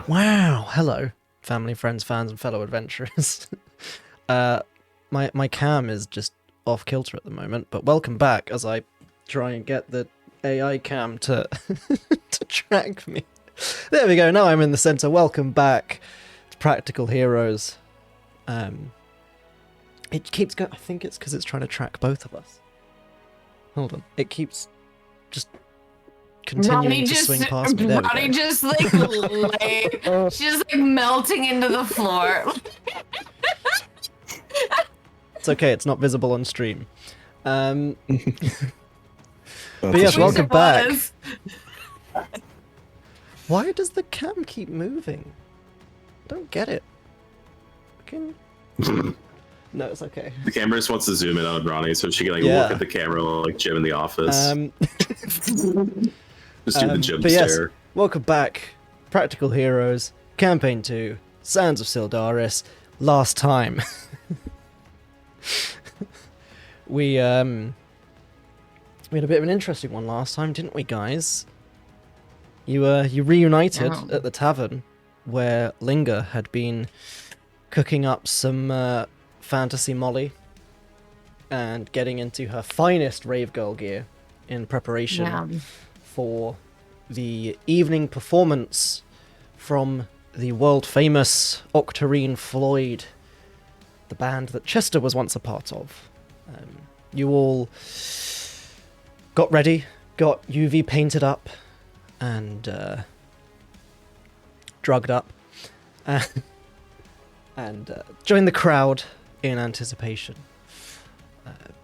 Wow, hello, family, friends, fans, and fellow adventurers. My cam is just off kilter at the moment, but welcome back as I try and get the AI cam to to track me. There we go. Now I'm in the center. Welcome back to Practical Heroes. It keeps going. I think it's because it's trying to track both of us. Hold on. It keeps just continuing to swing past me. There we Ronnie go. just she's like melting into the floor. It's okay, it's not visible on stream. But yes, welcome back. Why does the cam keep moving? I don't get it. No, it's okay. The camera just wants to zoom in on Ronnie so she can look at the camera like Jim in the office. Just do the Jim but stare. yes, welcome back. Practical Heroes, Campaign 2, Sands of Syldaris. Last time. We had a bit of an interesting one last time, didn't we, guys? You reunited at the tavern where Linga had been cooking up some fantasy molly and getting into her finest rave girl gear in preparation for the evening performance from the world famous Octarine Floyd, the band that Chester was once a part of. You all got ready, got UV painted up, and drugged up, and joined the crowd in anticipation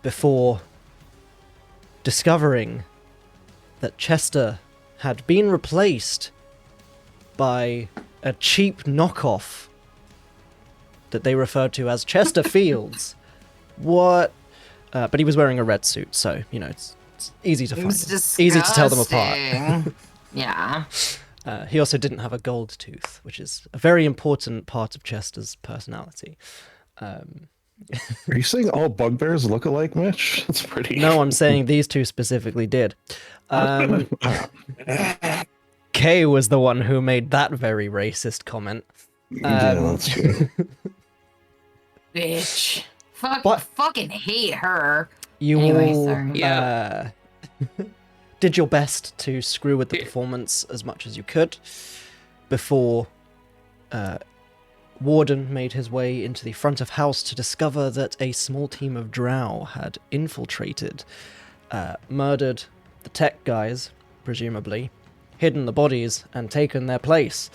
before discovering that Chester had been replaced by a cheap knockoff that they referred to as Chester Fields. What? But he was wearing a red suit, so, you know, it's easy to find him. Easy to tell them apart. Yeah. He also didn't have a gold tooth, which is a very important part of Chester's personality. Are you saying all bugbears look alike, Mitch? That's pretty... No, I'm saying these two specifically did. Kay was the one who made that very racist comment. Yeah, that's true. Bitch. What? Fucking hate her. You Anyway, all sorry. did your best to screw with the performance as much as you could before Warden made his way into the front of house to discover that a small team of drow had infiltrated, murdered the tech guys, presumably, hidden the bodies, and taken their place.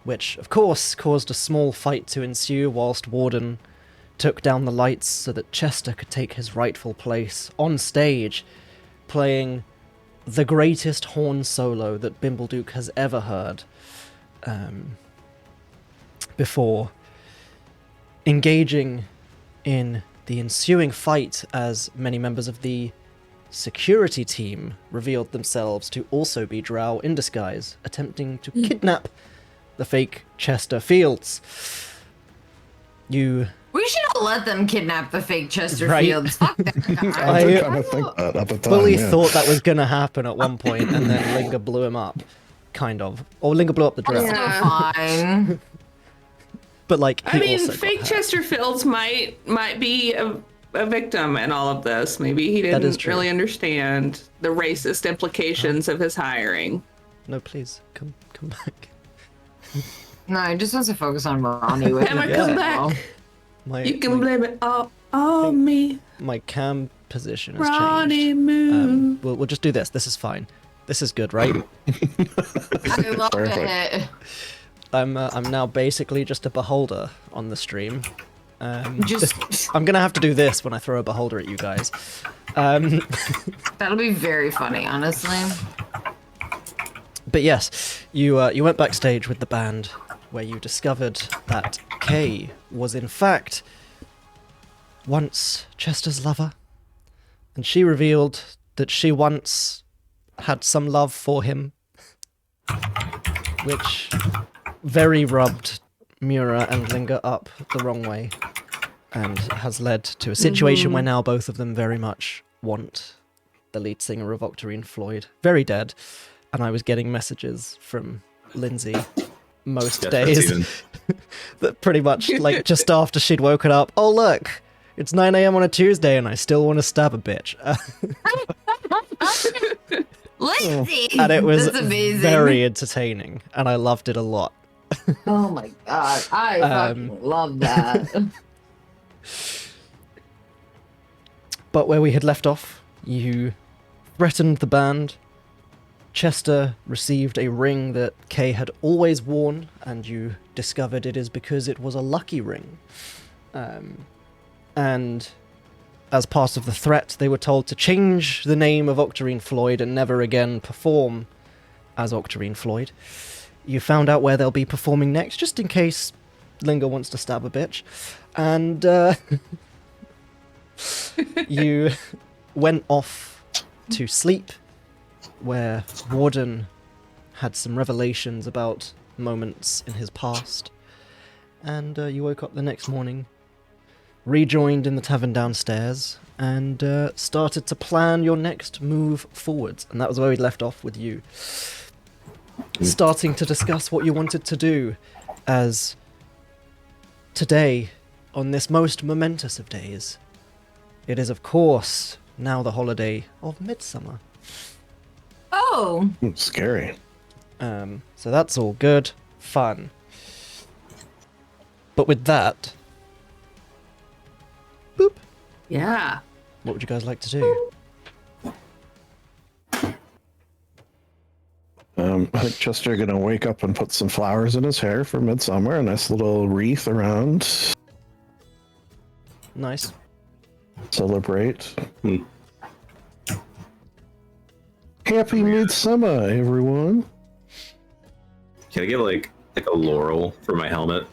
Which, of course, caused a small fight to ensue whilst Warden took down the lights so that Chester could take his rightful place on stage, playing the greatest horn solo that Bimbleduke has ever heard, before engaging in the ensuing fight as many members of the security team revealed themselves to also be drow in disguise, attempting to kidnap the fake Chester Fields. We should have let them kidnap the fake Chester Right. Fields. Fuck that guy. I did kind of think that at the time. Fully yeah. thought that was gonna happen at one point, and then Linga blew him up, kind of. Or Linga blew up the drow. Also fine. But like, he I mean, also got fake hurt. Chester Fields might be a victim in all of this. Maybe he That is didn't true. really understand the racist implications of his hiring. No, please come back. No, he just wants to focus on Ronnie with Emma, it. come Yeah. back. My, You can my, blame it all on me. my cam position has Ronnie changed. Moon. We'll just do this. This is fine. This is good, right? I love Perfect. it. I'm now basically just a beholder on the stream. Just I'm gonna have to do this when I throw a beholder at you guys. that'll be very funny, honestly. But yes, you went backstage with the band, where you discovered that Kay was in fact once Chester's lover, and she revealed that she once had some love for him, which very rubbed Mura and Linga up the wrong way, and has led to a situation where now both of them very much want the lead singer of Octarine Floyd very dead. And I was getting messages from Lindsay most Yeah, days. That pretty much, like, just after she'd woken up, oh look, it's 9 a.m. on a Tuesday and I still want to stab a bitch. Lindsay! And it was That's amazing. very entertaining, and I loved it a lot. Oh my god, I fucking love that. But where we had left off, you threatened the band. Chester received a ring that Kay had always worn, and you discovered it is because it was a lucky ring. And as part of the threat, they were told to change the name of Octarine Floyd and never again perform as Octarine Floyd. You found out where they'll be performing next, just in case Linga wants to stab a bitch. And you went off to sleep, where Warden had some revelations about moments in his past. And you woke up the next morning, rejoined in the tavern downstairs, and started to plan your next move forwards. And that was where we left off, with you starting to discuss what you wanted to do, as today, on this most momentous of days, it is of course now the holiday of Midsummer. Oh! Scary. So that's all good fun. But with that, boop, Yeah. what would you guys like to do? I think Chester gonna wake up and put some flowers in his hair for Midsummer, a nice little wreath around. Nice. Celebrate. Happy Midsummer, everyone. Can I get like a laurel for my helmet?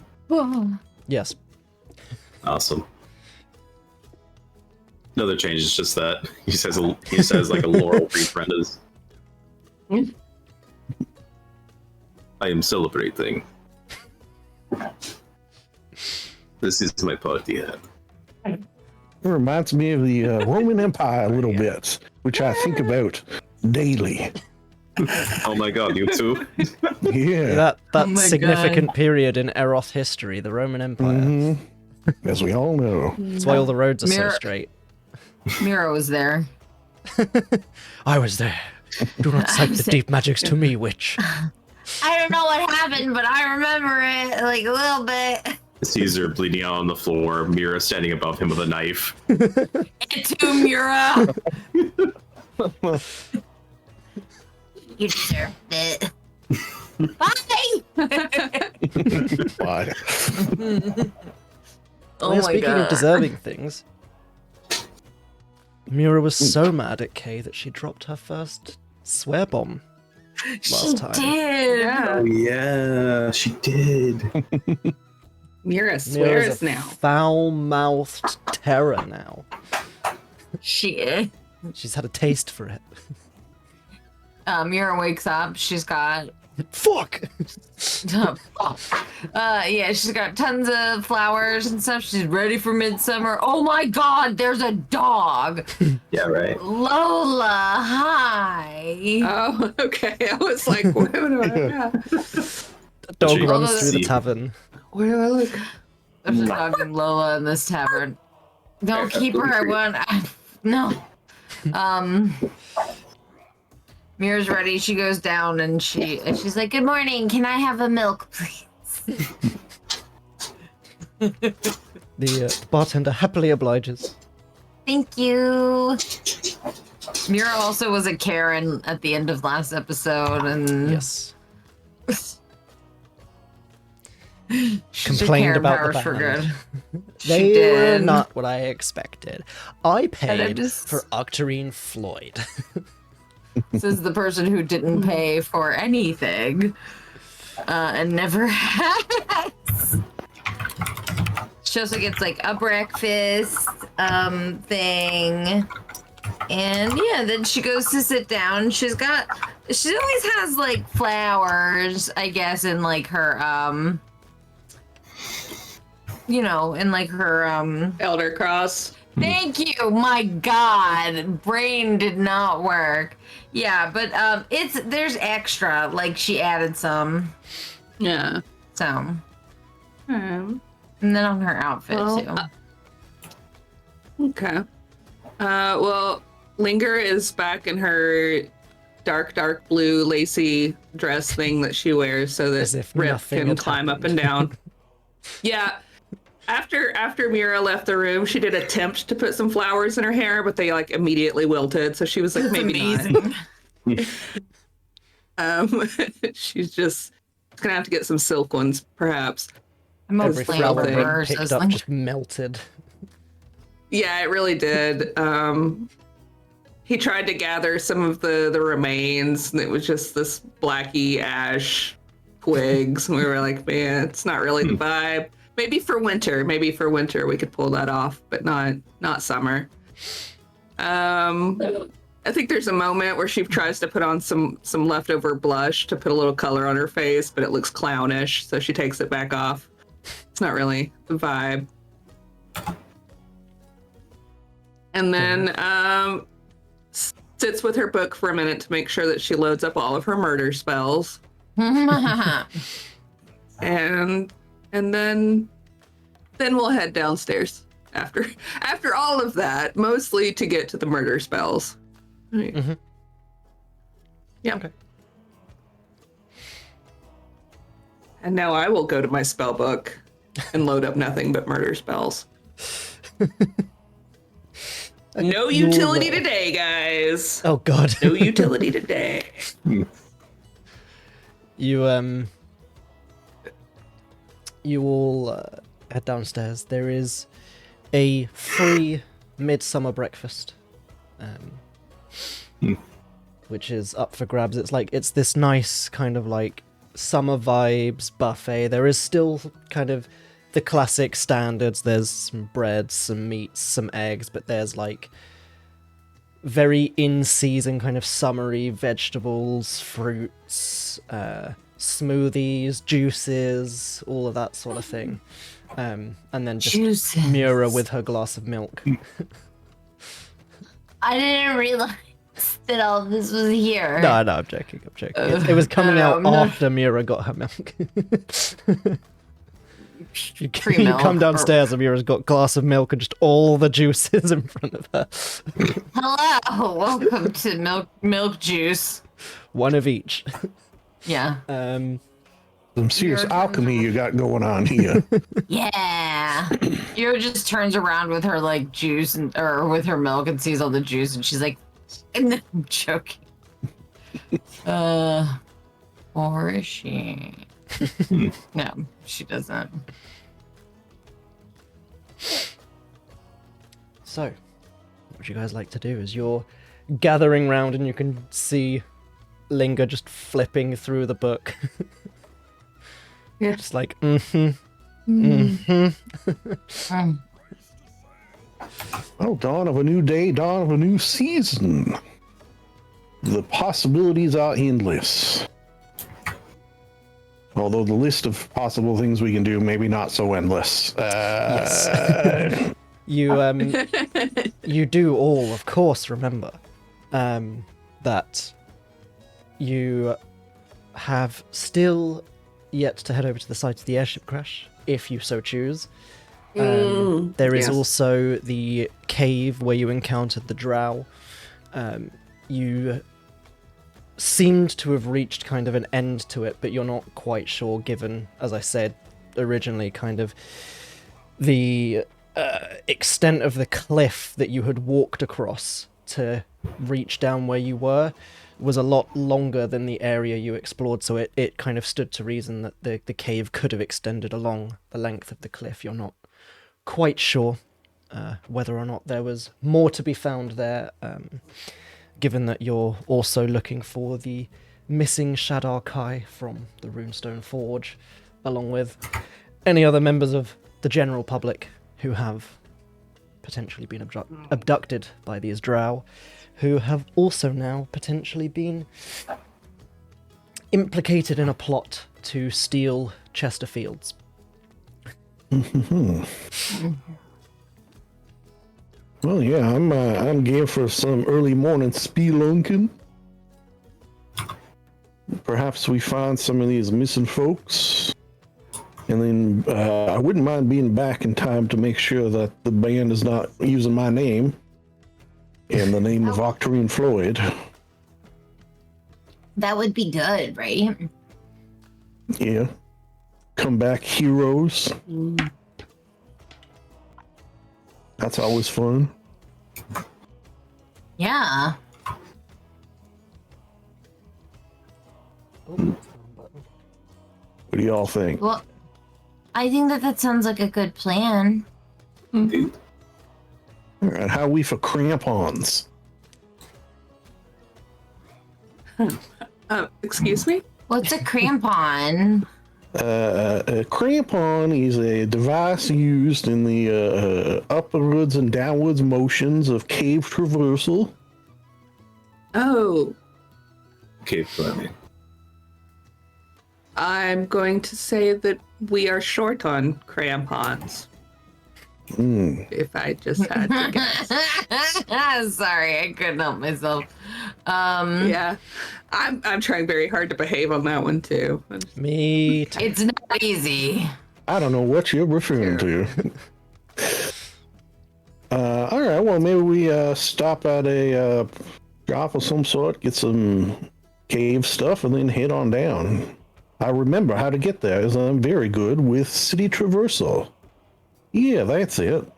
Yes. Awesome. Another change is just that he says like a laurel for Brenda's. I am celebrating. This is my party hat. It reminds me of the Roman Empire a little bit, which I think about daily. Oh my god, you too? Yeah. That Oh my significant period in Eroth history, the Roman Empire. Mhm. As we all know. That's why all the roads are so Mir- straight. Mira was there. I was there. Do not cite the deep magics to me, witch. I don't know what happened, but I remember it like a little bit. Caesar bleeding out on the floor, Mira standing above him with a knife. It too, Mira. You deserved it. Bye. Bye. Oh Well, my speaking god. of deserving things, Mira was so mad at Kay that she dropped her first swear bomb last She time. did. Yeah. Yeah, she did. Mira Mira's swears a now. foul-mouthed terror now. She. She's had a taste for it. Mira wakes up. She's got. Fuck! Yeah, she's got tons of flowers and stuff. She's ready for Midsummer. Oh my god, there's a dog. Yeah, right. Lola, hi. Oh, okay. I was like, what do I have? A dog She- runs through the See. tavern. Where do I look? There's a dog named Lola in this tavern. Don't keep her. I want. No. Mira's ready. She goes down and she's like, "Good morning. Can I have a milk, please?" The bartender happily obliges. Thank you. Mira also was a Karen at the end of last episode, and Yes. she did Complained Karen about the powers for band. good. They She were did. not what I expected. I paid just- for Octarine Floyd. This is the person who didn't pay for anything, and never has. She also gets like a breakfast thing, and yeah, then she goes to sit down. She always has like flowers, I guess, in like her in like her Elder Cross. Thank you. My God, brain did not work. Yeah, but there's extra. Like she added some. Yeah. So. And then on her outfit too. Okay. Well, Linger is back in her dark blue lacy dress thing that she wears so that Rip can climb up and down. Yeah. After Mira left the room, she did attempt to put some flowers in her hair, but they like immediately wilted. So she was like, That's maybe amazing. not. She's just gonna have to get some silk ones, perhaps. Every flower Rip picked up just melted. Yeah, it really did. He tried to gather some of the remains, and it was just this blacky ash twigs. And we were like, man, it's not really the vibe. Maybe for winter we could pull that off, but not summer. I think there's a moment where she tries to put on some leftover blush to put a little color on her face, but it looks clownish, so she takes it back off. It's not really the vibe. And then sits with her book for a minute to make sure that she loads up all of her murder spells. and then we'll head downstairs after all of that, mostly to get to the murder spells. Right. Mm-hmm. Yeah. Okay. And now I will go to my spell book and load up nothing but murder spells. No utility today, guys. Oh God. No utility today. You all head downstairs. There is a free midsummer breakfast, which is up for grabs. It's this nice kind of like summer vibes buffet. There is still kind of the classic standards. There's some bread, some meats, some eggs, but there's like very in-season kind of summery vegetables, fruits, smoothies, juices, all of that sort of thing. And then just juices. Mira with her glass of milk. I didn't realize that all of this was here. No, I'm joking. It was coming out after Mira got her milk. You come downstairs and Mira's got a glass of milk and just all the juices in front of her. Hello, welcome to milk juice. One of each. Yeah. Some serious alchemy you got going on here. Yeah. Mira just turns around with her like juice or with her milk and sees all the juice and she's like, I'm joking. Or is she? No, she doesn't. So, what would you guys like to do? As you're gathering round and you can see Linger just flipping through the book. Yeah. Just like, Well, dawn of a new day, dawn of a new season. The possibilities are endless. Although the list of possible things we can do, maybe not so endless. Yes. You do all, of course, remember that you have still yet to head over to the site of the airship crash, if you so choose. There is also the cave where you encountered the drow. You seemed to have reached kind of an end to it, but you're not quite sure, given, as I said originally, kind of the extent of the cliff that you had walked across to reach down where you were was a lot longer than the area you explored, so it kind of stood to reason that the cave could have extended along the length of the cliff. You're not quite sure whether or not there was more to be found there, given that you're also looking for the missing Shadar-Kai from the Runestone Forge, along with any other members of the general public who have potentially been abducted by these drow, who have also now potentially been implicated in a plot to steal Chesterfields. Well, yeah, I'm game for some early morning spelunking. Perhaps we find some of these missing folks. And then I wouldn't mind being back in time to make sure that the band is not using my name and the name of Octarine Floyd. That would be good, right? Yeah. Come back heroes. That's always fun. Yeah. What do y'all think? Well, I think that sounds like a good plan. All right, how are we for crampons? Excuse me? What's a crampon? A crampon is a device used in the upwards and downwards motions of cave traversal. Oh. Cave climbing. I'm going to say that we are short on crampons. If I just had to guess. Sorry, I couldn't help myself. Yeah. I'm trying very hard to behave on that one too. Me too. It's not easy. I don't know what you're referring to. All right, well, maybe we stop at a drop of some sort, get some cave stuff, and then head on down. I remember how to get there, as I'm very good with city traversal. Yeah, that's it.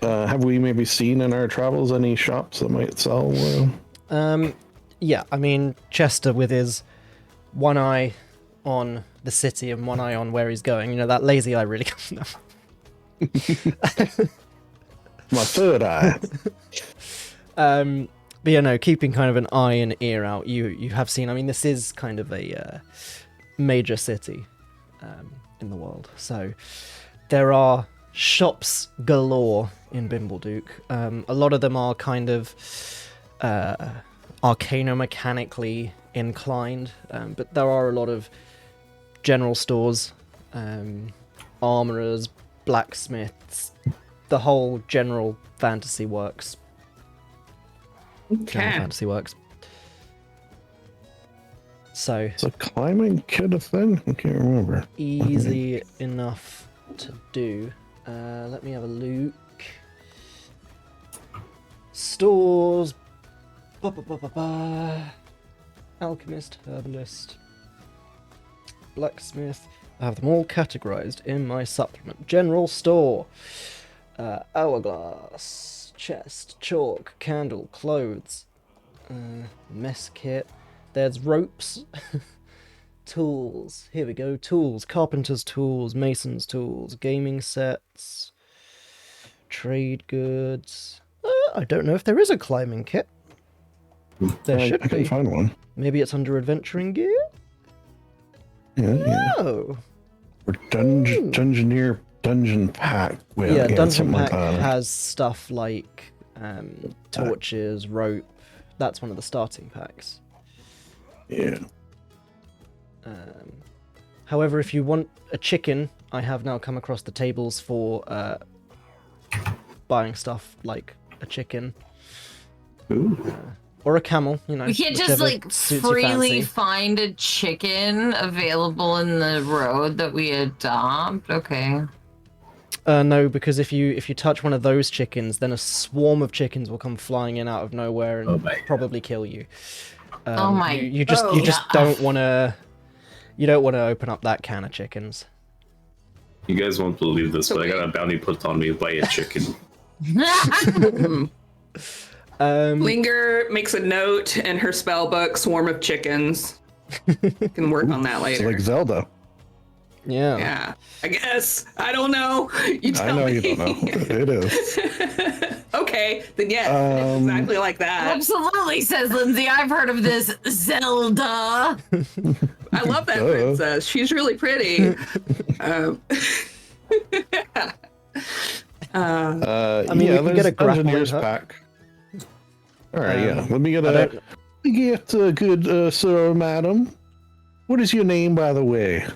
Have we maybe seen in our travels any shops that might sell? Yeah, I mean, Chester with his one eye on the city and one eye on where he's going. You know, that lazy eye really comes out. My third eye. But yeah, no, keeping kind of an eye and ear out. You have seen, I mean, this is kind of a major city in the world. So there are shops galore in Bimbleduke. A lot of them are kind of arcano-mechanically inclined, but there are a lot of general stores, armorers, blacksmiths, the whole general fantasy works. Okay. Fantasy works. So Is a climbing kit a thing? I can't remember. easy enough to do. Let me have a look. Stores. Alchemist, herbalist, blacksmith. I have them all categorized in my supplement. General store. Hourglass, chest, chalk, candle, clothes, mess kit. There's ropes, tools. Here we go. Tools, carpenter's tools, mason's tools, gaming sets, trade goods. I don't know if there is a climbing kit. There should I can be. find one. Maybe it's under adventuring gear. Yeah. Oh. Or dungeon pack. Well, Yeah, Dungeon something Pack like that. has stuff like torches, rope. That's one of the starting packs. Yeah. However, if you want a chicken, I have now come across the tables for buying stuff like a chicken. Or a camel, you know. We can't just whichever like suits your freely fancy. find a chicken available in the road that we adopt. Okay. No, because if you touch one of those chickens, then a swarm of chickens will come flying in out of nowhere and probably kill you. Oh my! You just don't want to. You don't want to open up that can of chickens. You guys won't believe this, but I got a bounty put on me by a chicken. Linger makes a note in her spell book, swarm of chickens. Can work on that It's later. like Zelda. Yeah. Yeah, I guess. I don't know. You tell I know me. you don't know. It is. Okay, then yes, it's exactly like that. Absolutely, says Lindsay. I've heard of this Zelda. I love that princess. She's really pretty. I mean, yeah, we can get a grappling Engineer's hook. pack. All right, yeah. Let me get a good sir or madam. What is your name, by the way?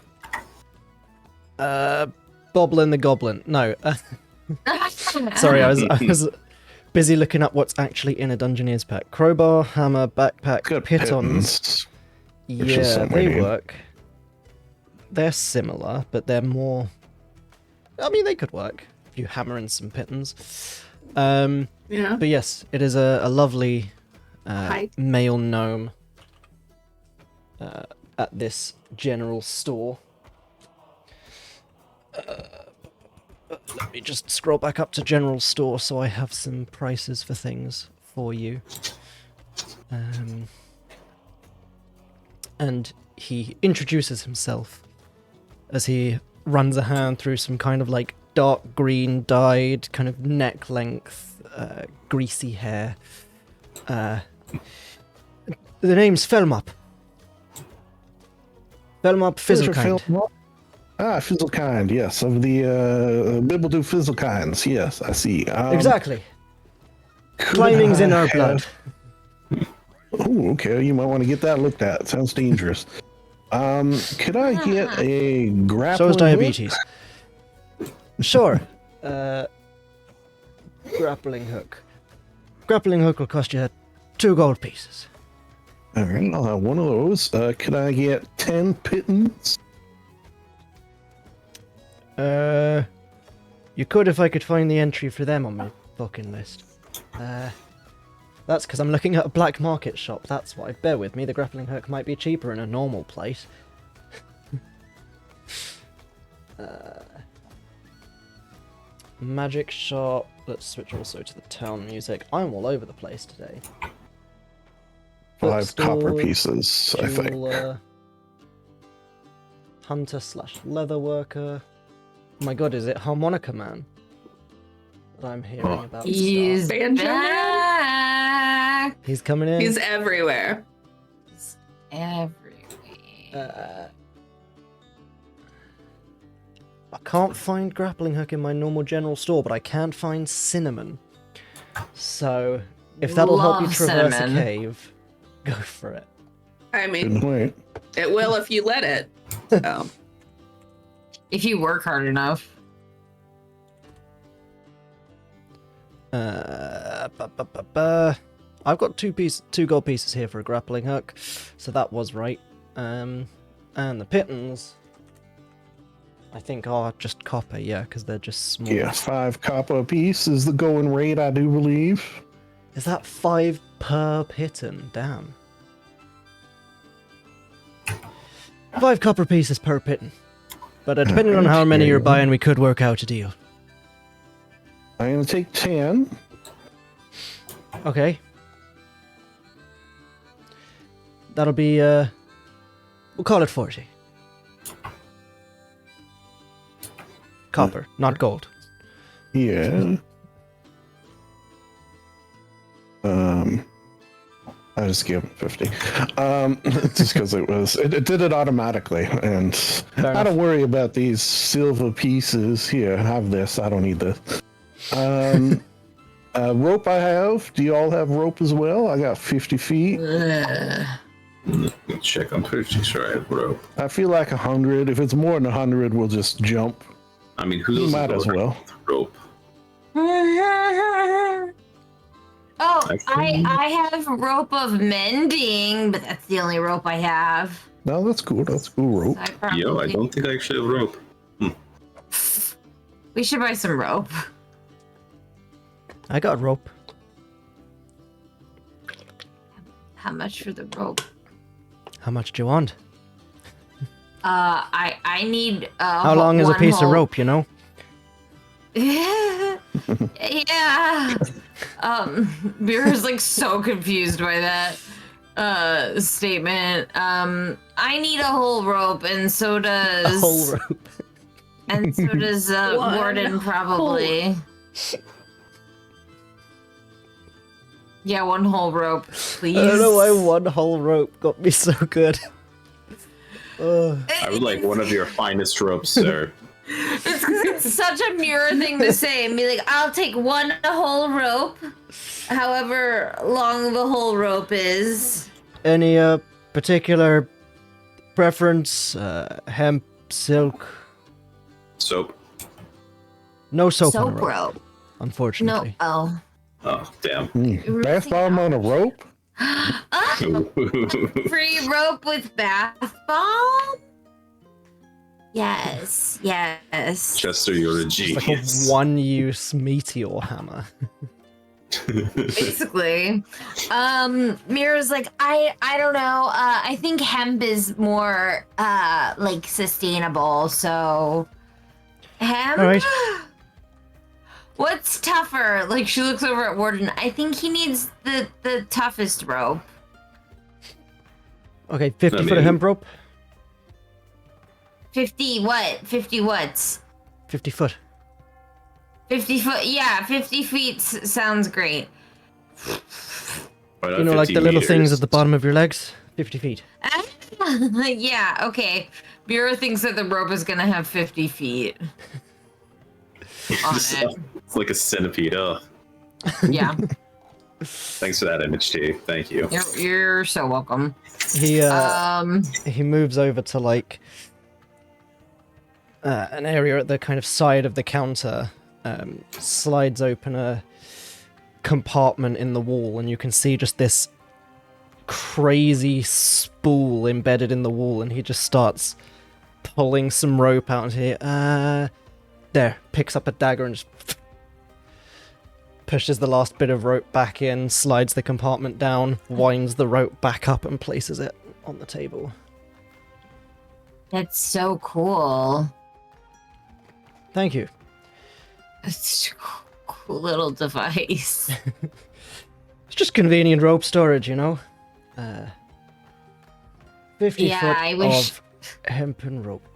Boblin the Goblin. No. Sorry, I was busy looking up what's actually in a Dungeoneer's pack. Crowbar, hammer, backpack, Good pitons. Yeah, something they in. work. They're similar, but they're more... I mean, they could work. If you hammer in some pitons. Yeah. But yes, it is a lovely male gnome at this general store. Let me just scroll back up to general store so I have some prices for things for you. And he introduces himself as he runs a hand through some kind of like dark green dyed kind of neck length greasy hair. The name's Felmop. Felmop Fizzlekind. Fizzlekind, yes, of the Bibbledy Fizzlekinds. Yes, I see. Exactly. Climbing's in our blood. Oh, okay. You might want to get that looked at. Sounds dangerous. Could I get a grappling So is diabetes. Sure. Grappling hook. Grappling hook will cost you 2 gold pieces. All right, I'll have one of those. Could I get 10 pitons? You could if I could find the entry for them on my fucking list. That's because I'm looking at a black market shop, that's why. Bear with me, the grappling hook might be cheaper in a normal place. Magic shop. Let's switch also to the town music. I'm all over the place today. 5 copper pieces, I think. Hunter / leather worker. Oh my god, is it Harmonica Man that I'm hearing about? He's Banjo Man? back. He's coming in. He's everywhere. He's everywhere. I can't find grappling hook in my normal general store, but I can find cinnamon. So, if that'll help you traverse a cave, go for it. I mean, Wait. it will if you let it. So. If you work hard enough. I've got 2 gold pieces here for a grappling hook, so that was right. And the pitons, I think, are just copper, yeah, because they're just small. Yeah, 5 copper a piece is the going rate, I do believe. Is that 5 per piton? Damn. 5 copper pieces per piton. But depending on how many you're buying, we could work out a deal. I'm going to take 10. Okay. That'll be, we'll call it 40. Copper, not gold. Yeah. I just gave him 50. Just because it did it automatically. And I don't worry about these silver pieces. Here, have this. I don't need this. Rope I have. Do you all have rope as well? I got 50 feet. Check. I'm pretty sure I have rope. I feel like 100. If it's more than 100, we'll just jump. I mean, who You doesn't might go as around well. with rope? I have rope of mending, but that's the only rope I have. No, that's cool. That's cool rope. So Yo, I don't think I actually have rope. We should buy some rope. I got rope. How much for the rope? How much do you want? I need. How long is a piece of rope, you know? Yeah. Beer's like so confused by that statement. I need a whole rope, and so does A whole rope. and so does Warden probably. Yeah, 1 whole rope, please. I don't know why 1 whole rope got me so good. I would like one of your finest ropes, sir. It's such a mirror thing to say and be like, I'll take 1 whole rope, however long the whole rope is. Any particular preference? Hemp, silk, Soap. No soap, Soap on a rope, rope. unfortunately. No. Oh. Oh, damn. Bath bomb on a rope? Free rope with bath bomb? Yes. Chester, you're a It's genius. like a one-use meteor hammer. Basically. Mira's like, I don't know. I think hemp is more like sustainable, so hemp? All right. What's tougher? Like she looks over at Warden. I think he needs the toughest rope. Okay, 50 foot of hemp rope. 50 what? 50 what? 50 foot. 50 foot, yeah, 50 feet sounds great. Why not You know, like 50 the little things meters? at the bottom of your legs? 50 feet. Yeah, okay. Bureau thinks that the rope is gonna have 50 feet on it. It's like a centipede. Oh, Yeah, thanks for that image, T. Thank you. you're so welcome. He moves over to like an area at the kind of side of the counter, slides open a compartment in the wall, and you can see just this crazy spool embedded in the wall, and he just starts pulling some rope out and here. There, picks up a dagger and just pushes the last bit of rope back in, slides the compartment down, winds the rope back up and places it on the table. That's so cool. Thank you. It's a cool little device. It's just convenient rope storage, you know? 50 Yeah, foot I wish- of hempen rope.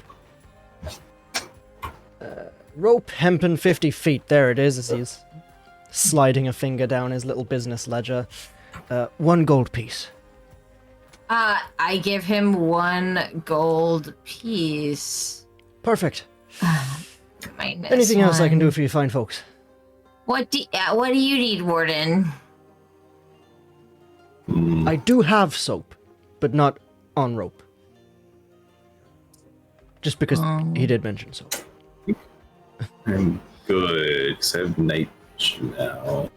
Rope hempen 50 feet. There it is, as he's sliding a finger down his little business ledger. 1 gold piece. I give him 1 gold piece. Perfect. Minus Anything else I can 1. do for you fine folks? What do you need, Warden? I do have soap, but not on rope. Just because he did mention soap. I'm good, because I have night now.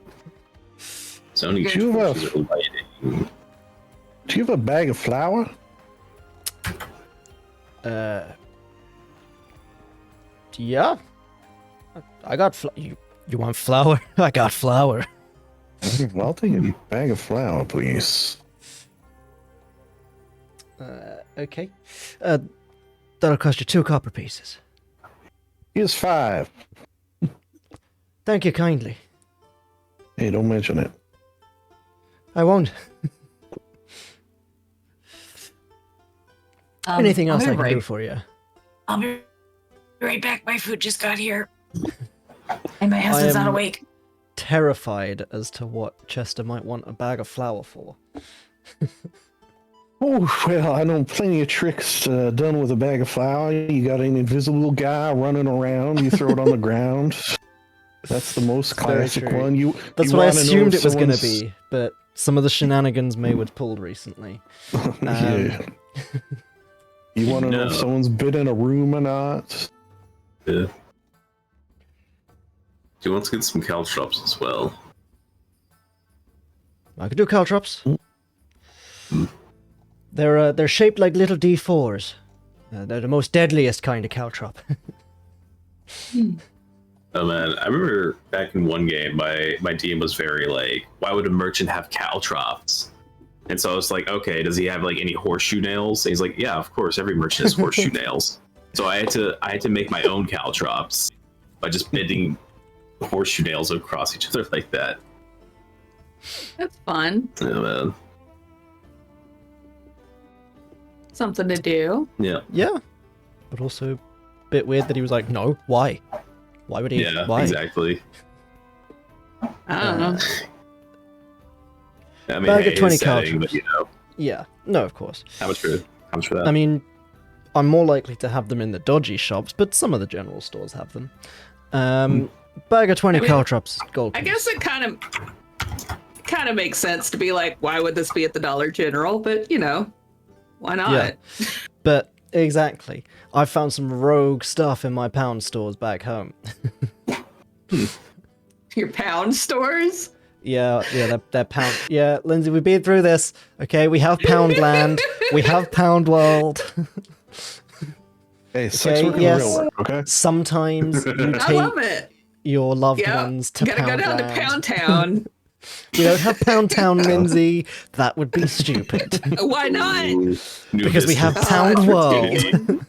It's only Good. 2 inches of lighting. Do you have a bag of flour? Yeah. I got you want flour? I got flour. Well, I'll take a bag of flour, please. Okay. That'll cost you 2 copper pieces. Here's 5. Thank you kindly. Hey, don't mention it. I won't. Anything else I can do for you? I'll be right back. My food just got here. And my husband's not awake. Terrified as to what Chester might want a bag of flour for. Oh, well, I know plenty of tricks done with a bag of flour. You got an invisible guy running around, you throw it on the ground. That's the most classic true. one. That's you what I wanna know assumed if it was going to someone's- be, but some of the shenanigans Maywood pulled recently. Yeah. You want to know if someone's been in a room or not? Yeah. Do you want to get some caltrops as well? I could do caltrops. They're shaped like little D4s. They're the most deadliest kind of caltrop. Oh man, I remember back in one game, my team was very like, why would a merchant have caltrops? And so I was like, okay, does he have like any horseshoe nails? And he's like, yeah, of course, every merchant has horseshoe nails. So I had to make my own caltrops by just bending horseshoe nails across each other like that. That's fun. Yeah, man. Something to do. Yeah. Yeah. But also a bit weird that he was like, no, why? Why would he? Yeah, why? exactly. I don't know. I mean, Bag hey, of 20 his setting, caltrops. but you know, Yeah. No, of course. how much for that? I mean, I'm more likely to have them in the dodgy shops, but some of the general stores have them. Bag of 20 caltrops, gold. I piece. guess it kind of makes sense to be like, why would this be at the Dollar General? But you know, why not? Yeah. But Exactly. I found some rogue stuff in my pound stores back home. Your pound stores? Yeah, they're pound. Yeah, Lindsay, we've been through this. Okay, we have Poundland, we have Pound World. Hey, sex work is real work, okay? Sometimes you I love take it. your loved ones to Gotta go down to Pound Town. We don't have Pound Town, Lindsay. That would be stupid. Why not? Because we have Pound World.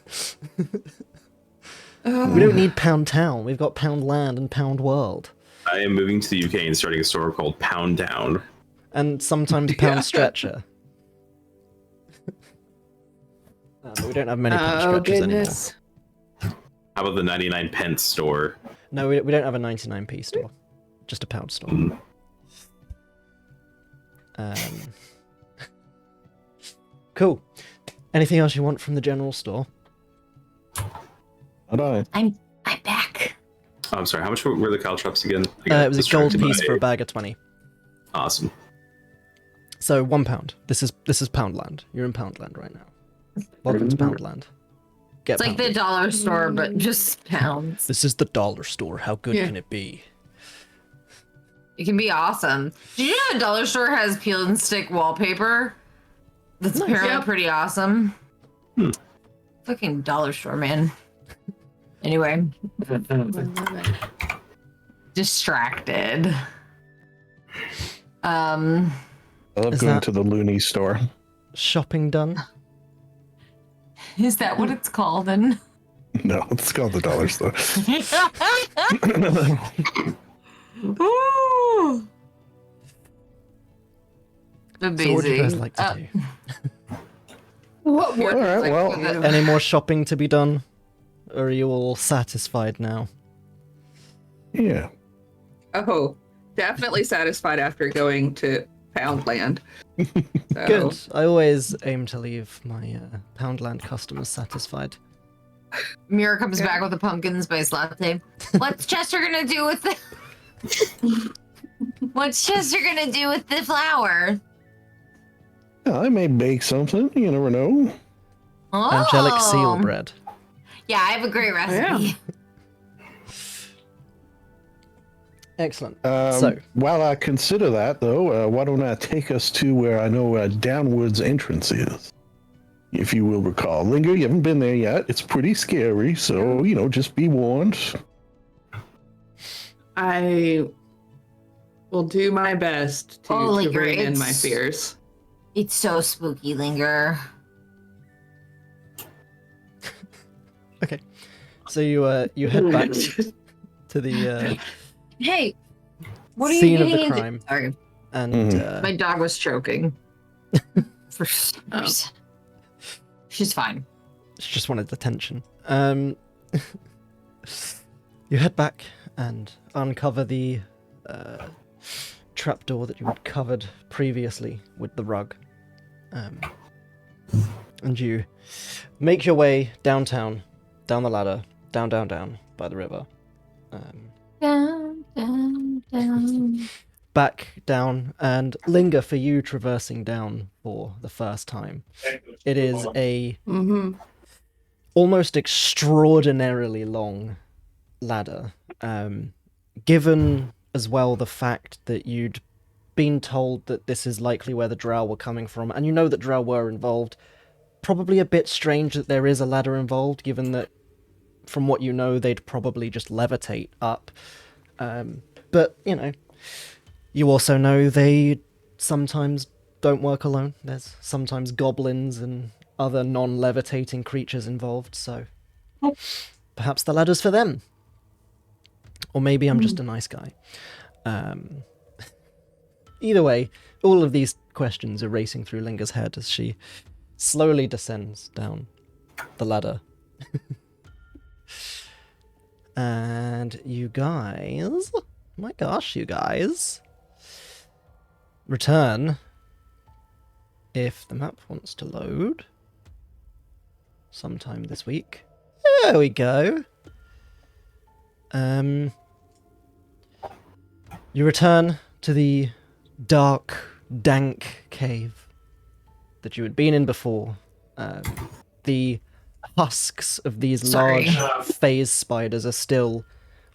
We don't need Pound Town. We've got Pound Land and Pound World. I am moving to the UK and starting a store called Pound Town. And sometimes Pound Stretcher. We don't have many Pound Stretchers anymore. How about the 99 pence store? No, we don't have a 99p store. Just a pound store. Cool. Anything else you want from the general store? I'm back. Oh, I'm sorry, how much were the caltrops again? It was a gold piece for a bag of 20. Awesome. So £1. This is Poundland. You're in Poundland right now. Welcome to Poundland. It's like the dollar store, but just pounds. This is the dollar store. How good can it be? It can be awesome. Did you know a dollar store has peel and stick wallpaper? That's apparently pretty awesome. Fucking dollar store, man. Anyway. Distracted. I love going to the Looney store. Shopping done? Is that what it's called then? No, it's called the dollar store. Ooh. So what do you guys like to do? What more? All right, well, Any more shopping to be done? Or are you all satisfied now? yeah. Oh, definitely satisfied after going to Poundland. So. Good. I always aim to leave my Poundland customers satisfied. Mira comes back with a pumpkin spice latte. What's Chester gonna do with the? What's Chester gonna do with the flour? I may bake something. You never know. Oh. Angelic seal bread. Yeah, I have a great recipe. Yeah. Excellent. So, while I consider that, though, why don't I take us to where I know Downward's entrance is? If you will recall. Linger, you haven't been there yet. It's pretty scary, so, just be warned. I will do my best to rein in my fears. It's so spooky, Linger. okay. So you head back to the Hey, what are scene you of the getting crime. into? Sorry. And My dog was choking. For some reason. She's fine. she just wanted attention. You head back and uncover the trapdoor that you had covered previously with the rug. And you make your way downtown, down the ladder, down by the river. Down. Back down and linger for you traversing down for the first time. It is a almost extraordinarily long ladder. Given as well the fact that you'd been told that this is likely where the drow were coming from, and you know that drow were involved, probably a bit strange that there is a ladder involved, given that from what you know they'd probably just levitate up. But, you also know they sometimes don't work alone. There's sometimes goblins and other non-levitating creatures involved, so perhaps the ladder's for them. Or maybe I'm just a nice guy. Either way, all of these questions are racing through Linger's head as she slowly descends down the ladder. And you guys... my gosh, you guys... return, if the map wants to load, sometime this week. There we go. You return to the dark, dank cave that you had been in before. The husks of these large phase spiders are still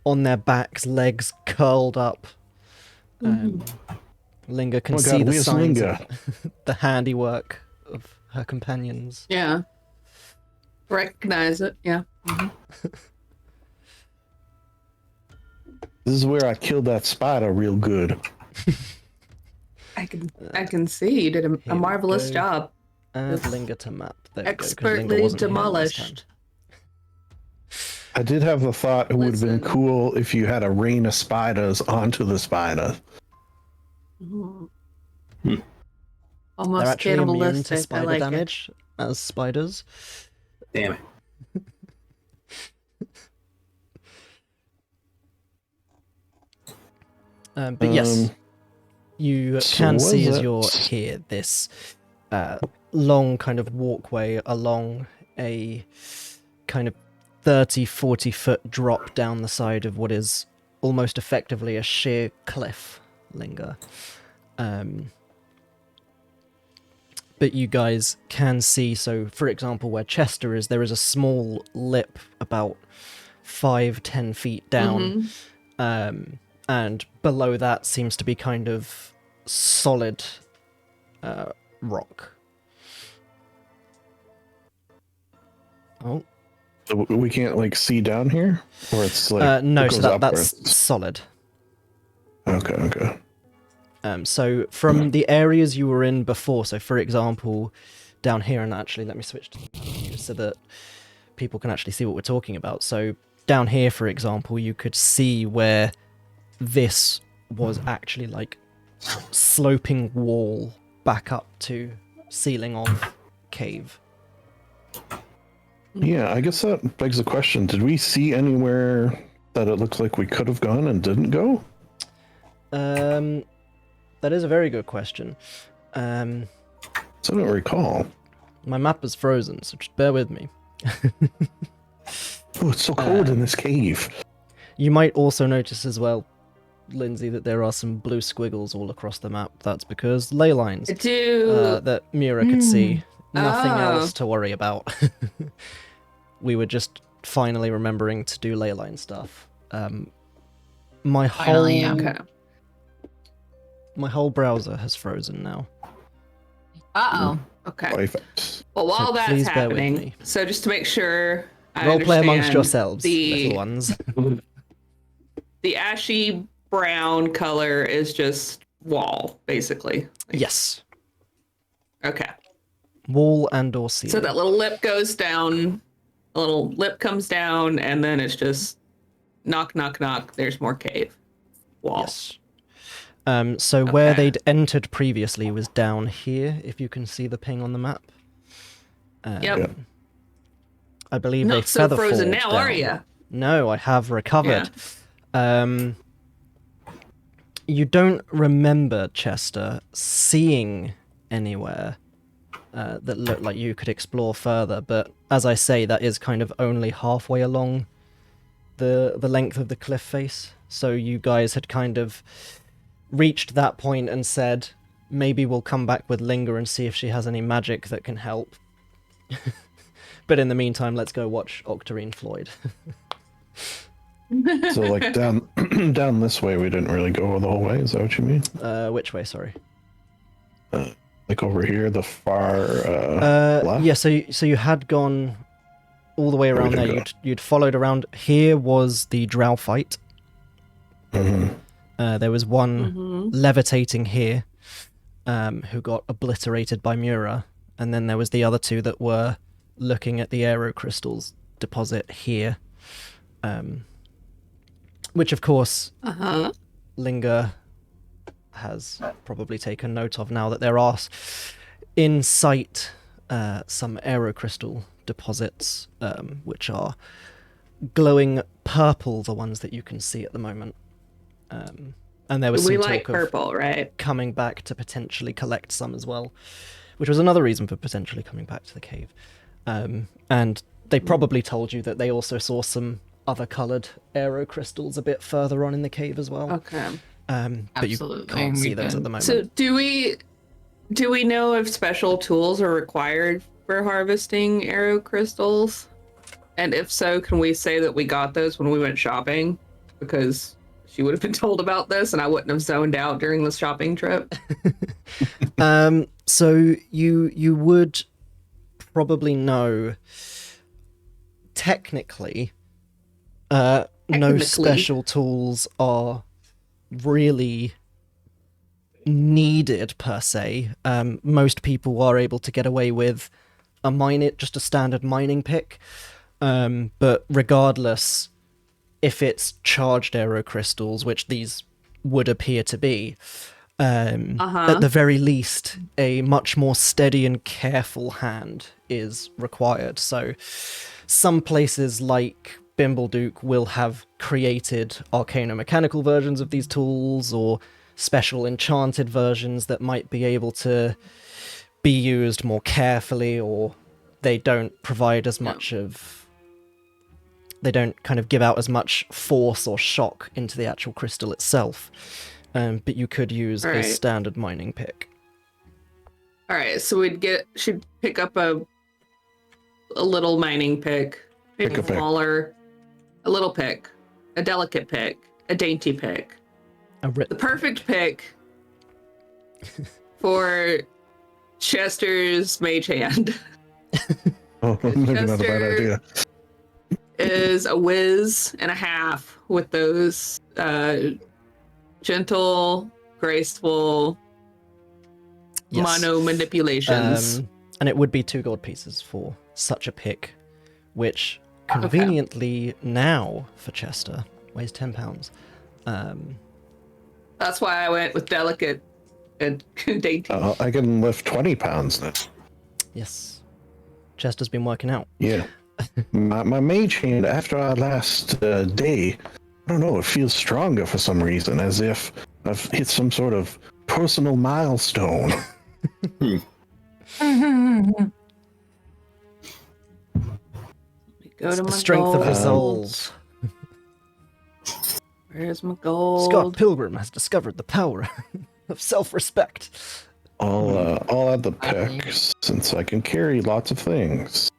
on their backs, legs curled up. Linga can see the signs of the handiwork of her companions. Yeah. Recognize it, yeah. This is where I killed that spider real good. I can see you did a marvelous job. Add Linga to map. There expertly demolished. I did have the thought it would have been cool if you had a rain of spiders onto the spider. Almost They're actually immune to cannibalistic. spider damage as spiders. Damn it. But yes, you can see as you're here this long kind of walkway along a kind of 30-40 foot drop down the side of what is almost effectively a sheer cliff, Linga. But you guys can see, so for example, where Chester is, there is a small lip about 5-10 feet down. And below that seems to be kind of solid rock. Oh. So we can't like see down here, or it's like no, so that's solid. Okay. So from the areas you were in before, so for example, down here, and actually let me switch to the view so that people can actually see what we're talking about. So down here, for example, you could see where this was actually like sloping wall back up to ceiling of cave. Yeah, I guess that begs the question. Did we see anywhere that it looks like we could have gone and didn't go? That is a very good question. So I don't recall. My map is frozen, so just bear with me. Oh, it's so cold in this cave. You might also notice as well, Lindsay, that there are some blue squiggles all across the map. That's because ley lines that Mira could see. Nothing else to worry about. We were just finally remembering to do ley line stuff. My whole browser has frozen now. Okay. Perfect. Well, while So that's please bear with happening, me. so just to make sure I Role play amongst understand, yourselves, little ones. The ashy brown color is just wall, basically. Yes. Okay. Wall and or ceiling. So that little lip goes down, a little lip comes down, and then it's just knock, knock, knock. There's more cave. Wall. Yes. So where they'd entered previously was down here, if you can see the ping on the map. Yep. I believe Not they so feather frozen falled now, down. are you? No, I have recovered. You don't remember, Chester, seeing anywhere that looked like you could explore further, but as I say, that is kind of only halfway along the length of the cliff face. So you guys had kind of reached that point and said, maybe we'll come back with Linga and see if she has any magic that can help. But in the meantime, let's go watch Octarine Floyd. So like down this way, we didn't really go the whole way. Is that what you mean? Which way? Sorry. Like over here, the far left? Yeah. So you had gone all the way around there. You'd followed around. Here was the drow fight. There was one levitating here, who got obliterated by Mura, and then there was the other two that were looking at the aero crystals deposit here, which of course Linga has probably taken note of now that there are in sight some aero crystal deposits, which are glowing purple, the ones that you can see at the moment. And there was some talk of purple, right? coming back to potentially collect some as well, which was another reason for potentially coming back to the cave. And they probably told you that they also saw some other coloured aero crystals a bit further on in the cave as well. Okay. But you can't see those at the moment. So do we know if special tools are required for harvesting arrow crystals? And if so, can we say that we got those when we went shopping? Because she would have been told about this and I wouldn't have zoned out during the shopping trip. So you would probably know technically no special tools are really needed per se. Most people are able to get away with just a standard mining pick. But regardless, if it's charged arrow crystals, which these would appear to be, at the very least, a much more steady and careful hand is required. So some places like Bimbleduke will have created arcano-mechanical versions of these tools, or special enchanted versions that might be able to be used more carefully, or they don't provide as much of... They don't kind of give out as much force or shock into the actual crystal itself. But you could use a standard mining pick. Alright, so she'd pick up a little mining pick, maybe smaller, a little pick, a delicate pick, a dainty pick. The perfect pick for Chester's mage hand. Oh, maybe not a bad idea. Is a whiz and a half with those gentle, graceful mono manipulations. And it would be 2 gold pieces for such a pick, which conveniently now for Chester weighs 10 pounds. That's why I went with delicate and dainty. I can lift 20 pounds then. Yes. Chester's been working out. Yeah. my mage hand, after our last day, I don't know, it feels stronger for some reason, as if I've hit some sort of personal milestone. Go to my strength gold. of resolve. Where's my gold? Scott Pilgrim has discovered the power of self-respect. I'll add the pick, since I can carry lots of things.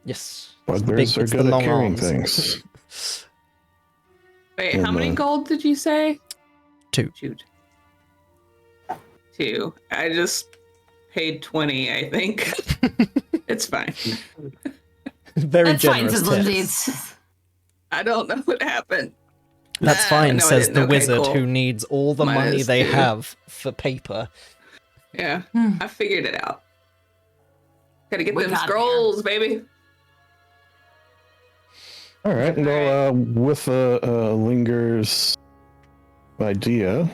Yes. Bugbears are good at carrying things. Wait, how many gold did you say? 2. Shoot. 2. I just paid 20, I think. It's fine. Very That's generous. Fine, Tess. I don't know what happened. That's fine, no, says the wizard cool. who needs all the money they have for paper. Yeah, I figured it out. Gotta get them scrolls, baby. All right, well, with Linger's idea,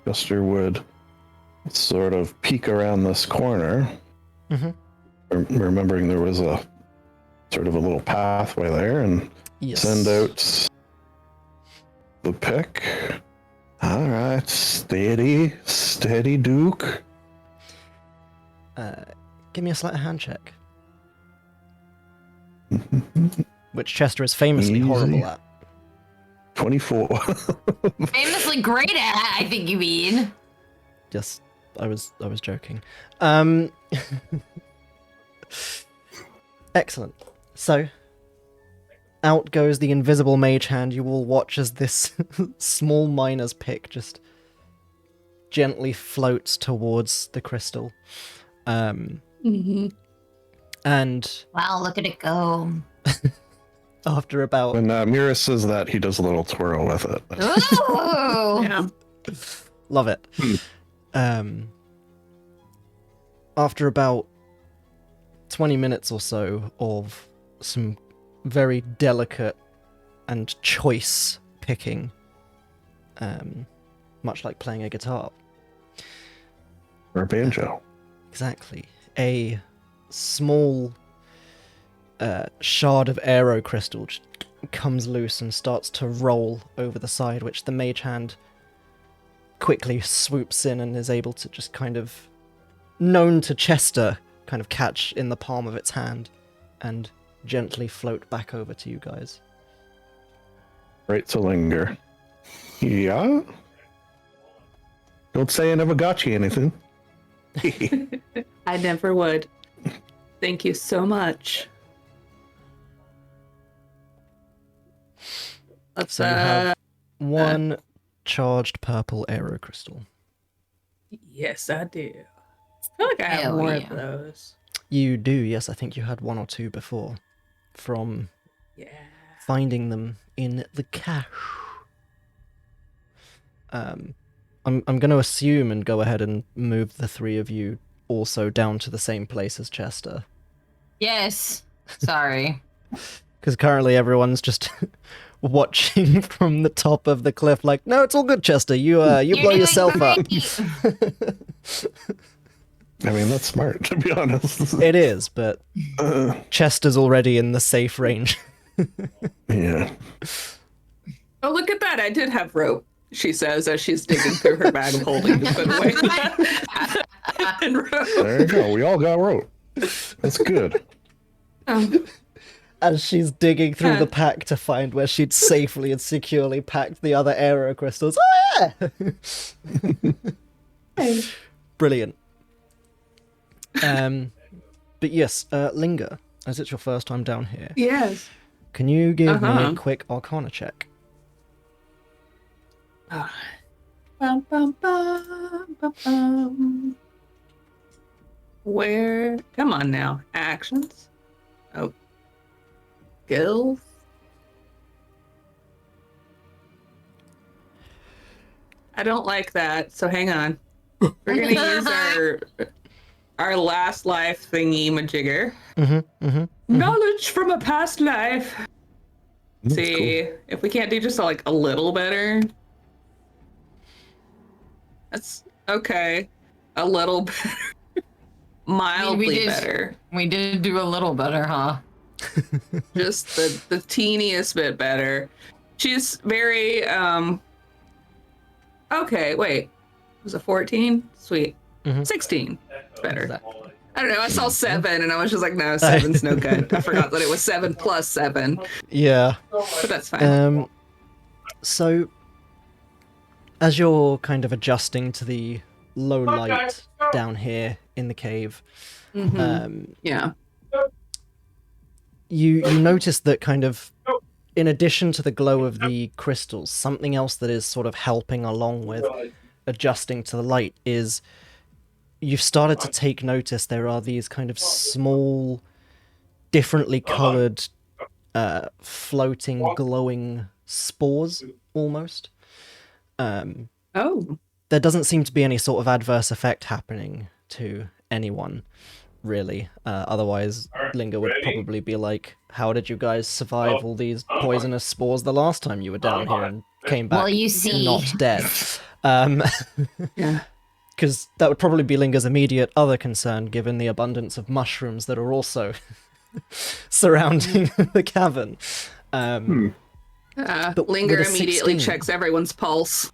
Chester would sort of peek around this corner, remembering there was a sort of a little pathway there, and send out the pick. All right, steady, Duke. Give me a sleight of hand check. Which Chester is famously horrible at. 24. Famously great at, I think you mean. Yes, I was joking. Excellent. So, out goes the invisible mage hand. You all watch as this small miner's pick just gently floats towards the crystal. And wow, look at it go. After about... When Mira says that, he does a little twirl with it. Ooh! Yeah. Love it. After about 20 minutes or so of some very delicate and choice picking, much like playing a guitar. Or a banjo. Exactly. A small shard of aero crystal just comes loose and starts to roll over the side, which the mage hand quickly swoops in and is able to just kind of, known to Chester, kind of catch in the palm of its hand and gently float back over to you guys. Right to Linger. Yeah? Don't say I never got you anything. I never would. Thank you so much. Let's So you have one charged purple aero crystal. Yes, I do. I feel like I have more of those. You do, yes. I think you had one or two before from finding them in the cache. I'm going to assume and go ahead and move the three of you also down to the same place as Chester. Yes. Sorry. Because currently everyone's just watching from the top of the cliff like, no, it's all good, Chester. You blow yourself up. I mean, that's smart, to be honest. It is, but Chester's already in the safe range. Yeah. Oh, look at that. I did have rope, she says as she's digging through her bag of holding to put away. And rope. There you go. We all got rope. That's good. As she's digging through the pack to find where she'd safely and securely packed the other aero crystals. Oh, yeah! Brilliant. But yes, Linger, as it's your first time down here. Yes. Can you give me a quick Arcana check? Bum, bum, bum, bum, bum. Where? Come on now. Actions. Oh. Skills. I don't like that, so hang on. We're gonna use our last life thingy majigger. Knowledge from a past life. That's See if we can't do just like a little better. That's okay. A little better. Mildly better. We did do a little better, huh? Just the teeniest bit better. She's very okay, wait. Was it 14? Sweet. 16. Better. I don't know, I saw 7 and I was just like, no, 7's no good. I forgot that it was 7 plus 7. Yeah. But that's fine. So as you're kind of adjusting to the low light down here in the cave, you notice that kind of in addition to the glow of the crystals, something else that is sort of helping along with adjusting to the light is you've started to take notice there are these kind of small, differently coloured, floating, glowing spores, almost. There doesn't seem to be any sort of adverse effect happening to anyone, really. Otherwise, Linger would probably be like, how did you guys survive all these poisonous spores the last time you were down here and came back not dead? Because that would probably be Linger's immediate other concern, given the abundance of mushrooms that are also surrounding the cavern. But Linger immediately checks everyone's pulse.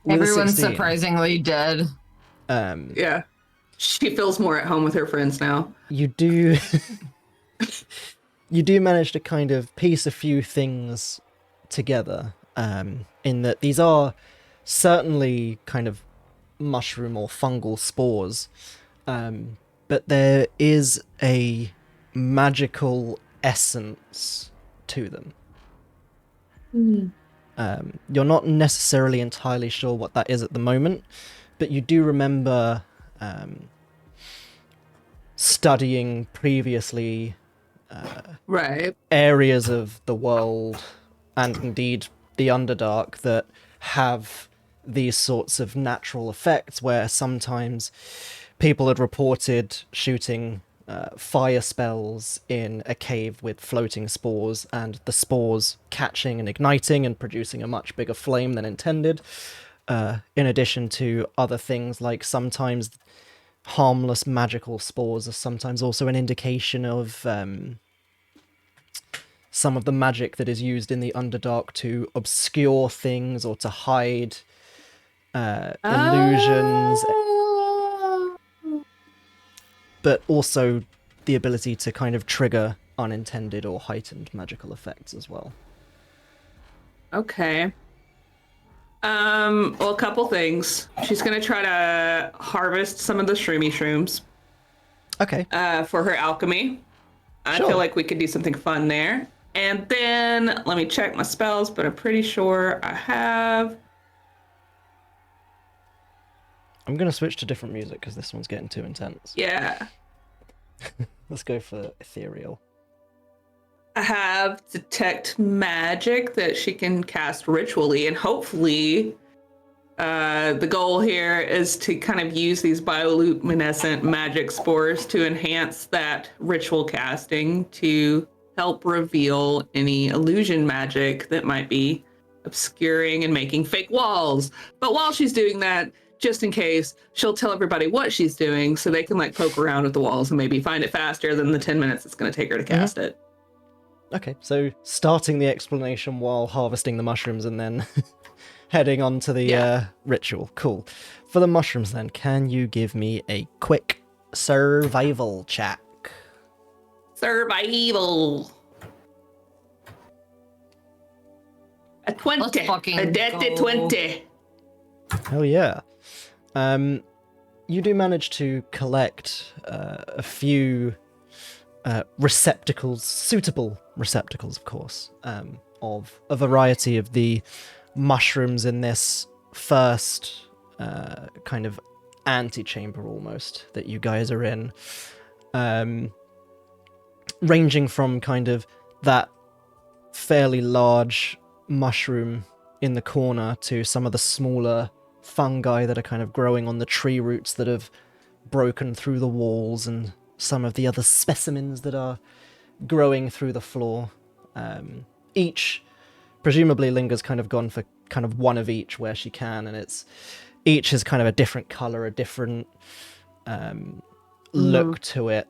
Everyone's surprisingly dead. Yeah. She feels more at home with her friends now. You do manage to kind of piece a few things together, in that these are certainly kind of mushroom or fungal spores, but there is a magical essence to them. You're not necessarily entirely sure what that is at the moment, but you do remember studying previously areas of the world and indeed the Underdark that have these sorts of natural effects where sometimes people had reported shooting fire spells in a cave with floating spores and the spores catching and igniting and producing a much bigger flame than intended, in addition to other things like sometimes harmless magical spores are sometimes also an indication of some of the magic that is used in the Underdark to obscure things or to hide illusions, but also the ability to kind of trigger unintended or heightened magical effects as well. Okay. Well, a couple things. She's gonna try to harvest some of the shroomy shrooms. Okay. For her alchemy. I Sure. feel like we could do something fun there. And then let me check my spells, but I'm pretty sure I have. I'm going to switch to different music because this one's getting too intense. Yeah. Let's go for ethereal. I have detect magic that she can cast ritually, and hopefully the goal here is to kind of use these bioluminescent magic spores to enhance that ritual casting to help reveal any illusion magic that might be obscuring and making fake walls. But while she's doing that, just in case, she'll tell everybody what she's doing so they can like poke around with the walls and maybe find it faster than the 10 minutes it's going to take her to cast it. Okay, so starting the explanation while harvesting the mushrooms and then heading on to the ritual. Cool. For the mushrooms then, can you give me a quick survival check? Survival. A 20. Let's fucking A dirty go. 20. Hell yeah. You do manage to collect a few receptacles, suitable receptacles, of course, of a variety of the mushrooms in this first kind of antechamber almost that you guys are in. Ranging from kind of that fairly large mushroom in the corner to some of the smaller fungi that are kind of growing on the tree roots that have broken through the walls, and some of the other specimens that are growing through the floor. Each, presumably Linga's kind of gone for kind of one of each where she can, and each is kind of a different color, a different look to it.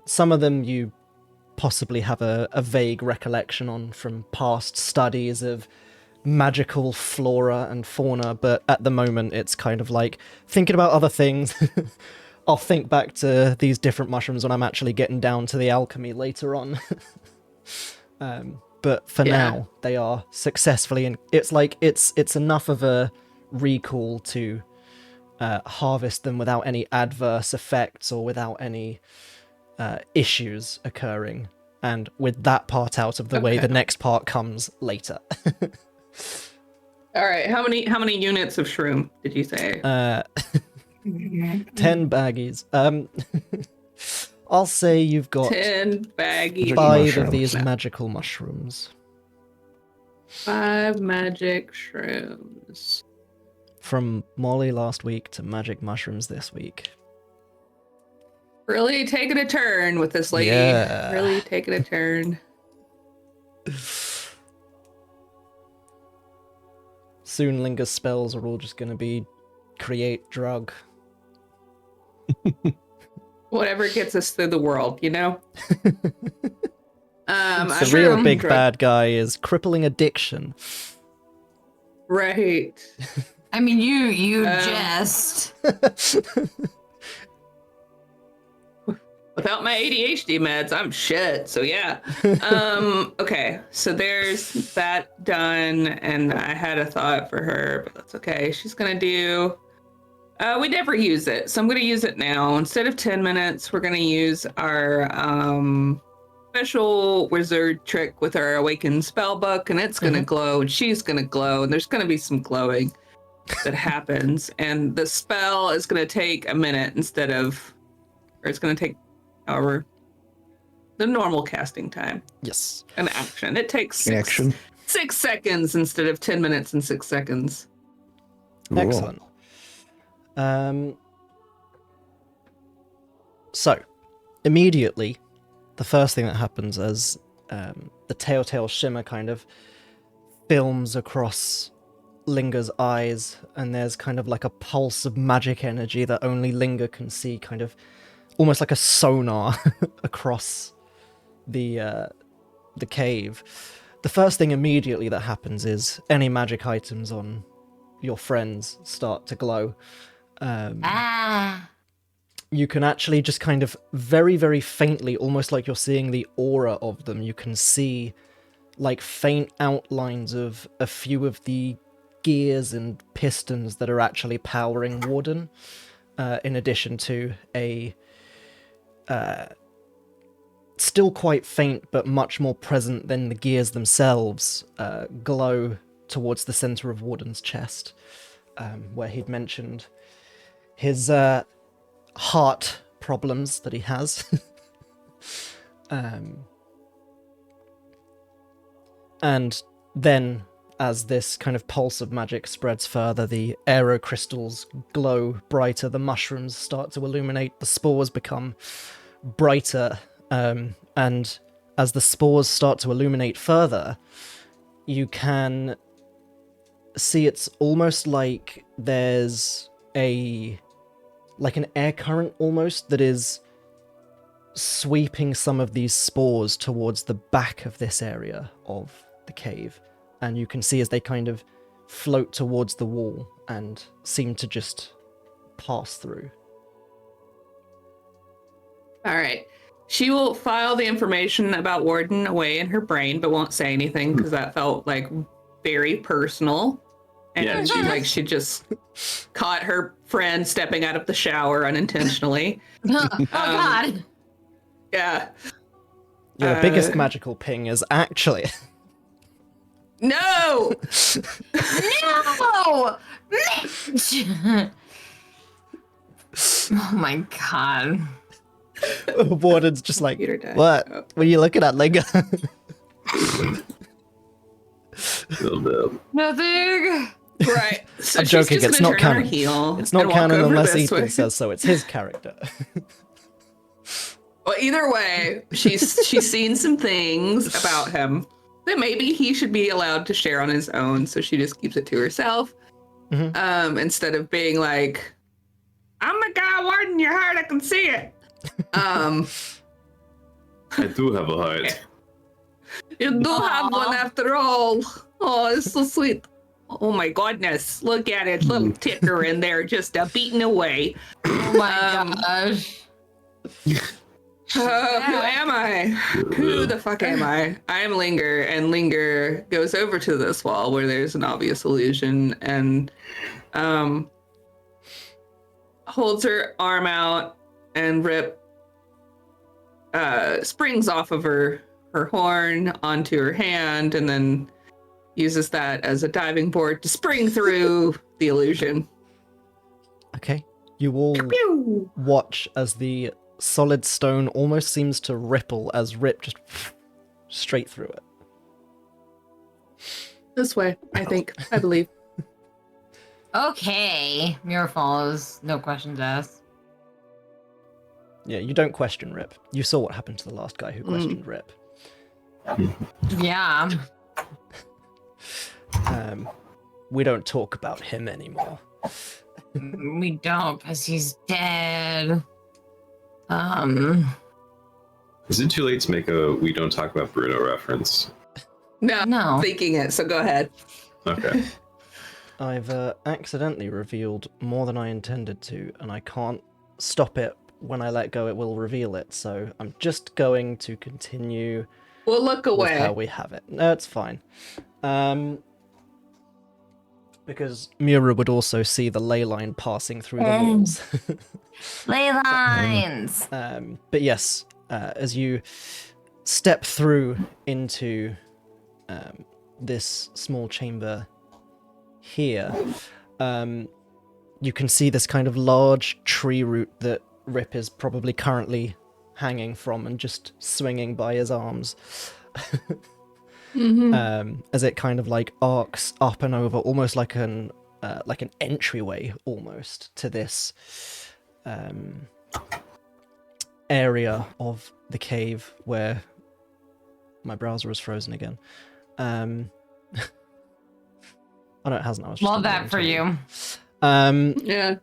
Some of them you possibly have a vague recollection on from past studies of magical flora and fauna, but at the moment it's kind of like thinking about other things. I'll think back to these different mushrooms when I'm actually getting down to the alchemy later on. But for now, they are successfully, and it's like it's enough of a recall to harvest them without any adverse effects or without any issues occurring. And with that part out of the way, the next part comes later. All right, how many units of shroom did you say? 10 baggies. I'll say you've got 10 baggies. 5 of these magical mushrooms. 5 magic shrooms. From Molly last week to magic mushrooms this week. Really taking a turn with this lady. Yeah. Really taking a turn. Soon Linga's spells are all just going to be create drug. Whatever gets us through the world, you know? The real big bad guy is crippling addiction. Right. I mean, you jest. Without my ADHD meds, I'm shit. So yeah. Okay. So there's that done, and I had a thought for her, but that's okay. She's gonna do. We never use it, so I'm gonna use it now. Instead of 10 minutes, we're gonna use our special wizard trick with our awakened spell book, and it's gonna glow, and she's gonna glow, and there's gonna be some glowing that happens, and the spell is gonna take a minute instead of, or it's gonna take. However, the normal casting time. Yes. An action. It takes 6 seconds instead of 10 minutes and 6 seconds. Cool. Excellent. So, immediately, the first thing that happens as the telltale shimmer kind of films across Linga's eyes, and there's kind of like a pulse of magic energy that only Linga can see, kind of almost like a sonar across the cave. The first thing immediately that happens is any magic items on your friends start to glow. You can actually just kind of very, very faintly, almost like you're seeing the aura of them, you can see like faint outlines of a few of the gears and pistons that are actually powering Warden, in addition to a still quite faint, but much more present than the gears themselves, glow towards the center of Warden's chest, where he'd mentioned his heart problems that he has. And then, as this kind of pulse of magic spreads further, the aero crystals glow brighter, the mushrooms start to illuminate, the spores become brighter, and as the spores start to illuminate further, you can see it's almost like there's an air current almost that is sweeping some of these spores towards the back of this area of the cave. And you can see as they kind of float towards the wall and seem to just pass through. All right. She will file the information about Warden away in her brain, but won't say anything because that felt like very personal. And Yeah, she just caught her friend stepping out of the shower unintentionally. Oh God. Yeah. The biggest magical ping is actually... No! No! Oh my God. Warden's just like, Peter died. what? Oh. What are you looking at, Linga? Nothing. Right. So I'm she's joking, just it's gonna not turn on her canon. heel It's not and walk canon over unless this Ethan way. says so. It's his character. Well, either way, she's seen some things about him that maybe he should be allowed to share on his own. So she just keeps it to herself, instead of being like, "Oh my God, Warden, your heart! I can see it." I do have a heart. You do have one after all. Oh, it's so sweet. Oh my goodness, look at it, little ticker in there, just beating away. Oh my gosh. Who am I? Who the fuck am I? I'm Linger, and Linger goes over to this wall where there's an obvious illusion and holds her arm out, and Rip springs off of her horn onto her hand, and then uses that as a diving board to spring through the illusion. Okay. You all Pew! watch as the solid stone almost seems to ripple as Rip just straight through it. This way, I think. I believe. Okay. Mirror follows. No questions asked. Yeah, you don't question Rip. You saw what happened to the last guy who questioned Rip. Yeah. We don't talk about him anymore. We don't, because he's dead. Is it too late to make a "we don't talk about Bruno" reference? No, No. thinking it, so go ahead. Okay. I've accidentally revealed more than I intended to, and I can't stop it. When I let go, it will reveal it, so I'm just going to continue We'll look with away. how we have it. No, it's fine. Because Mura would also see the ley line passing through the walls. Ley lines. But yes, as you step through into this small chamber here, you can see this kind of large tree root that Rip is probably currently hanging from and just swinging by his arms. As it kind of like arcs up and over, almost like an entryway almost to this area of the cave where my browser is frozen again. Oh no, it hasn't. I was just Love that for you. Yeah.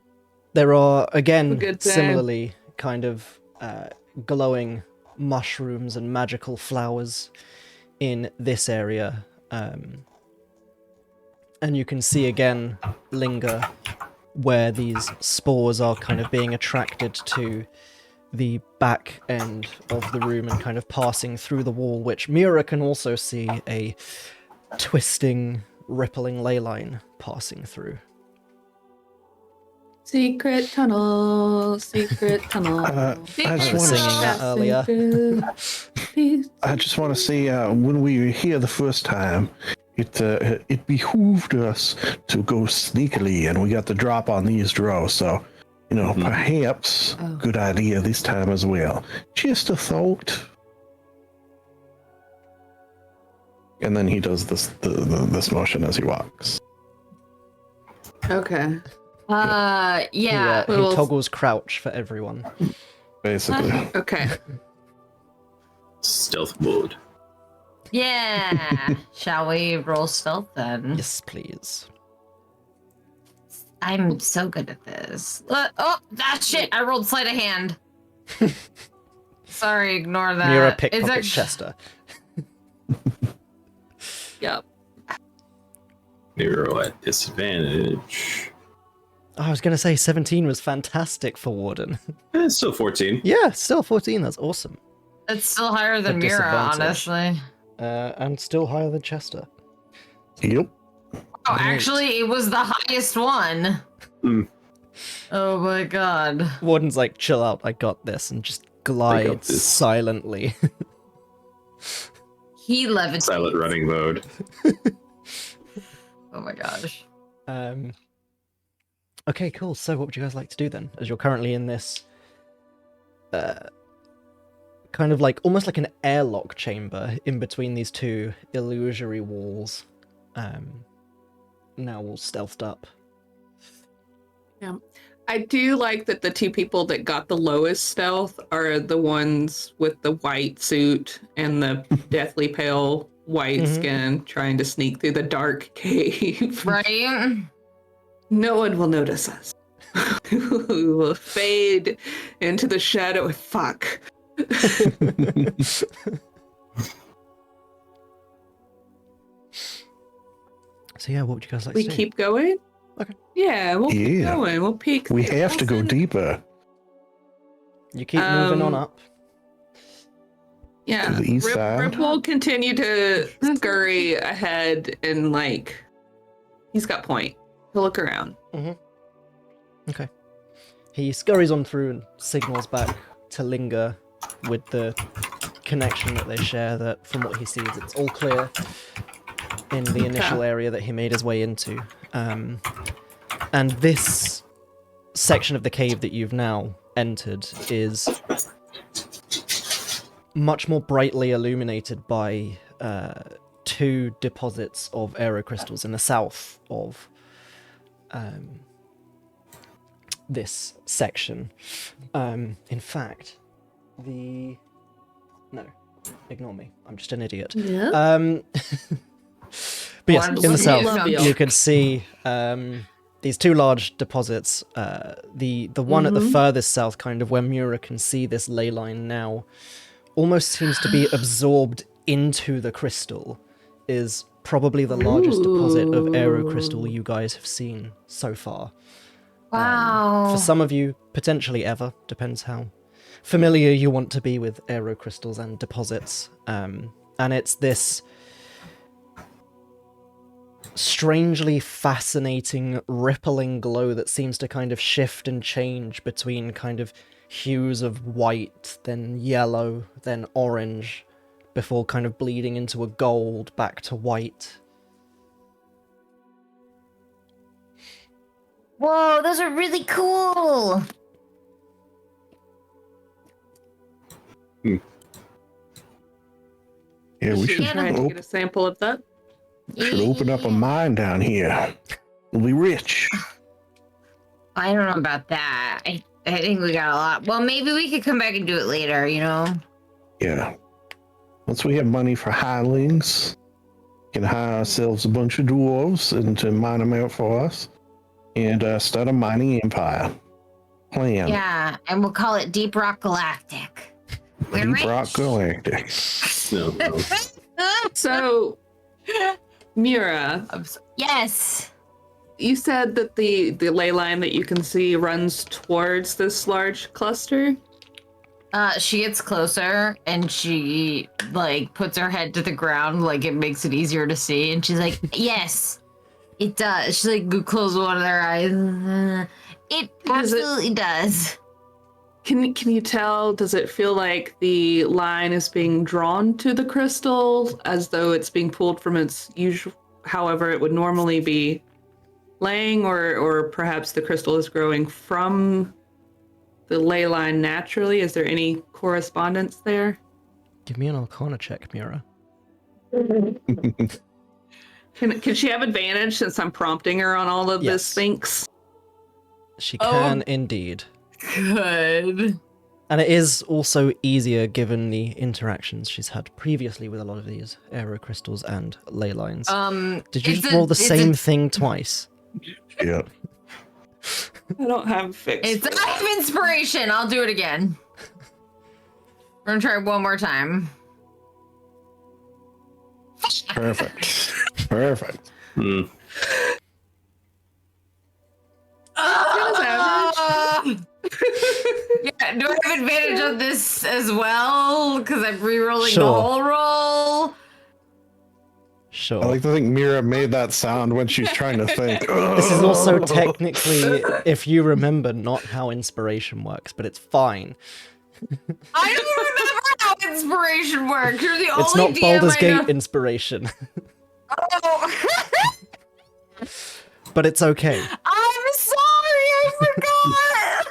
There are again Good thing. similarly kind of glowing mushrooms and magical flowers in this area, and you can see again Linger where these spores are kind of being attracted to the back end of the room and kind of passing through the wall, which Mura can also see a twisting, rippling ley line passing through. Secret tunnel, secret tunnel. I just want singing that earlier. I just want to say, when we were here the first time, it behooved us to go sneakily, and we got the drop on these draws. So, perhaps good idea this time as well. Just a thought. And then he does this motion as he walks. Okay. Yeah. He toggles crouch for everyone. Basically. Okay. Stealth mode. Yeah. Shall we roll stealth then? Yes, please. I'm so good at this. Shit! I rolled sleight of hand. Sorry, ignore that. Mira pickpocket Chester. Yep. Nero at disadvantage. I was going to say 17 was fantastic for Warden. It's still 14. Yeah, still 14. That's awesome. It's still higher than Mira, honestly. And still higher than Chester. Yep. Oh, actually, it was the highest one. Oh my god. Warden's like, chill out, I got this, and just glides silently. He levitates. Silent running mode. Oh my gosh. Okay, cool. So what would you guys like to do then? As you're currently in this kind of like almost like an airlock chamber in between these two illusory walls. Now all stealthed up. Yeah. I do like that the two people that got the lowest stealth are the ones with the white suit and the deathly pale white skin trying to sneak through the dark cave. Right? No one will notice us. We will fade into the shadow. Fuck. So yeah, what would you guys like We to do? keep going? Okay. Yeah, we'll keep going. We'll peek. We have to go deeper. You keep moving on up. Yeah. To the east side. Rip will continue to scurry ahead and he's got point. He'll look around. Okay. He scurries on through and signals back to Linger with the connection that they share, that from what he sees it's all clear in the initial area that he made his way into. And this section of the cave that you've now entered is much more brightly illuminated by two deposits of aerocrystals in the south of this section. In fact, no, ignore me. I'm just an idiot. Yeah. But yes, in the south, you can see these two large deposits. The one at the furthest south, kind of where Mura can see this ley line now, almost seems to be absorbed into the crystal, is probably the largest deposit of aerocrystal you guys have seen so far. Wow. For some of you, potentially ever, depends how familiar you want to be with aerocrystals and deposits. And it's this strangely fascinating, rippling glow that seems to kind of shift and change between kind of hues of white, then yellow, then orange, before kind of bleeding into a gold, back to white. Whoa, those are really cool. Yeah, we should try to get a sample of that. should open up a mine down here. We'll be rich. I don't know about that. I think we got a lot. Well, maybe we could come back and do it later, Yeah. Once we have money for hirelings, we can hire ourselves a bunch of dwarves and to mine them out for us, and start a mining empire. Plan. Yeah, and we'll call it Deep Rock Galactic. We're Deep rich. Rock Galactic. No. So, Mira, Yes. you said that the ley line that you can see runs towards this large cluster? She gets closer and she puts her head to the ground, it makes it easier to see, and she's like, yes, it does. She closes one of their eyes. It absolutely does. Can you tell, does it feel like the line is being drawn to the crystal as though it's being pulled from its usual, however it would normally be laying, or perhaps the crystal is growing from the ley line naturally? Is there any correspondence there? Give me an Arcana check, Mira. Can she have advantage since I'm prompting her on all of this Sphinx? She can indeed. Good. And it is also easier given the interactions she's had previously with a lot of these aerocrystals and ley lines. Did you just roll the same thing twice? Yeah. I don't have fixed. I have inspiration. I'll do it again. We're gonna try one more time. Perfect. Perfect. Hmm. Yeah, do I have advantage on this as well? Because I'm re-rolling the Sure. whole roll. Sure. I like to think Mira made that sound when she's trying to think. This is also technically, if you remember, not how inspiration works, but it's fine. I don't remember how inspiration works. You're the It's only not DM Baldur's I know. Gate inspiration, Oh. but it's okay. I'm sorry, I forgot.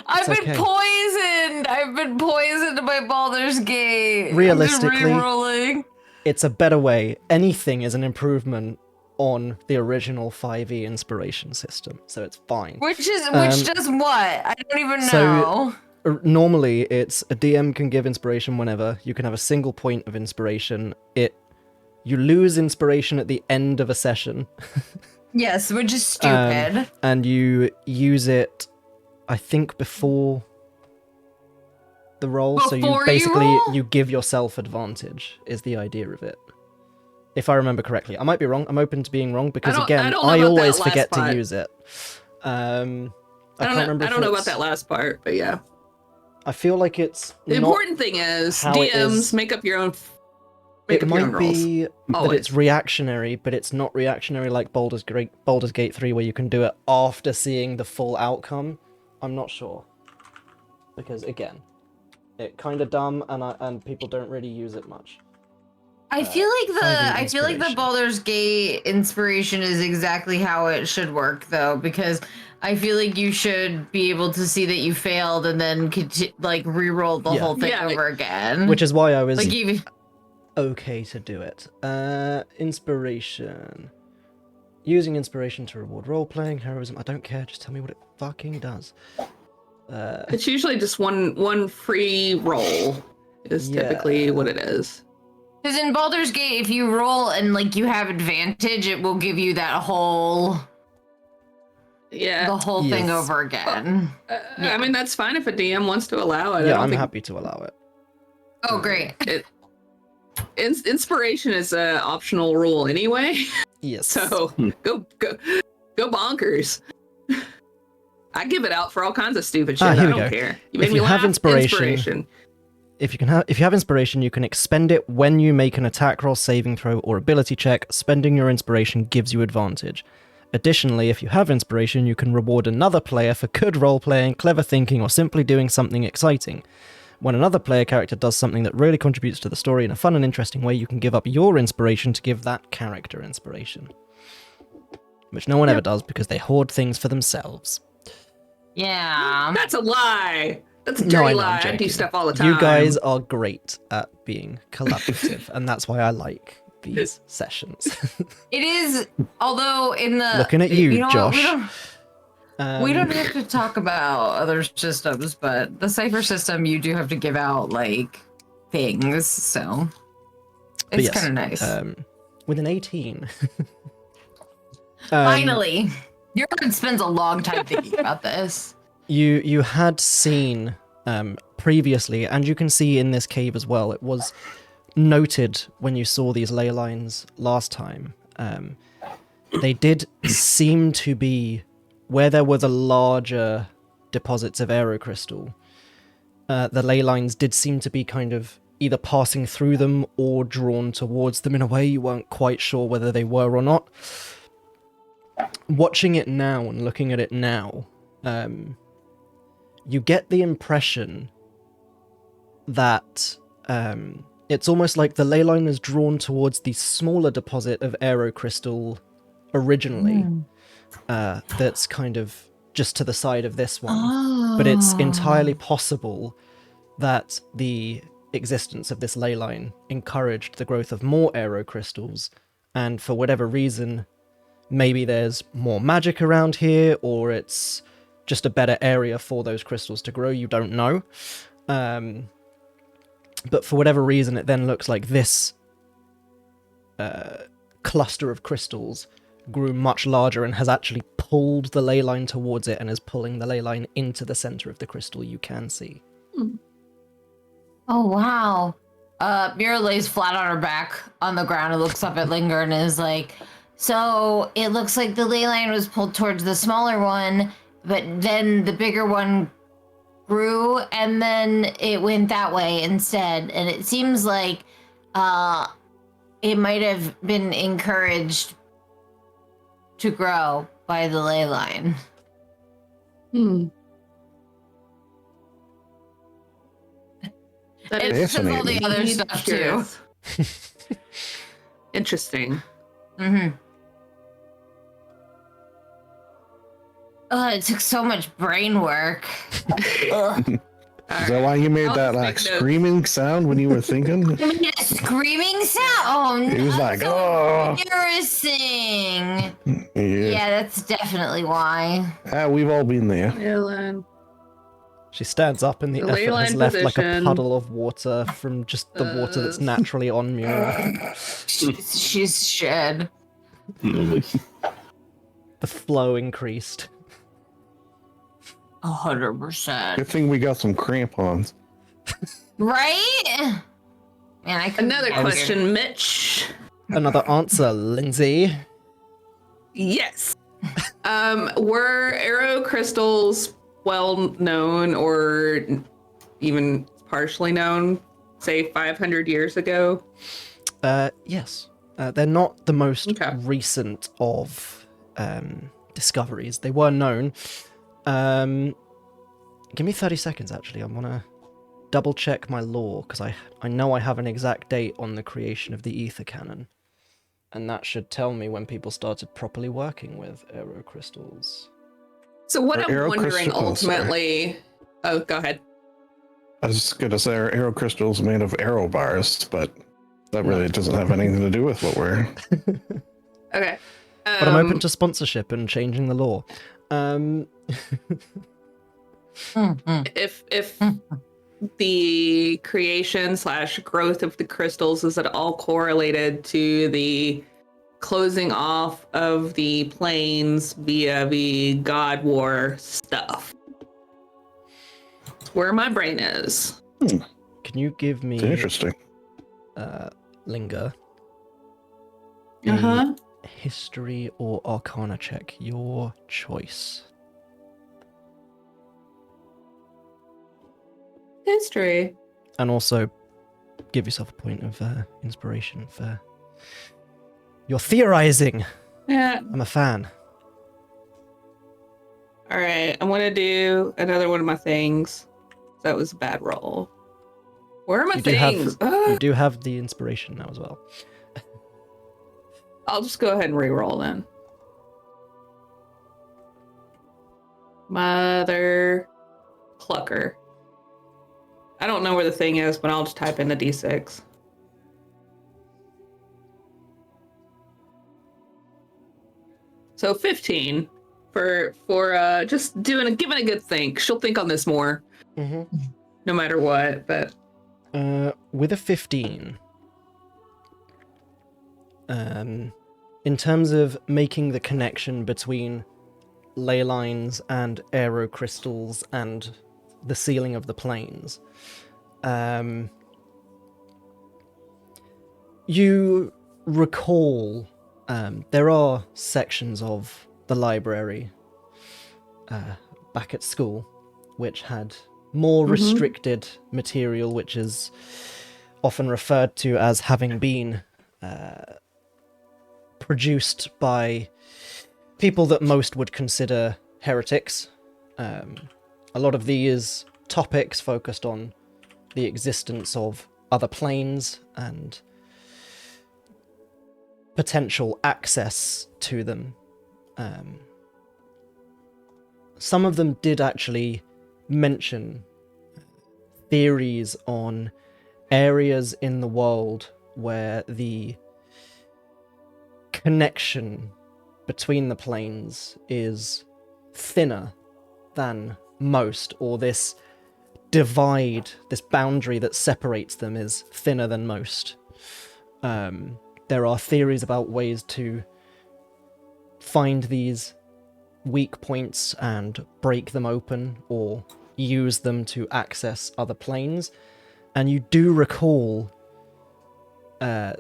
I've been okay. poisoned. I've been poisoned by Baldur's Gate. Realistically, I'm just re-rolling. It's a better way. Anything is an improvement on the original 5e inspiration system, so it's fine. Which does what? I don't even know. So, normally, it's a DM can give inspiration whenever. You can have a single point of inspiration. You lose inspiration at the end of a session. Yes, which is stupid. And you use it, I think, before the roll. So you basically you give yourself advantage is the idea of it. If I remember correctly. I might be wrong. I'm open to being wrong because again, I always forget to use it. I can't remember. I don't know about that last part, but yeah. I feel like it's the important thing is DMs make up your own. It might be that it's reactionary, but it's not reactionary like Baldur's Gate 3, where you can do it after seeing the full outcome. I'm not sure, because again, it kind of dumb, and people don't really use it much. I feel like the Baldur's Gate inspiration is exactly how it should work, though, because I feel like you should be able to see that you failed and then re-roll the whole thing over again. Which is why I was okay to do it. Inspiration. Using inspiration to reward role-playing, heroism. I don't care. Just tell me what it fucking does. It's usually just one free roll is typically what it is. Because in Baldur's Gate, if you roll and you have advantage, it will give you that whole the whole thing over again. I mean, that's fine if a DM wants to allow it. Yeah, I'm happy to allow it. Oh, great. Inspiration is an optional rule anyway. Yes. So go bonkers. I give it out for all kinds of stupid shit. I don't care. You made me laugh. Inspiration. If you have inspiration, you can expend it when you make an attack roll, saving throw, or ability check. Spending your inspiration gives you advantage. Additionally, if you have inspiration, you can reward another player for good role-playing, clever thinking, or simply doing something exciting. When another player character does something that really contributes to the story in a fun and interesting way, you can give up your inspiration to give that character inspiration. Which no one ever does because they hoard things for themselves. Yeah. That's a lie. That's a dirty lie. I do stuff all the time. You guys are great at being collaborative, and that's why I like these sessions. It is, although in the... Looking at you Josh. We don't have to talk about other systems, but the Cypher system, you do have to give out, things, so... It's kind of nice. With an 18... Finally! Jordan spends a long time thinking about this. You had seen previously, and you can see in this cave as well, it was noted when you saw these ley lines last time. They did seem to be where there were the larger deposits of aerocrystal. The ley lines did seem to be kind of either passing through them or drawn towards them in a way you weren't quite sure whether they were or not. watching it now and looking at it now, you get the impression that it's almost like the ley line is drawn towards the smaller deposit of aerocrystal originally, that's kind of just to the side of this one. But it's entirely possible that the existence of this ley line encouraged the growth of more aerocrystals, and for whatever reason, maybe there's more magic around here, or it's just a better area for those crystals to grow, you don't know. But for whatever reason, it then looks like this cluster of crystals grew much larger and has actually pulled the ley line towards it and is pulling the ley line into the center of the crystal you can see. Oh, wow. Mira lays flat on her back on the ground and looks up at Linger and is like, so it looks like the ley line was pulled towards the smaller one, but then the bigger one grew and then it went that way instead. And it seems like it might have been encouraged to grow by the ley line. That is all the other stuff too. Interesting. It took so much brain work. Is that why you made that like screaming sound when you were thinking? I mean, a screaming sound? Oh, no. It was like, oh. Embarrassing. Yeah, that's definitely why. We've all been there. Ellen. She stands up and the effort has left like a puddle of water from just the water that's naturally on Mira. She's shed. The flow increased. 100%. Good thing we got some crampons. Right? Man, Another question, Mitch. Another answer, Lindsay. Yes. Were arrow crystals well known or even partially known, say 500 years ago? Yes. They're not the most recent of discoveries. They were known. Give me 30 seconds, actually. I want to double check my lore, because I know I have an exact date on the creation of the ether cannon. And that should tell me when people started properly working with arrow crystals. So what I'm wondering ultimately... Oh, go ahead. I was going to say arrow crystals made of arrow bars, but that really doesn't have anything to do with what we're... Okay. But I'm open to sponsorship and changing the law. If the creation / growth of the crystals is at all correlated to the closing off of the planes via the God War stuff, that's where my brain is. Can you give me interesting Linger? History or Arcana check, your choice. History. And also give yourself a point of inspiration for your theorizing. Yeah. I'm a fan. All right, I'm gonna do another one of my things. That was a bad roll. Where are my things? You do have the inspiration now as well. I'll just go ahead and re-roll then. Mother clucker. I don't know where the thing is, but I'll just type in the D6. So 15 for just giving a good think. She'll think on this more, no matter what. But with a 15, in terms of making the connection between ley lines and aero crystals and the sealing of the planes, you recall there are sections of the library back at school which had more restricted material, which is often referred to as having been produced by people that most would consider heretics. A lot of these topics focused on the existence of other planes and potential access to them. Some of them did actually mention theories on areas in the world where the connection between the planes is thinner than most, or this divide, this boundary that separates them is thinner than most. There are theories about ways to find these weak points and break them open, or use them to access other planes. And you do recall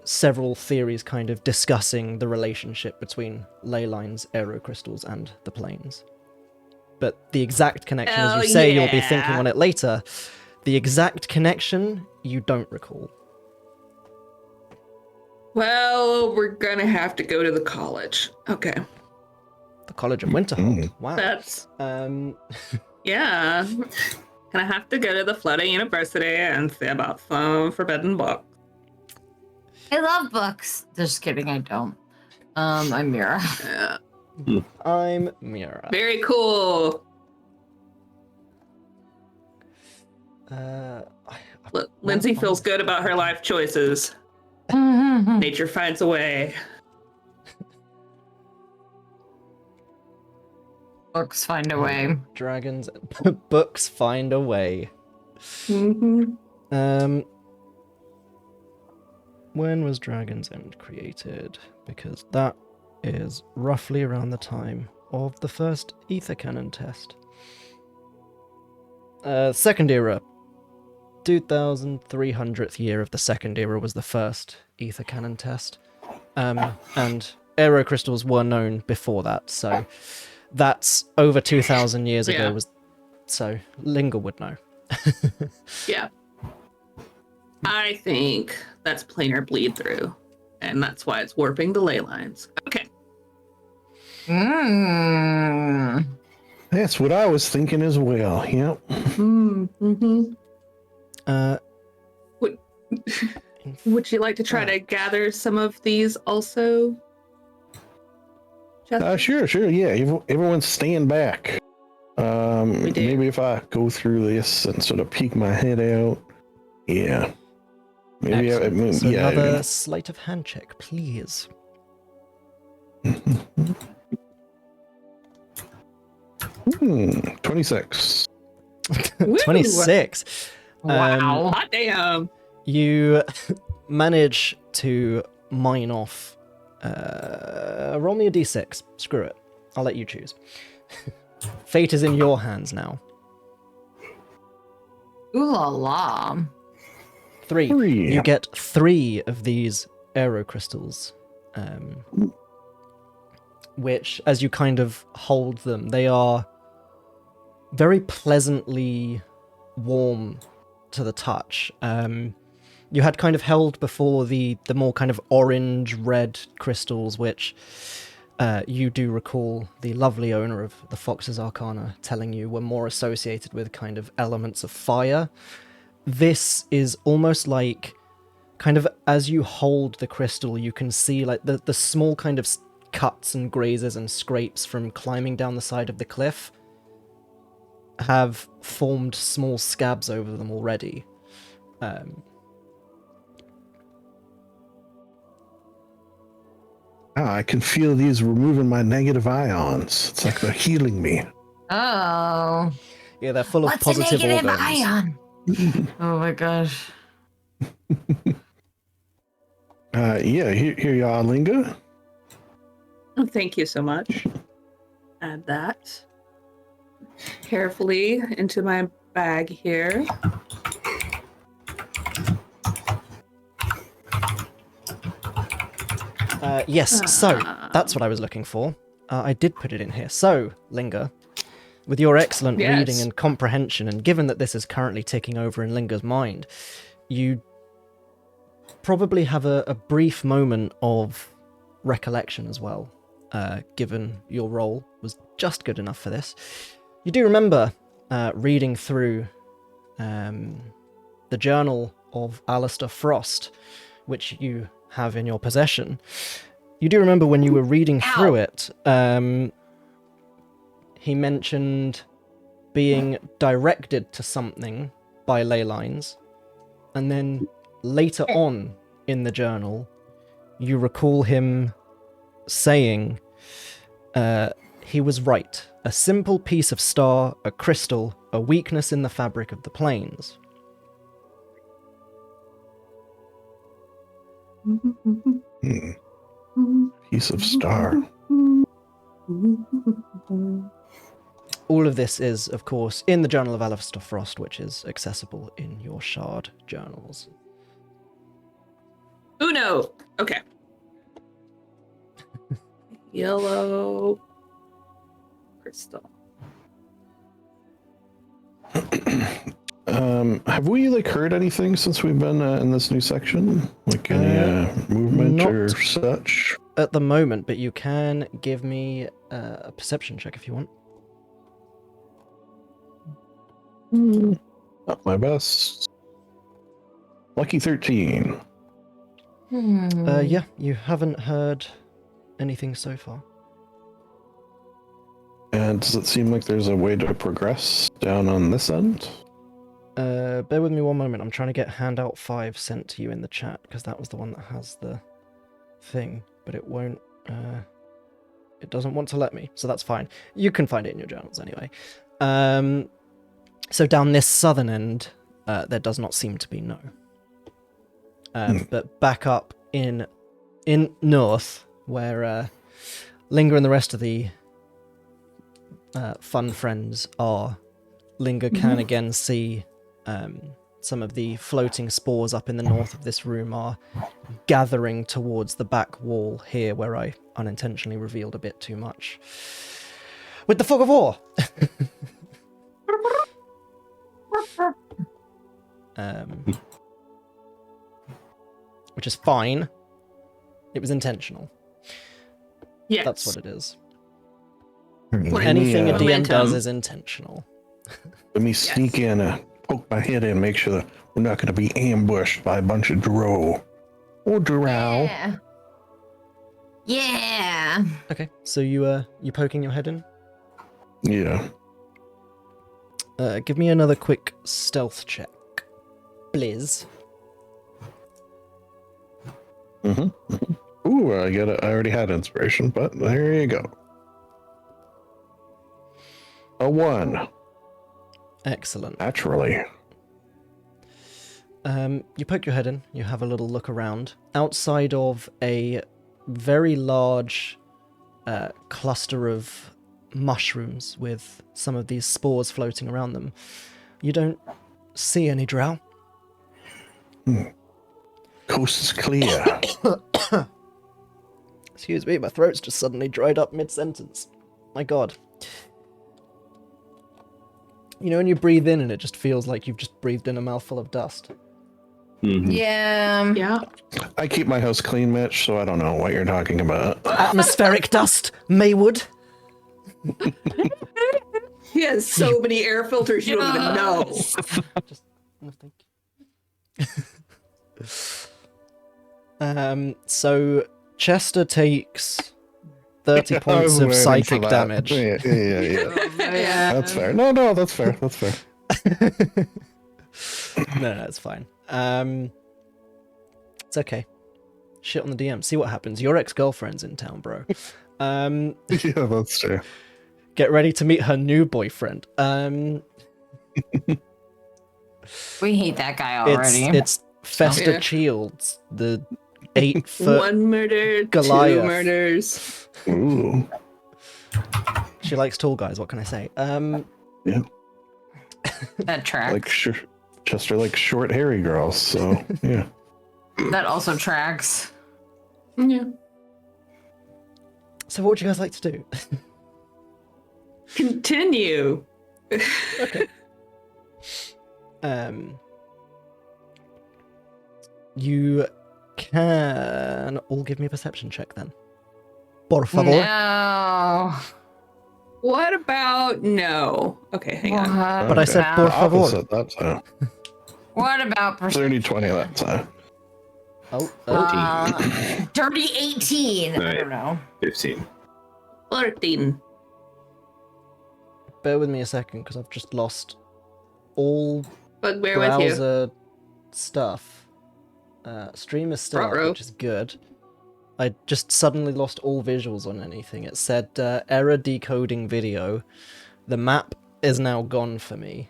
several theories kind of discussing the relationship between ley lines, aerocrystals, and the planes. But the exact connection, as you say, you'll be thinking on it later. The exact connection, you don't recall. Well, we're gonna have to go to the college. Okay. The College of Winterhold. Wow. That's... yeah. Gonna have to go to the Flooding University and see about some forbidden books. I love books. Just kidding, I don't. I'm Mira. Yeah. I'm Mira. Very cool. Lindsay feels good about her life choices. Nature finds a way. Books find a way. Dragons, books find a way. When was Dragon's End created? Because that is roughly around the time of the first ether cannon test. Second era. 2300th year of the second era was the first ether cannon test. And aerocrystals were known before that, so that's over 2000 years ago. So Linger would know. Yeah. I think that's planar bleed through, and that's why it's warping the ley lines. Okay. That's what I was thinking as well. Yep. Would you like to try to gather some of these also? Sure. Yeah, everyone stand back. Maybe if I go through this and sort of peek my head out. Yeah. Maybe so another sleight of hand check, please. 26. 26. Wow. Hot damn. You manage to mine off. Roll me a d6. Screw it. I'll let you choose. Fate is in your hands now. Ooh la la. 3. You get 3 of these aerocrystals. Which, as you kind of hold them, they are very pleasantly warm to the touch. You had kind of held before the more kind of orange-red crystals, which you do recall the lovely owner of the Fox's Arcana telling you were more associated with kind of elements of fire. This is almost like, kind of as you hold the crystal, you can see like the small kind of cuts and grazes and scrapes from climbing down the side of the cliff have formed small scabs over them already. I can feel these removing my negative ions. It's like they're healing me. Oh. Yeah, they're full of positive a negative organs. ion? Oh my gosh. Yeah, here you are, Linga. Thank you so much. Add that carefully into my bag here. Yes, so that's what I was looking for. I did put it in here. So, Linga, with your excellent reading and comprehension, and given that this is currently ticking over in Linga's mind, you probably have a brief moment of recollection as well. given your role was just good enough for this. You do remember reading through the journal of Alistair Frost, which you have in your possession. You do remember when you were reading through it, he mentioned being directed to something by ley lines, and then later on in the journal, you recall him saying he was right. A simple piece of star, a crystal, a weakness in the fabric of the planes. Piece of star. All of this is, of course, in the Journal of Alistair Frost, which is accessible in your Shard journals. Uno. Okay. Yellow crystal. Have we heard anything since we've been in this new section? Like any movement or such? At the moment, but you can give me a perception check if you want. Not my best. Lucky 13. Yeah, you haven't heard anything so far. And does it seem like there's a way to progress down on this end? Bear with me one moment. I'm trying to get handout 5 sent to you in the chat, because that was the one that has the thing, but it won't... it doesn't want to let me, so that's fine. You can find it in your journals anyway. So down this southern end, there does not seem to be no. But back up in north, where Linger and the rest of the fun friends are, Linger can again see some of the floating spores up in the north of this room are gathering towards the back wall here, where I unintentionally revealed a bit too much. With the fog of war! Which is fine. It was intentional. Yes. That's what it is. Let Anything me, a DM momentum. does is intentional. Let me sneak in, poke my head in, make sure that we're not going to be ambushed by a bunch of drow. Or drow. Yeah. Yeah. Okay, so you poking your head in? Yeah. Give me another quick stealth check. Blizz. Ooh, I already had inspiration, but there you go. A 1. Excellent. Naturally. You poke your head in, you have a little look around. Outside of a very large cluster of mushrooms with some of these spores floating around them, you don't see any drow. Coast is clear. Excuse me, my throat's just suddenly dried up mid-sentence. My god. You know when you breathe in and it just feels like you've just breathed in a mouthful of dust? Yeah. Yeah. I keep my house clean, Mitch, so I don't know what you're talking about. Atmospheric dust, Maywood. He has so many air filters you don't even know. Just, no, thank you. So Chester takes 30 points of psychic damage. Yeah. Yeah. That's fair. No, that's fair. That's fair. No, it's fine. It's okay. Shit on the DM. See what happens. Your ex-girlfriend's in town, bro. Yeah, that's true. Get ready to meet her new boyfriend. We hate that guy already. It's Fester Yeah. Shields, the 8-foot 1 murder, Goliath. 2 murders. Ooh. She likes tall guys, what can I say? Yeah. That tracks. Chester likes short, hairy girls, so yeah. That also tracks. Yeah. So what would you guys like to do? Continue. Okay. You can all give me a perception check then. Por favor. No. What about no? Okay, hang on. But I said por favor. Opposite that time. What about 30-20 that time. Oh. dirty 18? I don't know. 15. 14. Bear with me a second, because I've just lost all Bugbear with you. browser stuff. Stream is still up, Ruh-roh. which is good. I just suddenly lost all visuals on anything. It said error decoding video. The map is now gone for me.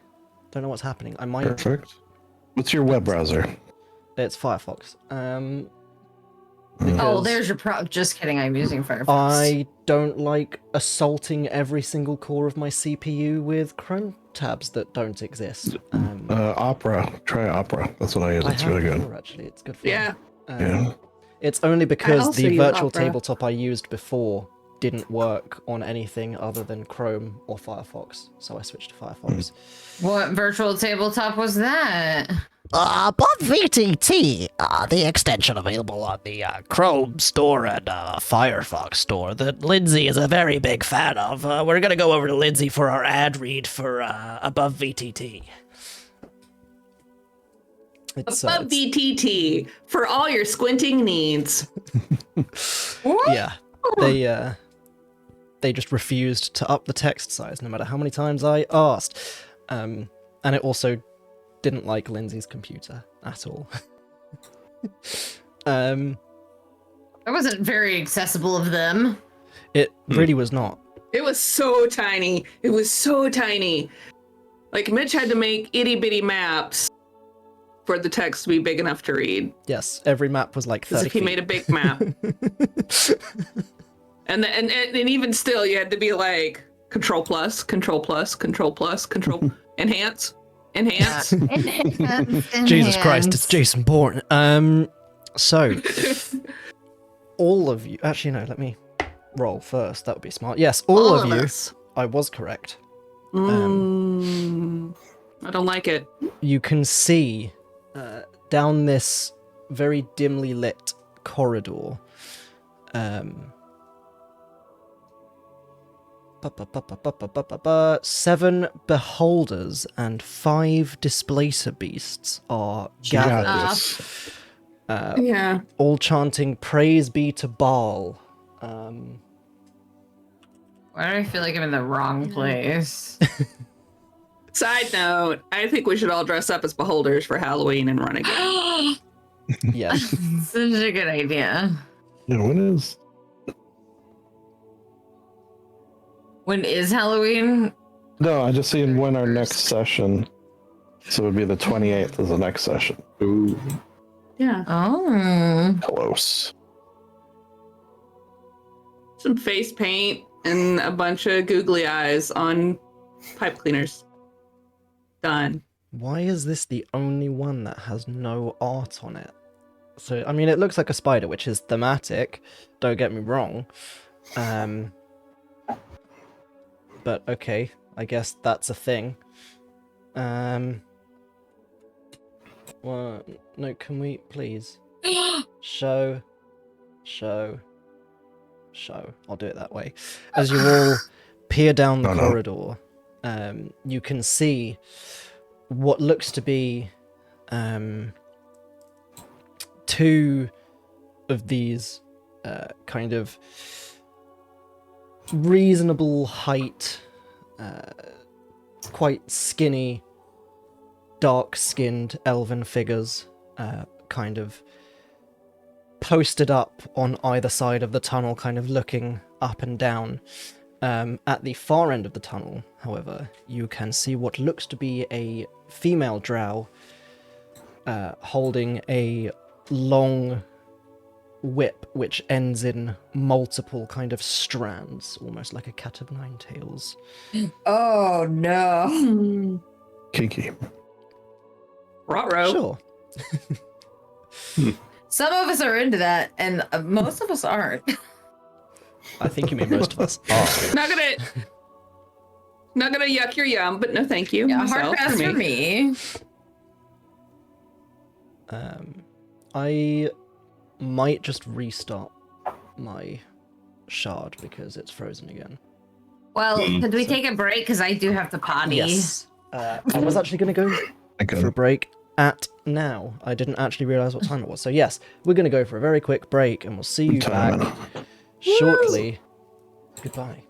Don't know what's happening. I might. Perfect. What's your web browser? It's Firefox. Oh, because there's your problem. Just kidding. I'm using Firefox. I don't like assaulting every single core of my CPU with Chrome tabs that don't exist. Opera. Try Opera. That's what I use. It's really good. Before, actually, it's good for Yeah. Yeah. It's only because also the use virtual Opera. tabletop I used before didn't work on anything other than Chrome or Firefox, so I switched to Firefox. What virtual tabletop was that? Above VTT, the extension available on the Chrome store and Firefox store that Lindsay is a very big fan of. We're gonna go over to Lindsay for our ad read for Above VTT. It's, Above BTT for all your squinting needs. yeah, they just refused to up the text size no matter how many times I asked, and it also didn't like Lindsay's computer at all. That wasn't very accessible of them. It really was not. It was so tiny. It was so tiny. Like, Mitch had to make itty bitty maps for the text to be big enough to read. Yes, every map was like 30 As if he feet. made a big map. and even still, you had to be like, Control plus, Control plus, Control plus, Control, enhance. Jesus Christ, it's Jason Bourne. So, all of you... Actually, no, let me roll first. That would be smart. Yes, all of you, us. I was correct. I don't like it. You can see down this very dimly lit corridor, 7 beholders and 5 displacer beasts are gathered, Yeah. all chanting "Praise be to Baal." Why do I feel like I'm in the wrong place? Side note, I think we should all dress up as beholders for Halloween and run again. Yes. Such a good idea. Yeah, When is Halloween? No, I just seen when our next session. So it would be the 28th is the next session. Ooh. Yeah. Oh. Close. Some face paint and a bunch of googly eyes on pipe cleaners. Done. Why is this the only one that has no art on it? So, I mean, it looks like a spider, which is thematic, don't get me wrong. But okay, I guess that's a thing. Well, no, can we please? Show. I'll do it that way. As you all peer down the corridor, you can see what looks to be 2 of these kind of reasonable height, quite skinny, dark-skinned elven figures, kind of posted up on either side of the tunnel, kind of looking up and down. At the far end of the tunnel, however, you can see what looks to be a female drow holding a long whip which ends in multiple kind of strands, almost like a cat of 9 tails. Oh no. Kinky. Ruh-roh. Sure. Some of us are into that, and most of us aren't. I think you mean most of us. Not gonna yuck your yum, but no thank you. Yeah, Myself, hard pass for me. I might just restart my shard because it's frozen again. Well, could we take a break? Because I do have to potty. Yes. I was actually going to go for a break at now. I didn't actually realise what time it was. So yes, we're going to go for a very quick break and we'll see you back shortly. Goodbye.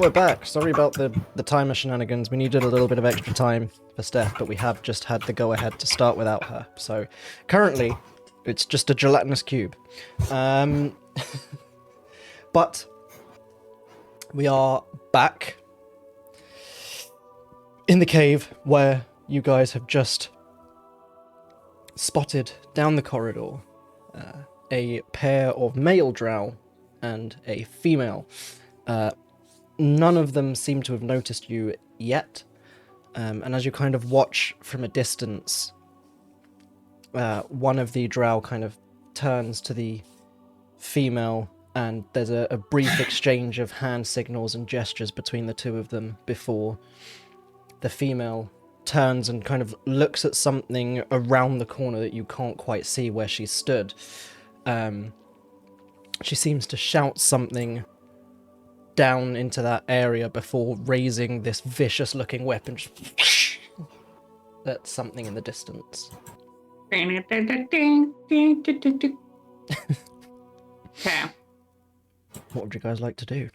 we're back. Sorry about the timer shenanigans. We needed a little bit of extra time for Steph, but we have just had the go-ahead to start without her. So currently, it's just a gelatinous cube. But we are back. in the cave where you guys have just spotted down the corridor a pair of male drow and a female. None of them seem to have noticed you yet, and as you kind of watch from a distance, one of the drow kind of turns to the female, and there's a brief exchange of hand signals and gestures between the two of them before the female turns and kind of looks at something around the corner that you can't quite see where she stood. She seems to shout something down into that area before raising this vicious-looking weapon just at something in the distance. Okay. What would you guys like to do?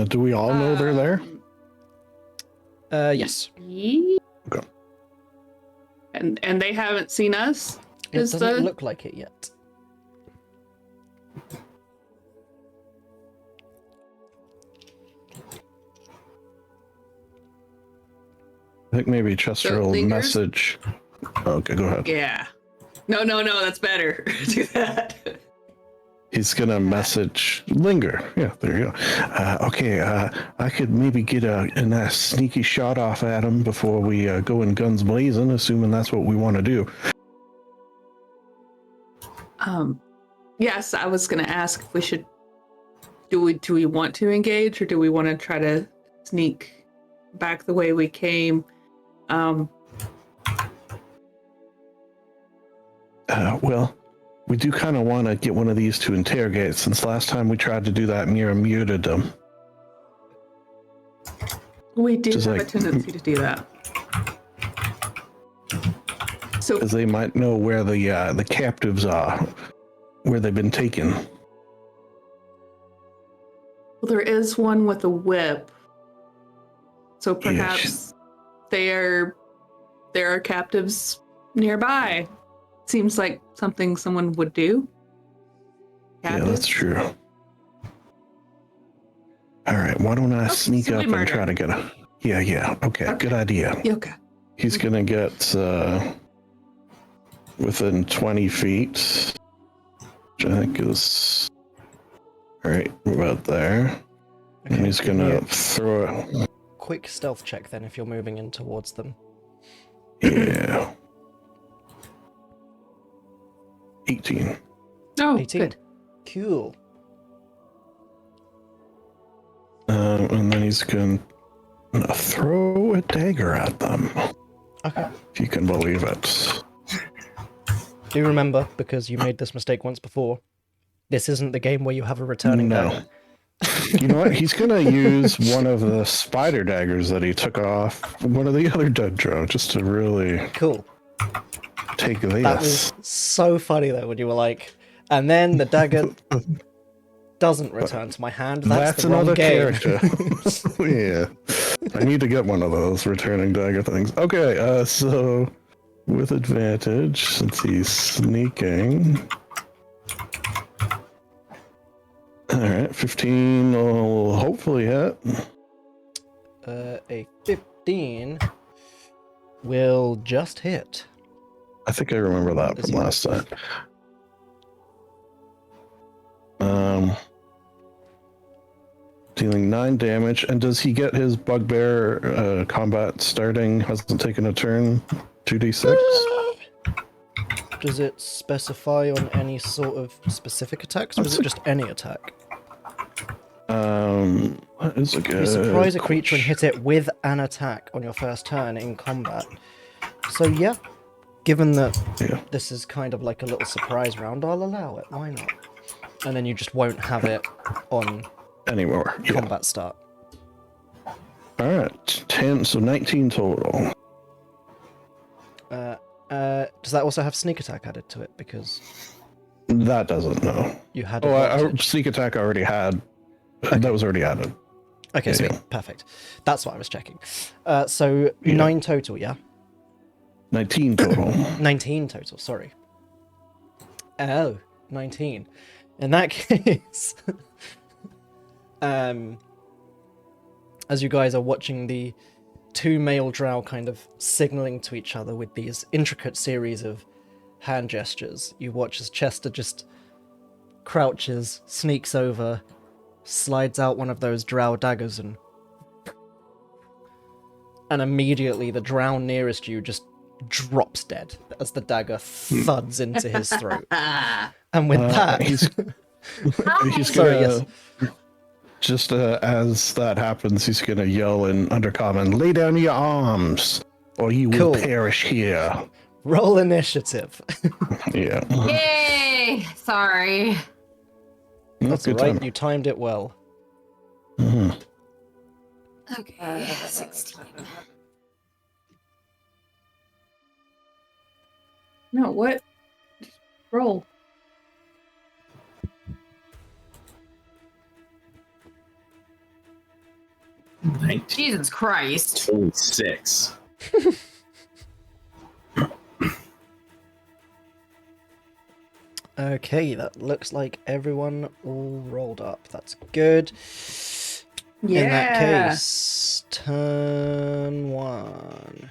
Do we all know they're there? Yes. Okay. And they haven't seen us? It doesn't look like it yet. I think maybe Chester will message. Okay, go ahead. Yeah. No, that's better. Do that. He's gonna message Linger. Yeah, there you go. Okay, I could maybe get a nice sneaky shot off at him before we go in guns blazing, assuming that's what we want to do. Yes, I was gonna ask if we should. Do we want to engage, or do we want to try to sneak back the way we came? Well, we do kind of want to get one of these to interrogate, since last time we tried to do that, Mira muted them. We do have a tendency to do that. So, because they might know where the captives are, where they've been taken. Well, there is one with a whip, so perhaps there are captives nearby. Seems like something someone would do. Yeah, that's true. All right, why don't I sneak up and try to get a... Yeah, okay, good idea. Okay. He's gonna get within 20 feet, which I think is... All right, about there. Okay, and he's gonna throw it. Quick stealth check then if you're moving in towards them. Yeah. 18. Oh, 18. good. Cool. And then he's gonna throw a dagger at them. Okay. If you can believe it. Do remember, because you made this mistake once before, this isn't the game where you have a returning dagger. You know what? He's gonna use one of the spider daggers that he took off one of the other dead drow, just to really cool. Take this. That was so funny though when you were like, and then the dagger doesn't return to my hand. That's the wrong game. Character. Yeah, I need to get one of those returning dagger things. Okay, so with advantage, since he's sneaking. All right, 15 will hopefully hit. A 15 will just hit. I think I remember that from last time. Dealing 9 damage. And does he get his bugbear combat starting? Hasn't taken a turn? 2d6? Does it specify on any sort of specific attacks, or is it just any attack? That is a good... You surprise a creature and hit it with an attack on your first turn in combat. So yeah, given that this is kind of like a little surprise round, I'll allow it. Why not? And then you just won't have it on anymore. Combat start. All right, 10. So 19 total. Does that also have sneak attack added to it? Because that doesn't know. You had. Sneak attack already had. Okay. That was already added. Okay, sweet, perfect. That's what I was checking. So 9 total, yeah. 19 total. 19 total. Sorry. Oh, 19. In that case, as you guys are watching the two male drow kind of signaling to each other with these intricate series of hand gestures, you watch as Chester just crouches, sneaks over, slides out one of those drow daggers, and immediately the drow nearest you just drops dead as the dagger thuds into his throat. And with that, he's gonna, sorry, yes. Just as that happens, he's gonna yell in Undercommon, "Lay down your arms, or you will perish here." Roll initiative. Yeah. Yay! Sorry. That's good right. time. You timed it well. Mm-hmm. Okay, 16. No, what? Roll. Jesus Christ. 26. Okay, that looks like everyone all rolled up. That's good. Yeah. In that case, turn 1.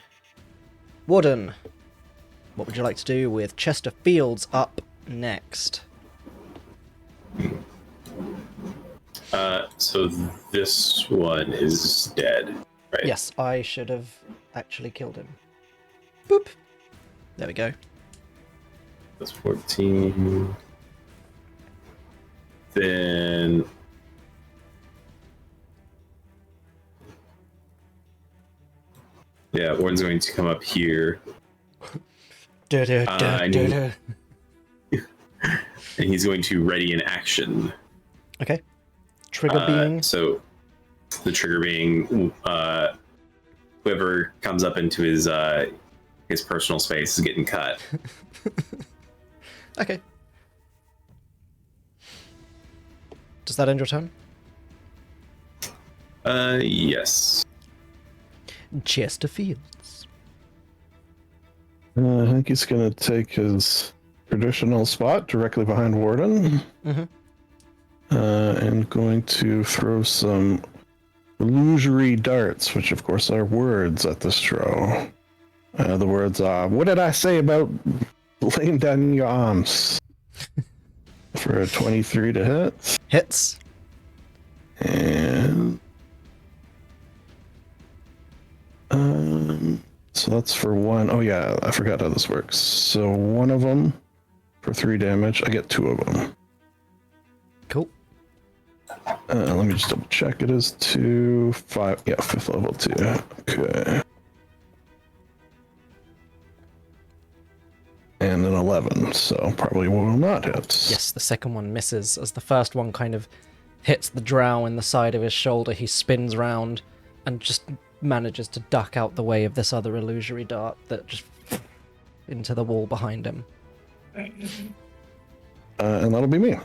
Warden, what would you like to do with Chester Fields up next? So this one is dead, right? Yes, I should have actually killed him. Boop. There we go. That's 14. Then yeah, Warden's going to come up here. And he's going to ready an action. Okay. Trigger being? So the trigger being whoever comes up into his personal space is getting cut. Okay. Does that end your turn? Yes. Chester Fields. I think he's gonna take his traditional spot directly behind Warden. Mm-hmm. And going to throw some illusory darts, which of course are words at this throw. The words are, "What did I say about laying down your arms?" For a 23 to hit. Hits. And so that's for one. Oh yeah, I forgot how this works. So one of them for 3 damage. I get 2 of them. Cool. Let me just double check. It is 2, 5. Yeah, 5th level 2. Okay. And an 11, so probably will not hit. Yes, the second one misses. As the first one kind of hits the drow in the side of his shoulder, he spins round and just manages to duck out the way of this other illusory dart that just into the wall behind him. And that'll be me.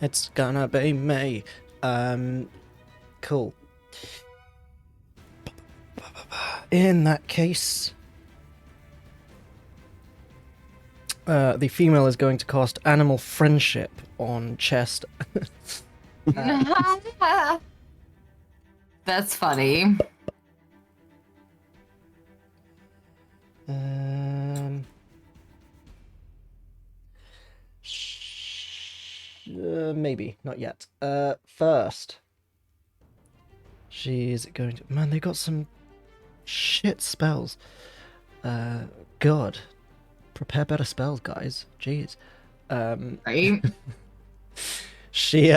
It's gonna be me. Cool. In that case, the female is going to cast Animal Friendship on Chest. That's funny. Maybe, not yet. First, she's going to... Man, they got some shit spells. God. Prepare better spells, guys. Jeez. Right? She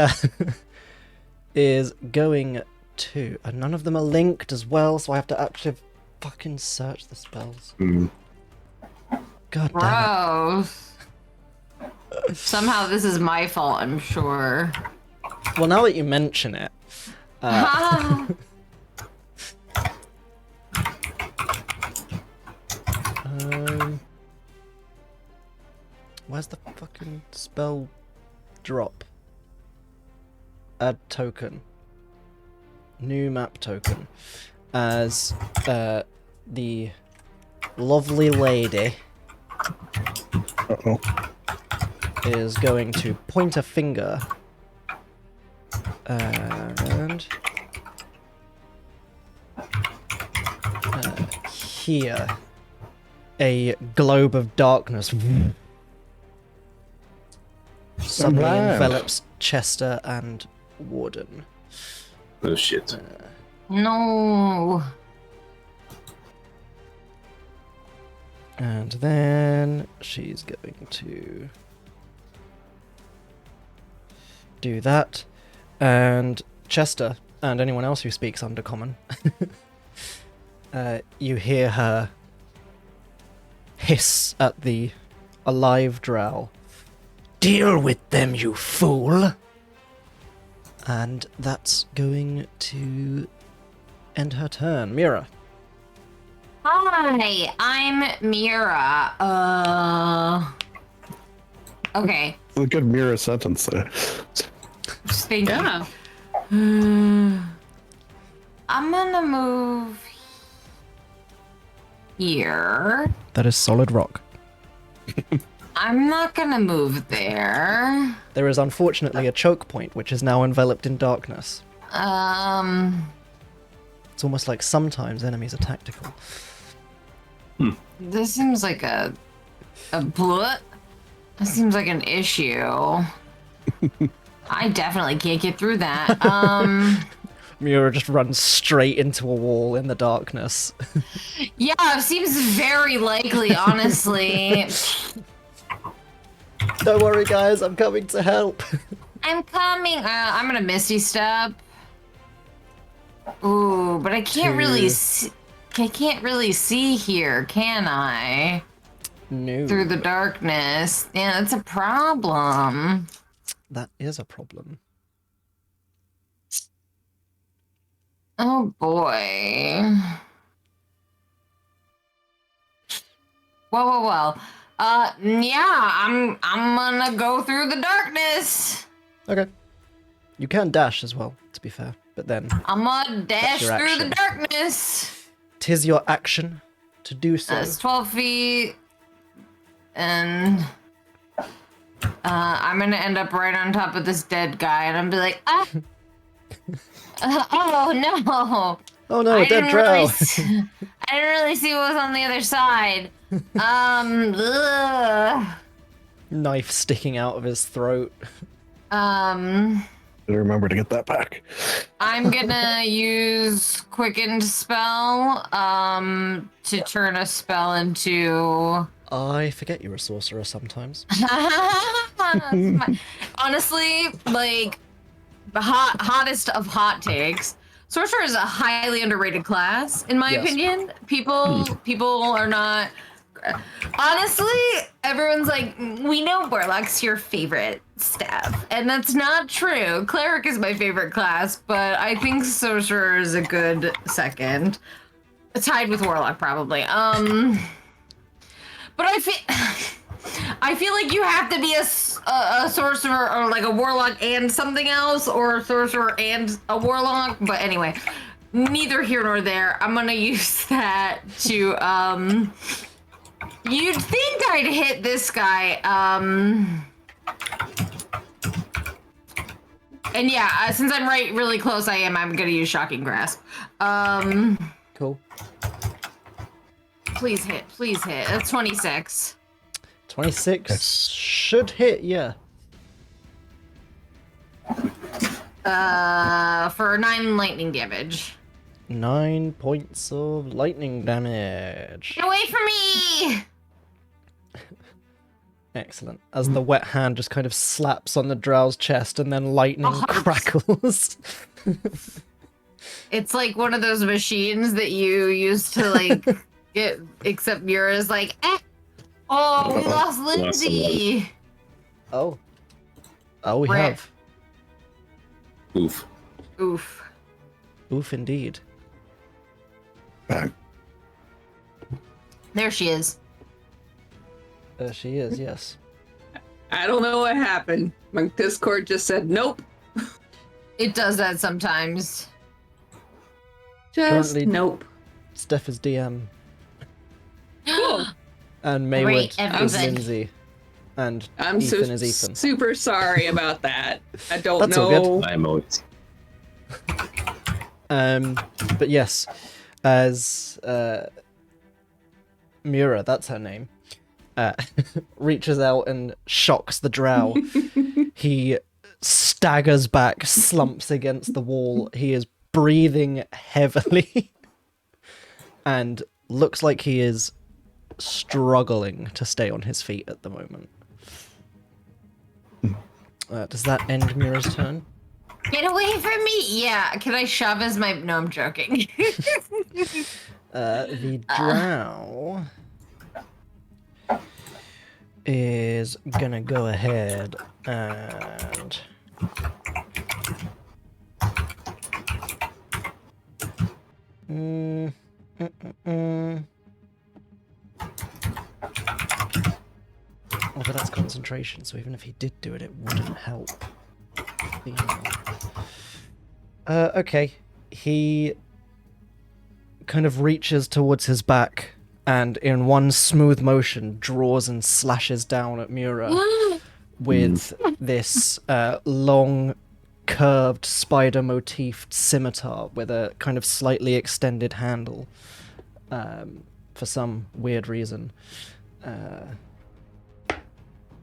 is going to... And none of them are linked as well, so I have to actually fucking search the spells. God damn it. Gross. Somehow this is my fault, I'm sure. Well, now that you mention it... where's the fucking spell drop? Add token. New map token. As the lovely lady is going to point a finger and hear a globe of darkness suddenly envelops Chester and Warden. Oh shit. No. And then she's going to do that. And Chester, and anyone else who speaks Undercommon, you hear her hiss at the alive drow. Deal with them, you fool! And that's going to end her turn. Mira. Hi, I'm Mira. Okay. It's a good Mira sentence there. Thank Yeah. you. I'm gonna move here. That is solid rock. I'm not gonna move there. There is unfortunately a choke point, which is now enveloped in darkness. It's almost like sometimes enemies are tactical. This seems like a blut. That seems like an issue. I definitely can't get through that. Mira just runs straight into a wall in the darkness. Yeah, it seems very likely, honestly. Don't worry, guys, I'm coming to help. I'm coming. I'm gonna Misty Step. Ooh, but I can't really see. I can't really see here, can I? No. Through the darkness. Yeah, that's a problem. That is a problem. Oh boy. Well. Yeah, I'm gonna go through the darkness. Okay. You can dash as well, to be fair, but then I'm gonna dash your through action. the darkness. 'Tis your action to do so. That's 12 feet. And I'm gonna end up right on top of this dead guy, and I'm be like, ah. Oh no. Oh no, a dead drow. I didn't really see what was on the other side. Ugh. Knife sticking out of his throat. Better remember to get that back. I'm gonna use Quicken Spell, to turn a spell into... I forget you're a sorcerer sometimes. Honestly, like, the hottest of hot takes. Sorcerer is a highly underrated class, in my opinion. People are not... Honestly, everyone's like, we know Warlock's your favorite staff, and that's not true. Cleric is my favorite class, but I think Sorcerer is a good second. Tied with Warlock, probably. But I feel like you have to be a sorcerer or like a warlock and something else, or a sorcerer and a warlock. But anyway, neither here nor there. I'm gonna use that to You'd think I'd hit this guy. And yeah, since I'm really close, I'm gonna use Shocking Grasp. Cool. Please hit. That's 26. 26 should hit, yeah. For 9 lightning damage. 9 points of lightning damage. Get away from me! Excellent. As the wet hand just kind of slaps on the drow's chest and then lightning 100%. crackles. It's like one of those machines that you use to like get, except Mira's like, eh. Oh, we lost Lindsay. Oh. Oh, we Rip. have. Oof. Oof, indeed. Back. There she is. She is, yes. I don't know what happened. My Discord just said nope. It does that sometimes. Just Currently- nope. Steph is DM. Cool. And Mayward is everybody. Lindsay. And I'm Ethan is Ethan. super sorry about that. I don't That's all know. good. I'm always. But yes, as Mura, that's her name, reaches out and shocks the drow. He staggers back, slumps against the wall. He is breathing heavily and looks like he is struggling to stay on his feet at the moment. Does that end Mira's turn? Get away from me! Yeah, can I shove as my... No, I'm joking. The drow is gonna go ahead and... Oh, but that's concentration, so even if he did do it, it wouldn't help. Okay. He kind of reaches towards his back and in one smooth motion draws and slashes down at Mura with this long, curved, spider-motifed scimitar with a kind of slightly extended handle for some weird reason.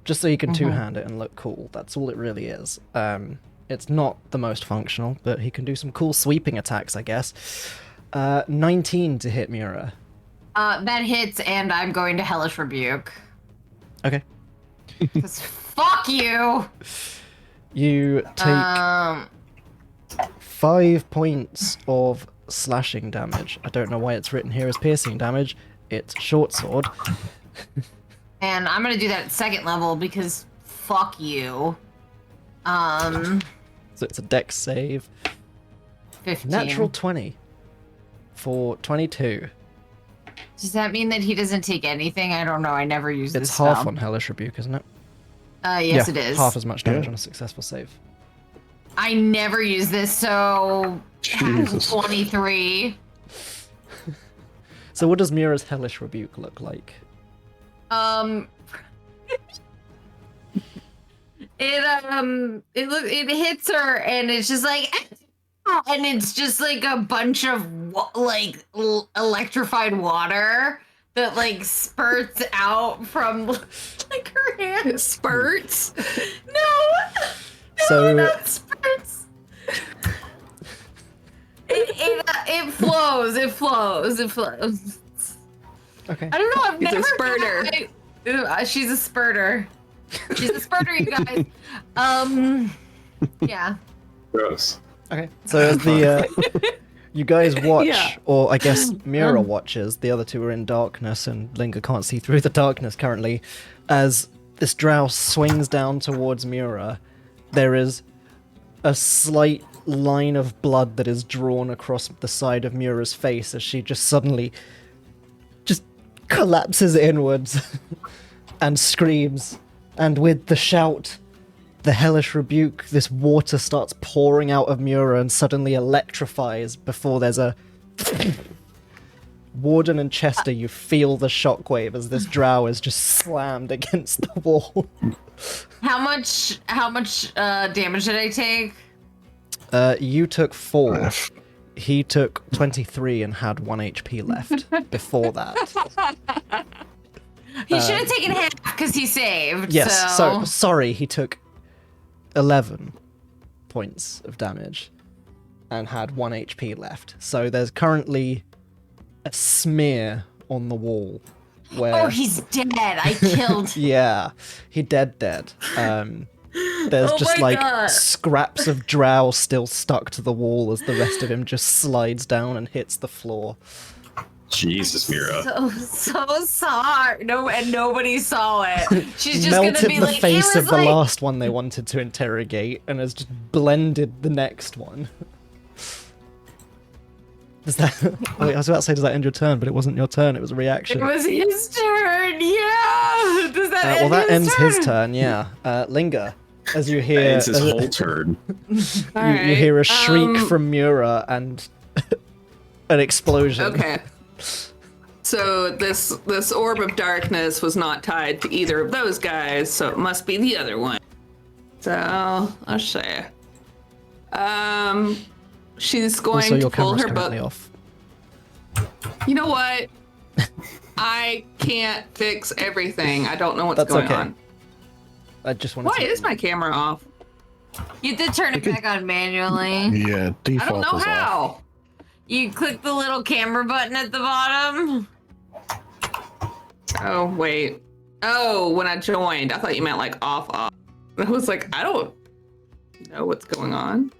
Just so you can two-hand it and look cool. That's all it really is. It's not the most functional, but he can do some cool sweeping attacks, I guess. 19 to hit Mura. That hits, and I'm going to Hellish Rebuke. Okay. Because fuck you! You take 5 points of slashing damage. I don't know why it's written here as piercing damage. It's short sword. And I'm gonna do that at second level because fuck you. So it's a dex save. 15. Natural 20 for 22. Does that mean that he doesn't take anything? I don't know. I never use this It's half spell. on Hellish Rebuke, isn't it? Yes, it is. Half as much damage on a successful save. I never use this, so Jesus. 23. So what does Mira's Hellish Rebuke look like? It hits her and it's just like, and it's just like a bunch of electrified water that like spurts out from like her hand. Spurts? So Not spurts. It flows. It flows. okay. I don't know. I've He's a never spurter. She's a spurter. She's a spurter, you guys. Yeah. Gross. Okay. So as the you guys watch, Yeah. or I guess Mira watches, the other two are in darkness and Linga can't see through the darkness currently, as this drow swings down towards Mira, there is a slight line of blood that is drawn across the side of Mira's face as she just suddenly just collapses inwards and screams. And with the shout, the Hellish Rebuke, this water starts pouring out of Mura and suddenly electrifies before there's a... Warden and Chester, you feel the shockwave as this drow is just slammed against the wall. How much damage did I take? You took 4. He took 23 and had 1 HP left before that. He should have taken half because he saved. Yes, so sorry, he took 11 points of damage and had 1 HP left. So there's currently a smear on the wall where... Oh, he's dead. I killed. Yeah, he dead. There's Oh just my like God. scraps of drow still stuck to the wall as the rest of him just slides down and hits the floor. Jesus, Mira. So sorry. No, and nobody saw it. She's just Melted gonna be the like, face it of was the like... last one they wanted to interrogate and has just blended the next one. Does that... Wait, I was about to say, does that end your turn? But it wasn't your turn, it was a reaction. It was his turn, yeah! Does that end well, that his ends turn? his turn, yeah. Linga, as you That hear... ends his whole turn. you hear a shriek from Mura and an explosion. Okay. So this orb of darkness was not tied to either of those guys, so it must be the other one. So I'll say, she's going Also, your to pull camera's her book. currently off. You know what? I can't fix everything. I don't know what's going on. I just want to. Why is my camera off? You did turn it back on manually. Yeah, default I don't know is how. off. You click the little camera button at the bottom. Oh, wait. Oh, when I joined, I thought you meant like off. I was like, I don't know what's going on.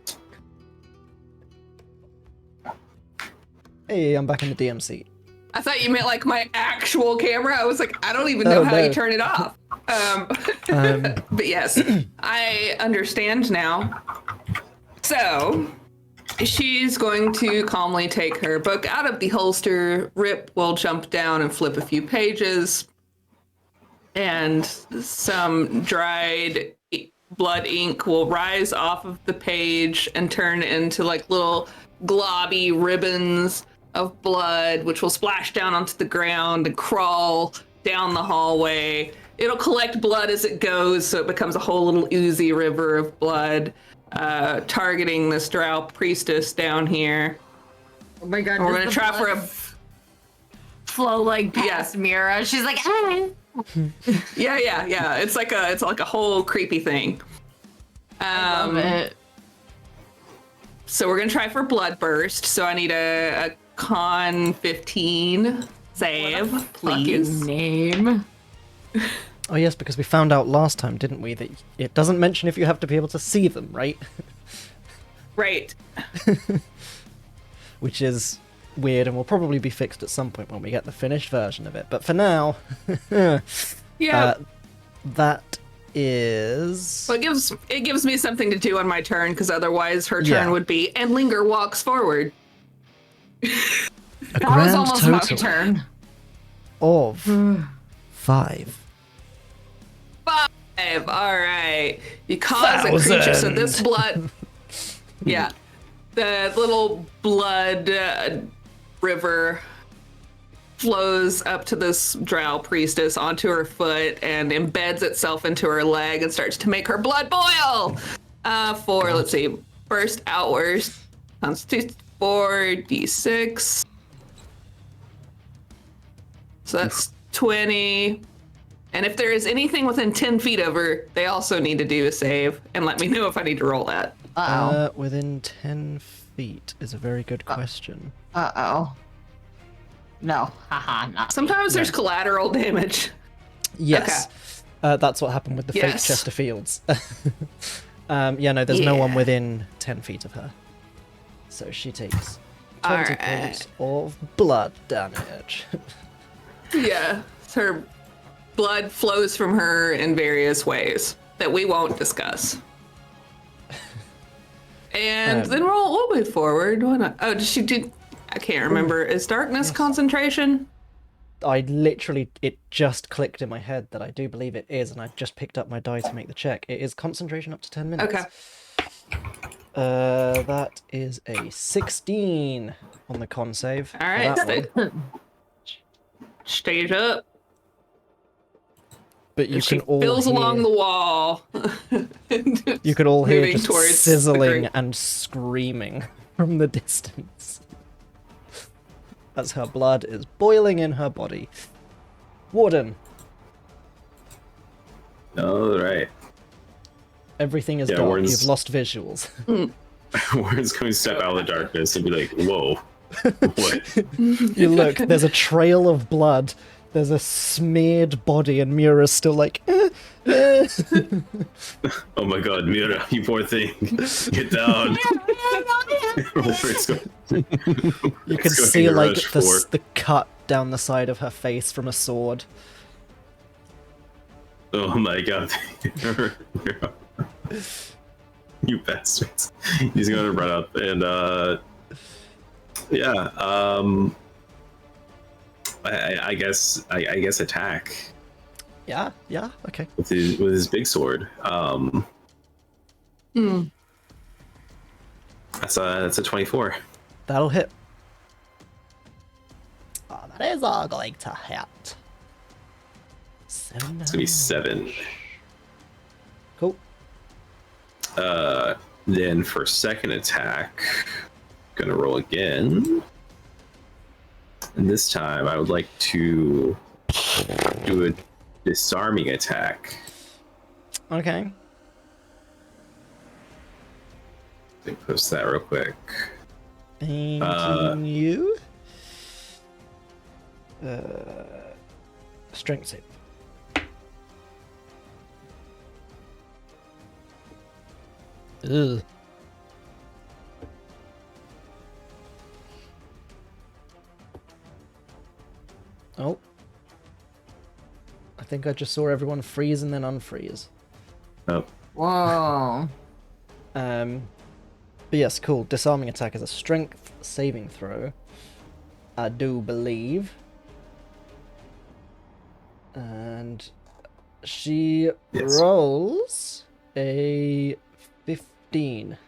Hey, I'm back in the DMC. I thought you meant like my actual camera. I was like, I don't even know how you turn it off. But yes, I understand now. So she's going to calmly take her book out of the holster. Rip will jump down and flip a few pages. And some dried blood ink will rise off of the page and turn into like little globby ribbons of blood, which will splash down onto the ground and crawl down the hallway. It'll collect blood as it goes, so it becomes a whole little oozy river of blood, targeting this drow priestess down here. Oh my god! And we're gonna try for a flow like past Mira. She's like, ah. yeah. It's like a whole creepy thing. I love it. So we're gonna try for bloodburst. So I need a con 15 save, please. Name. Oh yes, because we found out last time, didn't we, that it doesn't mention if you have to be able to see them, right? Right. Which is weird and will probably be fixed at some point when we get the finished version of it. But for now, Yeah. That is. Well, it gives me something to do on my turn, because otherwise her turn would be and Linger walks forward. A That was grand almost my total turn. of 5. 5. All right. You cause a creature, so this blood. Yeah. The little blood river flows up to this drow priestess onto her foot and embeds itself into her leg and starts to make her blood boil. Let's see, first outwards, constitutes 4d6. So that's 20. And if there is anything within 10 feet of her, they also need to do a save and let me know if I need to roll that. Within 10 feet is a very good question. No, haha, not. Sometimes there's collateral damage. Yes. Okay. That's what happened with the fake Chesterfields. There's no one within 10 feet of her. So she takes 20 points of blood damage. Yeah, her blood flows from her in various ways that we won't discuss. And then we'll move forward. Why not? Oh, does she do? I can't remember. Is darkness concentration? It just clicked in my head that I do believe it is, and I just picked up my die to make the check. It is concentration up to 10 minutes. Okay. That is a 16 on the con save. All right. Stage up. But you can all fills hear, along the wall. You could all hear just towards sizzling and screaming from the distance as her blood is boiling in her body. Warden. All right. Everything is dark. You've lost visuals. Warden's going to step out of the darkness and be like, "Whoa, what?" You look. There's a trail of blood. There's a smeared body, and Mira's still like. Oh my god, Mira, you poor thing. Get down. You can see like the cut down the side of her face from a sword. Oh my god. You bastards. He's gonna run up and I guess attack. Yeah, okay. With his big sword. That's a 24. That'll hit. Oh, that is all going to hit. It's gonna be 7. Cool. Then for second attack, gonna roll again. And this time, I would like to do a disarming attack. Okay. Let me post that real quick. Thank you. Strength save. Ugh. Oh. I think I just saw everyone freeze and then unfreeze. Oh. Whoa. But yes, cool. Disarming attack is a strength saving throw. I do believe. And she rolls a 15.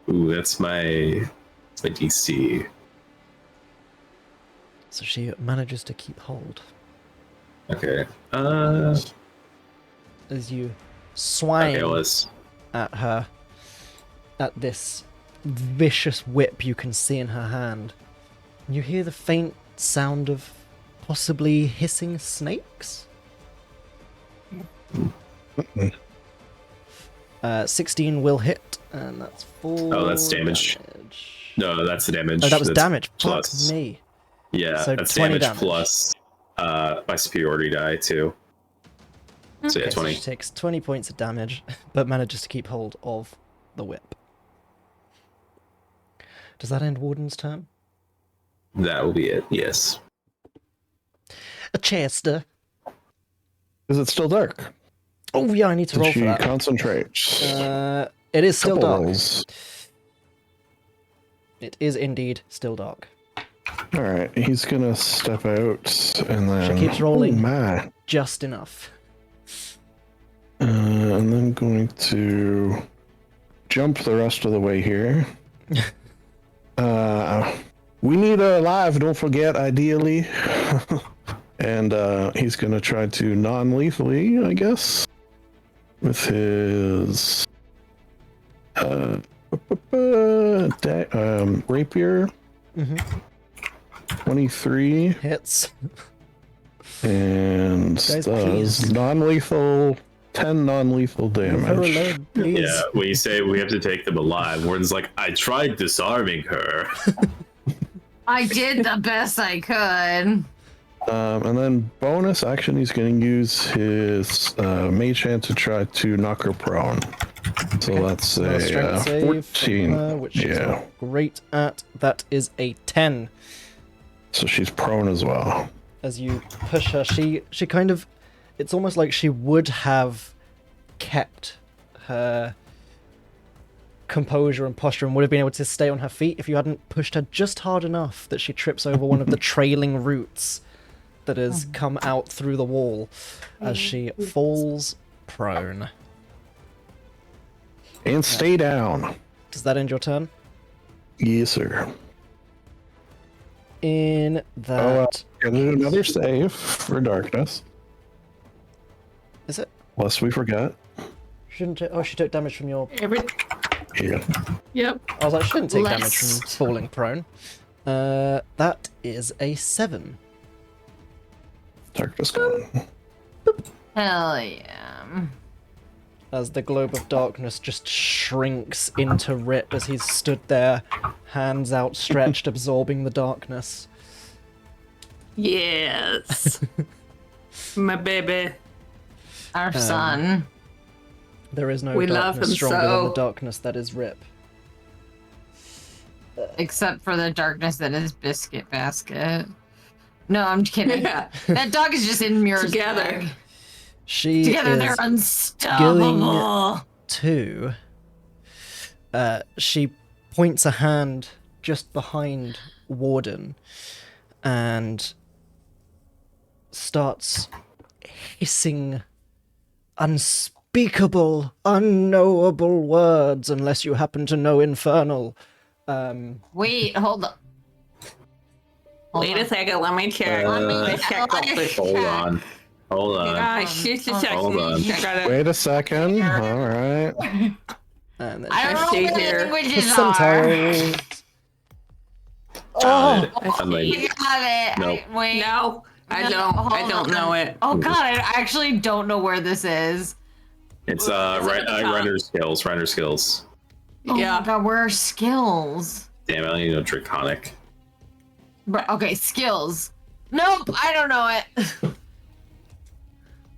Ooh, that's my DC. So she manages to keep hold. Okay. As you swing Okay, at her, at this vicious whip you can see in her hand. You hear the faint sound of possibly hissing snakes? 16 will hit, and that's 4. Oh, that's damage. No, that's the damage. Oh, that was that's damage. Plus. Fuck me. Yeah, So that's 20 damage plus my superiority die too. So yeah, Okay, so 20. she takes 20 points of damage, but manages to keep hold of the whip. Does that end Warden's turn? That will be it. Yes. A Chester. Is it still dark? Oh yeah, I need to roll She for that. concentrates. It is still Couple dark. rolls. It is indeed still dark. All right, he's gonna step out and then. She keeps rolling. Oh, my. Just enough. And then going to jump the rest of the way here. We need her alive, don't forget, ideally. And he's going to try to non-lethally, I guess, with his rapier. 23. Hits. And Guys, does please. non-lethal 10 non-lethal damage. Overload, please. Yeah, when you say we have to take them alive, Warden's like, I tried disarming her. I did the best I could. And then bonus action, he's going to use his mage hand to try to knock her prone. So that's Another strength a save 14. from her, which she's Yeah. not great at. That is a 10. So she's prone as well. As you push her, she kind of... It's almost like she would have kept her composure and posture and would have been able to stay on her feet if you hadn't pushed her just hard enough that she trips over one of the trailing roots that has come out through the wall as she falls prone. And stay down. Does that end your turn? Yes, sir. In that... Gonna do another save for darkness. Is it? Lest we forget. Shouldn't it? Oh, she took damage from your... Yeah. Yep. I was like, she didn't take damage Less. from falling prone. That is a 7. Darkness gone. Hell yeah. As the globe of darkness just shrinks into Rip as he's stood there, hands outstretched, absorbing the darkness. Yes. My baby. Our son. There is no We love darkness him stronger than so. the darkness that is Rip. Except for the darkness that is Biscuit Basket. No, I'm kidding. Yeah. That dog is just in Mira's Together. bag. She Together they're is unstoppable. to... she points a hand just behind Warden and starts hissing unspeakable, unknowable words unless you happen to know Infernal. Wait, hold up. Wait a second, let me check. Let me Let's check real quick. Hold on. Hold on. Gosh, just a second. Hold on. I gotta... Wait a second. All right. And then I don't know what here. languages percentile. Got it. Oh, I'm like, it. Nope. Wait. No, I don't know it. Oh god, I actually don't know where this is. It's Runner skills. Oh Yeah. my god, where are skills? Damn, I don't even know Draconic. But okay, skills. Nope, I don't know it.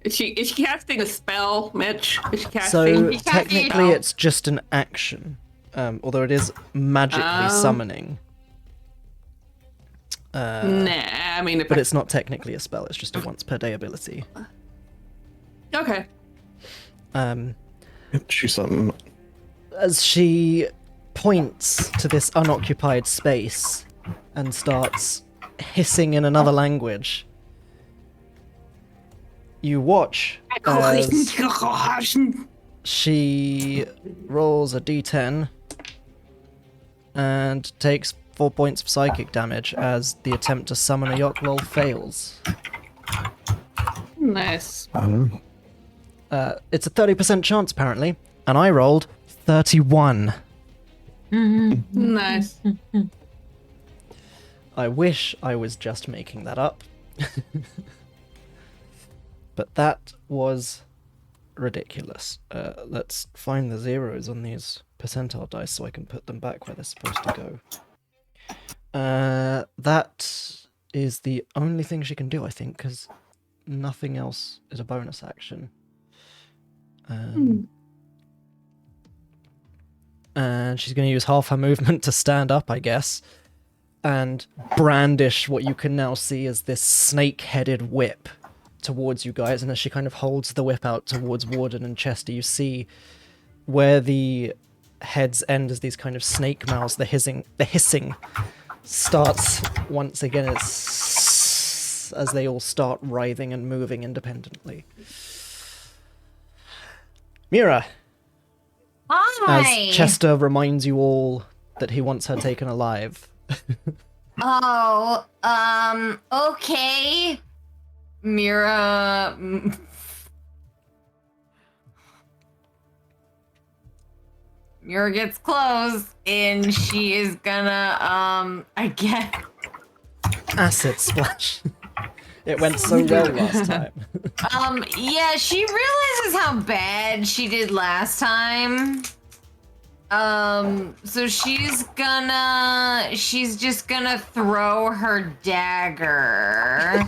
Is she casting a spell, Mitch? Is she casting? So Casting- technically, it's just an action, although it is magically summoning. Nah, I mean, if But it's not technically a spell. It's just a once per day ability. okay. She's something. As she points to this unoccupied space and starts hissing in another language, you watch as she rolls a d10 and takes 4 points of psychic damage as the attempt to summon a Yoklol fails. Nice. It's a 30% chance, apparently, and I rolled 31. Nice. I wish I was just making that up. But that was ridiculous. Let's find the zeros on these percentile dice so I can put them back where they're supposed to go. That is the only thing she can do, I think, because nothing else is a bonus action. And she's going to use half her movement to stand up, I guess, and brandish what you can now see as this snake-headed whip towards you guys. And as she kind of holds the whip out towards Warden and Chester, you see where the heads end as these kind of snake mouths, the hissing starts once again as they all start writhing and moving independently. Mira, Hi. as Chester reminds you all that he wants her taken alive. Okay. Mira. Mira gets close, and she is gonna, I guess. Acid splash. It went so well last time. Yeah, she realizes how bad she did last time. So she's just gonna throw her dagger.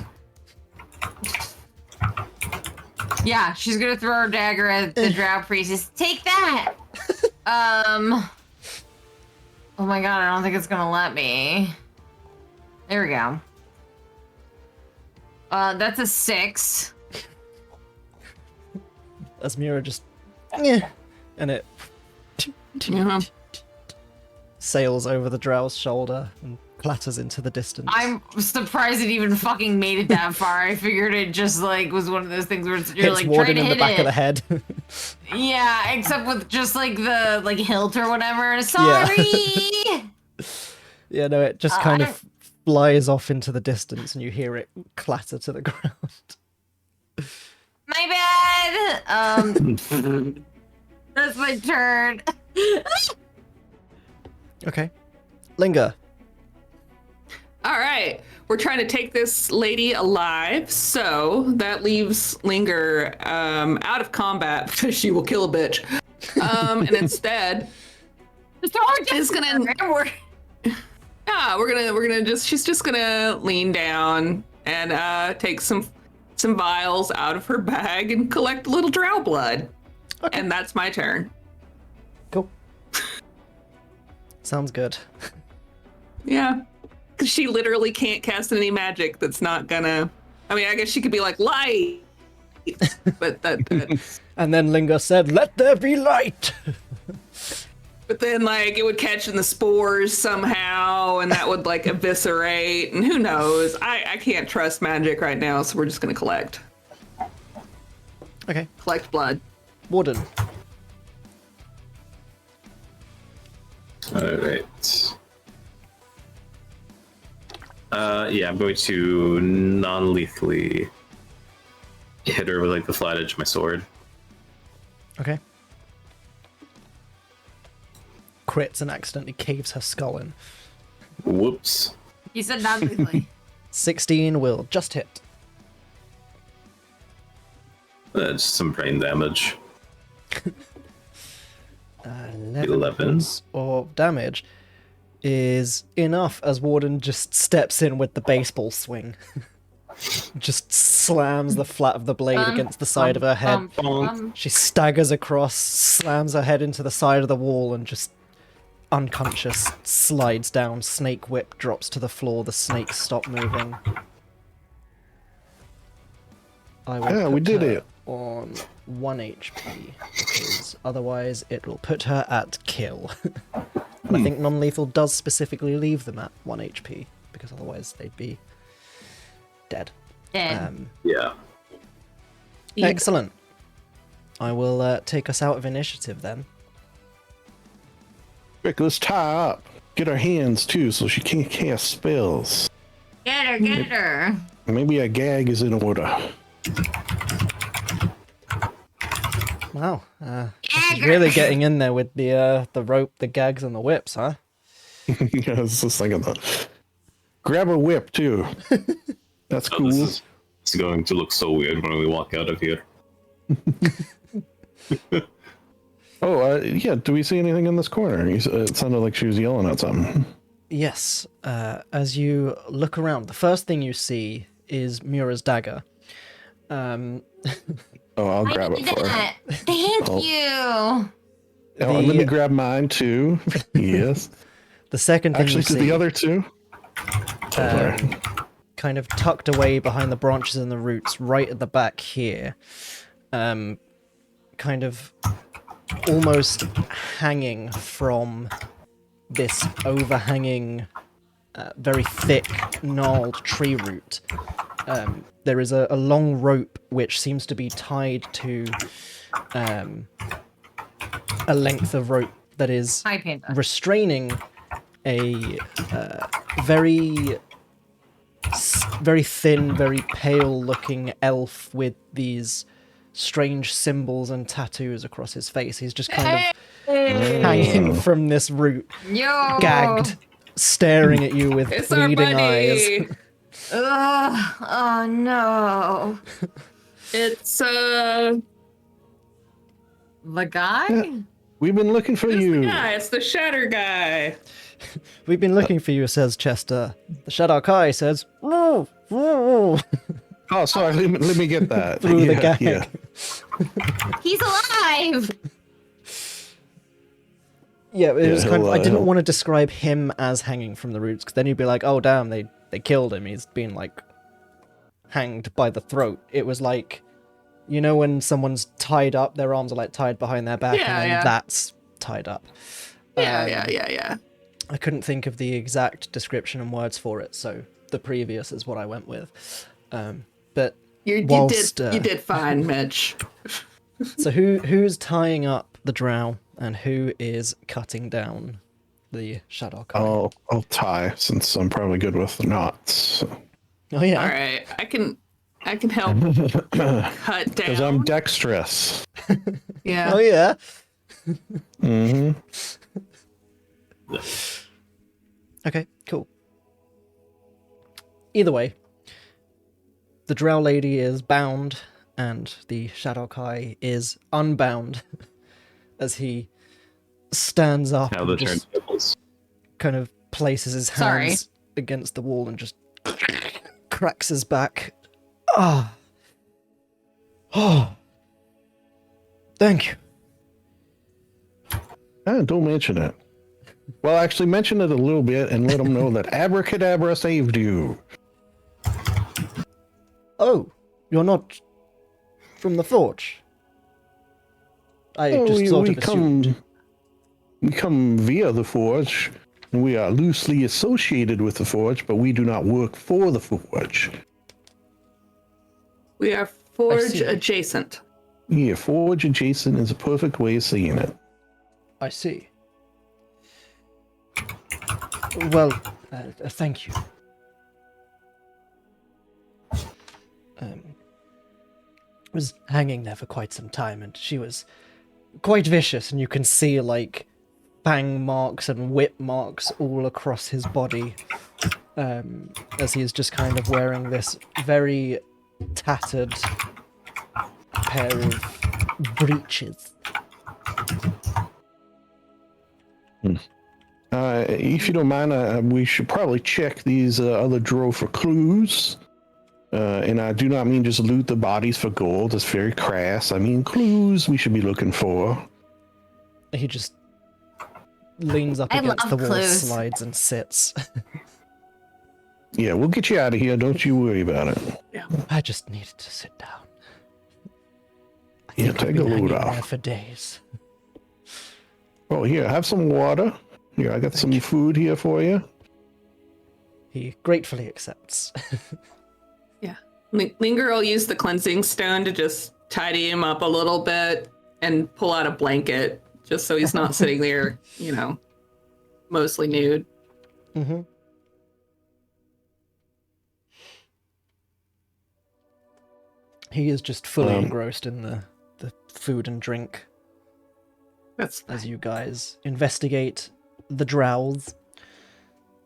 Yeah, she's gonna throw her dagger at the drow priestess. Take that! Oh my god, I don't think it's gonna let me. There we go. That's a 6. As Mira just... Yeah, and it sails over the drow's shoulder and clatters into the distance. I'm surprised it even fucking made it that far. I figured it just like was one of those things where you're Hits like Warden trying to in the hit back it. of the head. Yeah, except with just like the hilt or whatever. Sorry. Yeah, no, it just kind of flies off into the distance and you hear it clatter to the ground. My bad. That's my turn. Okay. Linger. All right, we're trying to take this lady alive, so that leaves Linger out of combat because she will kill a bitch. And instead, is gonna. Yeah, we're gonna just. She's just gonna lean down and take some vials out of her bag and collect a little drow blood. Okay. And that's my turn. Cool. Sounds good. Yeah. Because she literally can't cast any magic that's not gonna... I mean, I guess she could be like, light! But that... And then Linger said, let there be light! But then, like, it would catch in the spores somehow, and that would, like, eviscerate, and who knows? I can't trust magic right now, so we're just gonna collect. Okay. Collect blood. Warden. Alright. Yeah, I'm going to non-lethally hit her with like the flat edge of my sword. Okay. Crits and accidentally caves her skull in. Whoops. He said non-lethally. 16 will just hit. That's some brain damage. 11 points of damage is enough as Warden just steps in with the baseball swing. Just slams the flat of the blade against the side of her head. She staggers across, slams her head into the side of the wall, and just unconscious slides down. Snake whip drops to the floor. The snakes stop moving. We did it. On 1 HP, because otherwise it will put her at kill. And I think non-lethal does specifically leave them at 1 HP, because otherwise they'd be dead. Yeah. Excellent. I will take us out of initiative then. Rick, let's tie her up. Get her hands too, so she can't cast spells. Get her. Maybe a gag is in order. Wow, she's really getting in there with the rope, the gags, and the whips, huh? Yeah, I was just thinking that. Grab a whip too. That's cool. This is going to look so weird when we walk out of here. Yeah. Do we see anything in this corner? It sounded like she was yelling at something. Yes. As you look around, the first thing you see is Mura's dagger. I'll grab it for her. Thank you. Let me grab mine too. Yes. The second thing Actually, you to see, the other two. kind of tucked away behind the branches and the roots, right at the back here, kind of almost hanging from this overhanging, very thick, gnarled tree root. There is a long rope which seems to be tied to a length of rope that is restraining a very thin, very pale-looking elf with these strange symbols and tattoos across his face. He's just kind of hanging from this root, gagged, staring at you with bleeding eyes. Ugh, oh no. It's the guy? Yeah, we've been looking for you. Yeah, it's the Shadar-Kai. We've been looking for you, says Chester. The Shadar-Kai says, "Woo, woo." Oh, sorry. Let me get that. Through the gag. Yeah. He's alive. Yeah, it was kind of, I didn't want to describe him as hanging from the roots, because then you'd be like, oh damn, they killed him. He's been like hanged by the throat. It was like, you know, when someone's tied up, their arms are like tied behind their back, and then that's tied up. Yeah. I couldn't think of the exact description and words for it, so the previous is what I went with. But you did fine, Mitch. So who's tying up the drow and who is cutting down the Shadar-Kai? I'll tie, since I'm probably good with knots. So. Oh yeah. All right, I can help cut down. Because I'm dexterous. Yeah. Oh yeah. Mm-hmm. Okay, cool. Either way, the drow lady is bound and the Shadar-Kai is unbound as he stands up Now the and just turntables. kind of places his hands against the wall and just cracks his back. Ah. Oh. Thank you. Don't mention it. Well, actually, mention it a little bit and let them know that Abracadabra saved you. Oh, you're not from the Forge? I just sort of assumed. We come via the Forge, and we are loosely associated with the Forge, but we do not work for the Forge. We are Forge adjacent. Yeah, Forge adjacent is a perfect way of saying it. I see. Well, thank you. Was hanging there for quite some time, and she was quite vicious, and you can see, like, fang marks and whip marks all across his body. as he is just kind of wearing this very tattered pair of breeches. If you don't mind, we should probably check these other drow for clues. And I do not mean just loot the bodies for gold. It's very crass. I mean clues we should be looking for. He just leans up against the wall, slides, and sits. Yeah, we'll get you out of here. Don't you worry about it. Yeah. I just needed to sit down. Yeah, take a load off. For days. Oh, here, have some water. Here, I got some food here for you. He gratefully accepts. Yeah. Linger will use the cleansing stone to just tidy him up a little bit and pull out a blanket just so he's not sitting there, mostly nude. Mm-hmm. He is just fully engrossed in the food and drink. That's as you guys investigate the drows.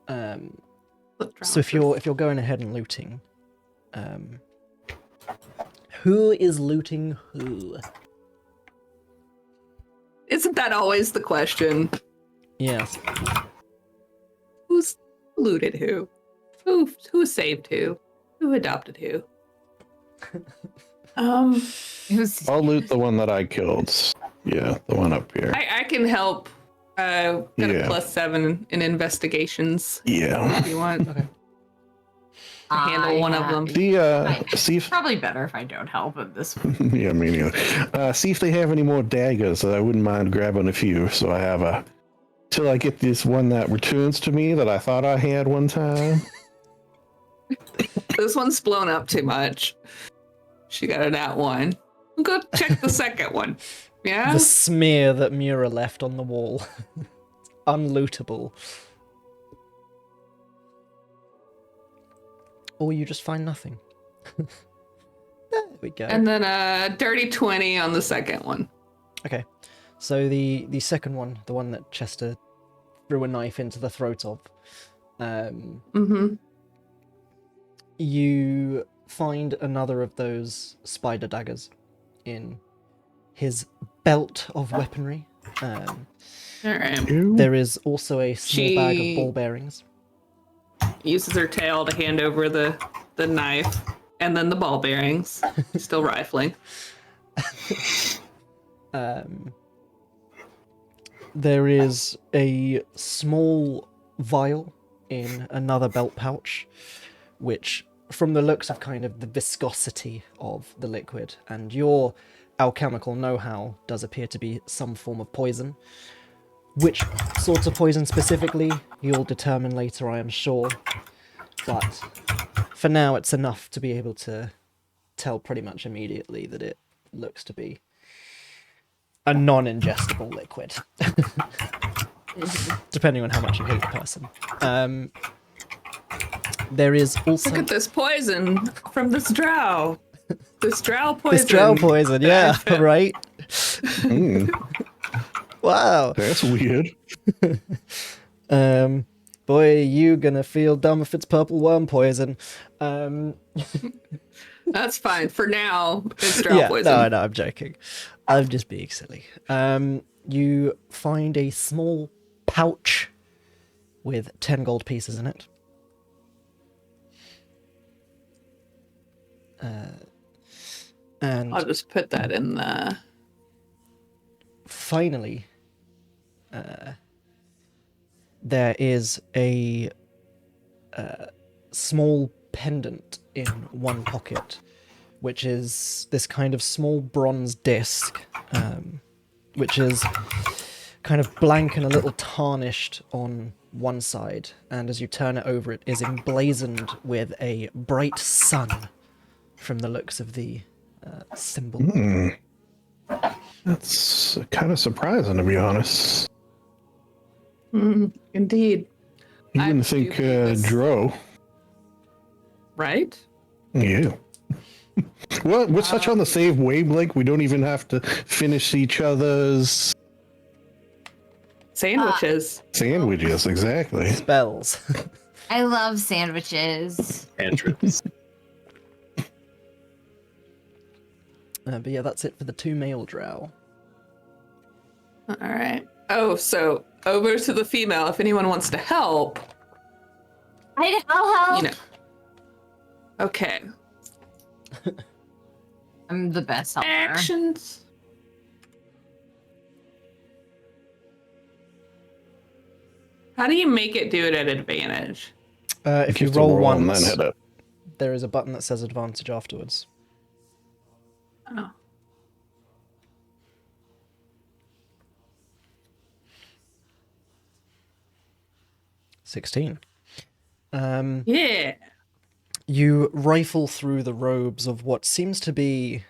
So if you're going ahead and looting, who is looting who? Isn't that always the question? Yes. Who's looted who? Who saved who? Who adopted who? I'll loot the one that I killed. Yeah, the one up here. I can help. Got a +7 in investigations. Yeah. If you want. Okay. Handle one of them. See if probably better if I don't help in this one. Yeah, me neither. See if they have any more daggers. I wouldn't mind grabbing a few. So I have till I get this one that returns to me that I thought I had one time. This one's blown up too much. She got it at one. We'll go check the second one. Yeah. The smear that Mura left on the wall. Unlootable. Or you just find nothing. There we go. And then a dirty 20 on the second one. Okay. So the second one, the one that Chester threw a knife into the throat of, you find another of those spider daggers in his belt of weaponry. All right. There is also a small bag of ball bearings. Uses her tail to hand over the knife and then the ball bearings. Still rifling. There is a small vial in another belt pouch, which, from the looks of kind of the viscosity of the liquid and your alchemical know-how, does appear to be some form of poison. Which sorts of poison specifically, you'll determine later, I am sure. But for now, it's enough to be able to tell pretty much immediately that it looks to be a non-ingestible liquid. Depending on how much you hate the person. There is also... Look at this poison from this drow. This drow poison. This drow poison, yeah, right? Wow. That's weird. Boy, you gonna feel dumb if it's purple worm poison. That's fine. For now, it's drow poison. No, I'm joking. I'm just being silly. You find a small pouch with 10 gold pieces in it. And I'll just put that in the... Finally, there is a small pendant in one pocket, which is this kind of small bronze disc, which is kind of blank and a little tarnished on one side, and as you turn it over, it is emblazoned with a bright sun from the looks of the symbol. That's kind of surprising, to be honest. Indeed. You wouldn't think Dro. Right? Yeah. Well, we're such on the same wavelength, we don't even have to finish each other's... Sandwiches. Sandwiches, exactly. Spells. I love sandwiches. And trips. But yeah, that's it for the 2 male drow. All right. Oh, so over to the female. If anyone wants to help, I'll help. you know. Okay. I'm the best helper. Actions. How do you make it do it at advantage? If you roll once, there is a button that says advantage afterwards. Oh. 16. Yeah. You rifle through the robes of what seems to be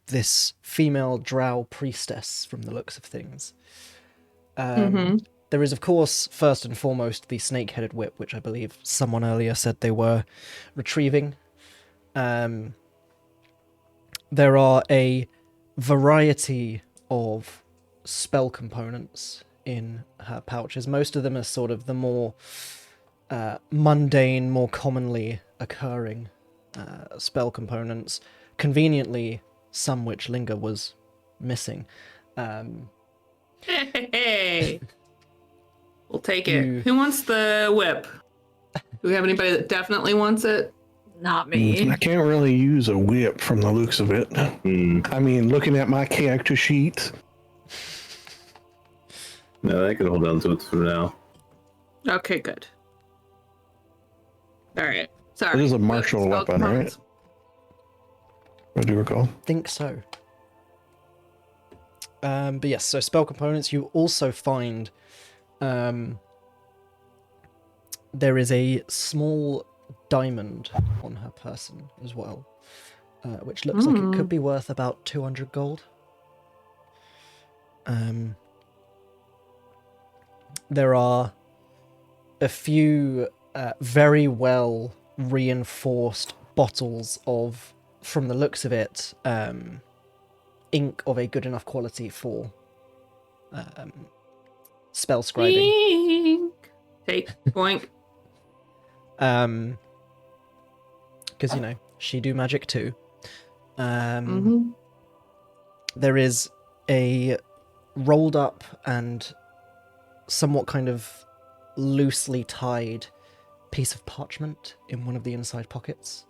this female drow priestess from the looks of things. There is, of course, first and foremost, the snake-headed whip, which I believe someone earlier said they were retrieving. There are a variety of spell components in her pouches. Most of them are sort of the more mundane, more commonly occurring spell components. Conveniently, some which Linger was missing. Hey. We'll take it. Who wants the whip? Do we have anybody that definitely wants it? Not me. I can't really use a whip from the looks of it. I mean, looking at my character sheet. No, I can hold on to it for now. Okay, good. All right. Sorry. It is a martial weapon, right? What do you recall? Think so. But yes, so spell components. You also find there is a small diamond on her person as well, which looks like it could be worth about 200 gold. There are a few very well reinforced bottles of, from the looks of it, ink of a good enough quality for spell scribing. Ink. Take point. Because, you know, she do magic too. There is a rolled up and somewhat kind of loosely tied piece of parchment in one of the inside pockets.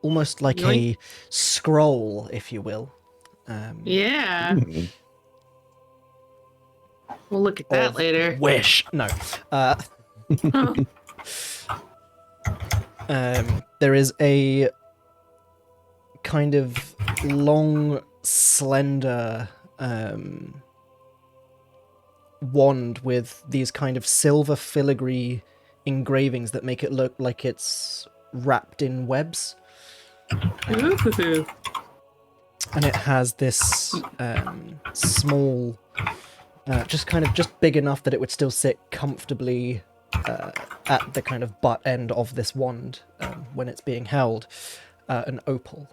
Almost like a scroll, if you will. Yeah. We'll look at that later. Wish. No. There is a kind of long, slender wand with these kind of silver filigree engravings that make it look like it's wrapped in webs. Ooh. And it has this small, just big enough that it would still sit comfortably at the kind of butt end of this wand when it's being held, an opal.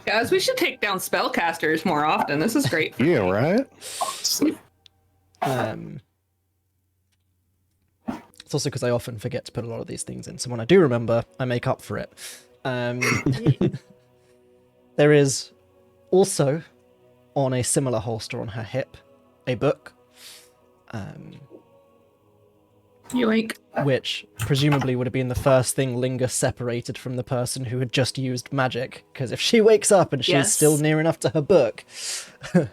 Guys, we should take down spellcasters more often. This is great. Yeah, right? It's also because I often forget to put a lot of these things in, so when I do remember, I make up for it. There is also, on a similar holster on her hip, a book. Yoink. Which presumably would have been the first thing Linger separated from the person who had just used magic, because if she wakes up and she's still near enough to her book,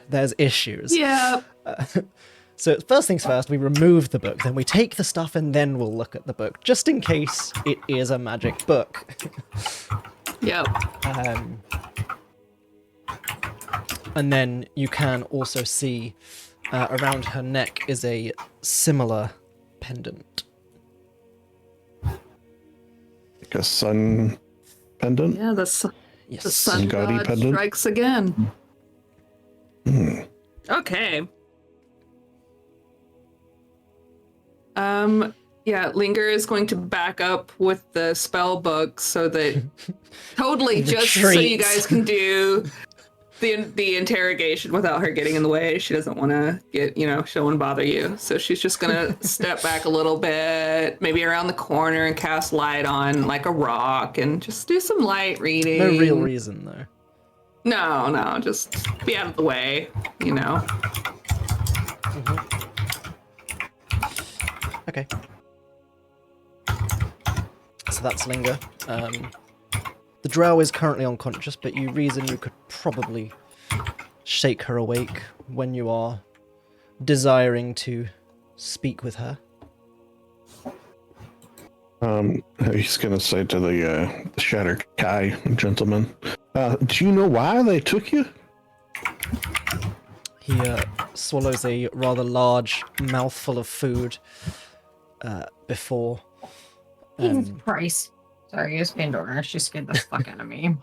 there's issues. Yeah. So first things first, we remove the book, then we take the stuff, and then we'll look at the book, just in case it is a magic book. Yep. And then you can also see around her neck is a similar pendant. Like a sun pendant? Yeah, the Yes. sun Gaudy god pendant? strikes again. Okay. Yeah, Linger is going to back up with the spell book so that just so you guys can do the interrogation without her getting in the way. She doesn't want to get, she don't want to bother you. So she's just going to step back a little bit, maybe around the corner and cast light on like a rock and just do some light reading. No real reason, though. No, just be out of the way, Okay. So that's Linger. The drow is currently unconscious, but you reason you could probably shake her awake when you are desiring to speak with her. He's going to say to the Shadar-Kai gentleman, do you know why they took you? He swallows a rather large mouthful of food before... Jesus Christ. Sorry, it's Pandora. She scared the fuck out of me.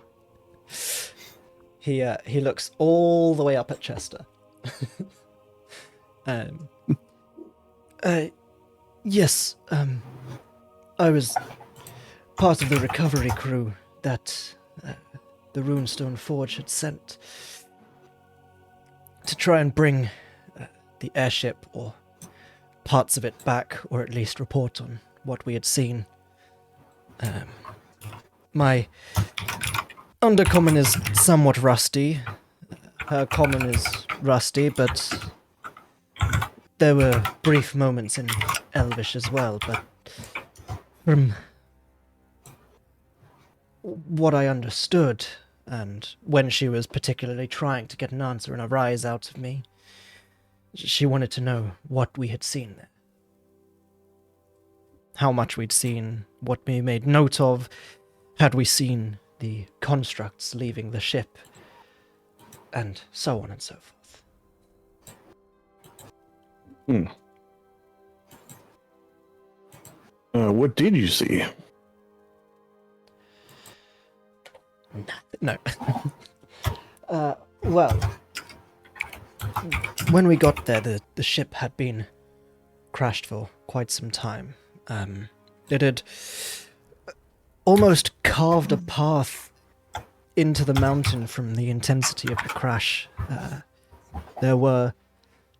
He looks all the way up at Chester. Yes, I was part of the recovery crew that the Runestone Forge had sent to try and bring the airship or parts of it back, or at least report on what we had seen. My undercommon is somewhat rusty. Her common is rusty, but there were brief moments in Elvish as well, but from what I understood, and when she was particularly trying to get an answer and a rise out of me, she wanted to know what we had seen there. How much we'd seen, what we made note of, had we seen the constructs leaving the ship, and so on and so forth. What did you see? No. Well, when we got there, the ship had been crashed for quite some time. It had almost carved a path into the mountain from the intensity of the crash. There were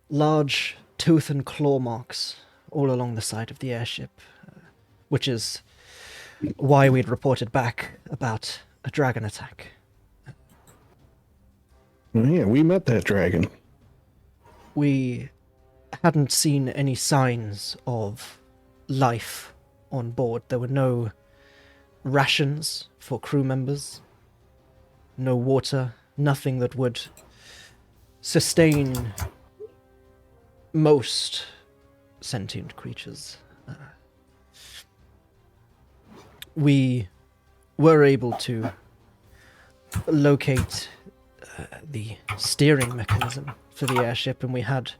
large tooth and claw marks all along the side of the airship, which is why we'd reported back about a dragon attack. Yeah, we met that dragon. We hadn't seen any signs of life on board. There were no rations for crew members, no water, nothing that would sustain most sentient creatures. We were able to locate the steering mechanism for the airship, and we had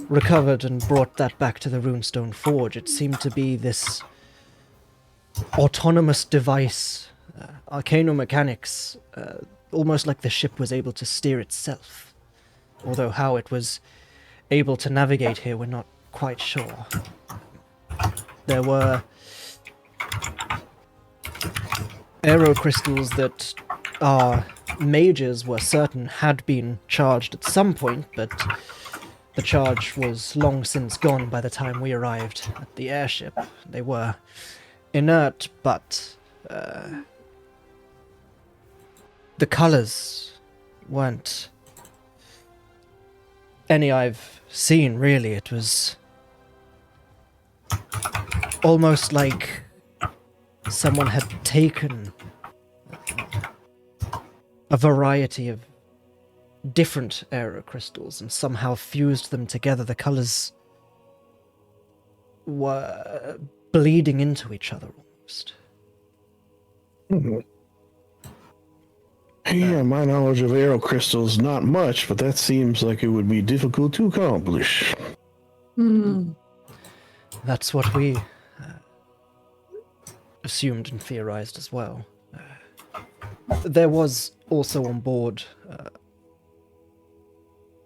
recovered and brought that back to the Runestone Forge. It seemed to be this autonomous device, arcanomechanics, almost like the ship was able to steer itself. Although how it was able to navigate here, we're not quite sure. There were aerocrystals that our mages were certain had been charged at some point, but the charge was long since gone by the time we arrived at the airship. They were inert, but the colors weren't any I've seen, really. It was almost like someone had taken a variety of different aerocrystals and somehow fused them together. The colors were bleeding into each other almost. Yeah, my knowledge of aerocrystals not much, but that seems like it would be difficult to accomplish. That's what we assumed and theorized as well. There was also on board,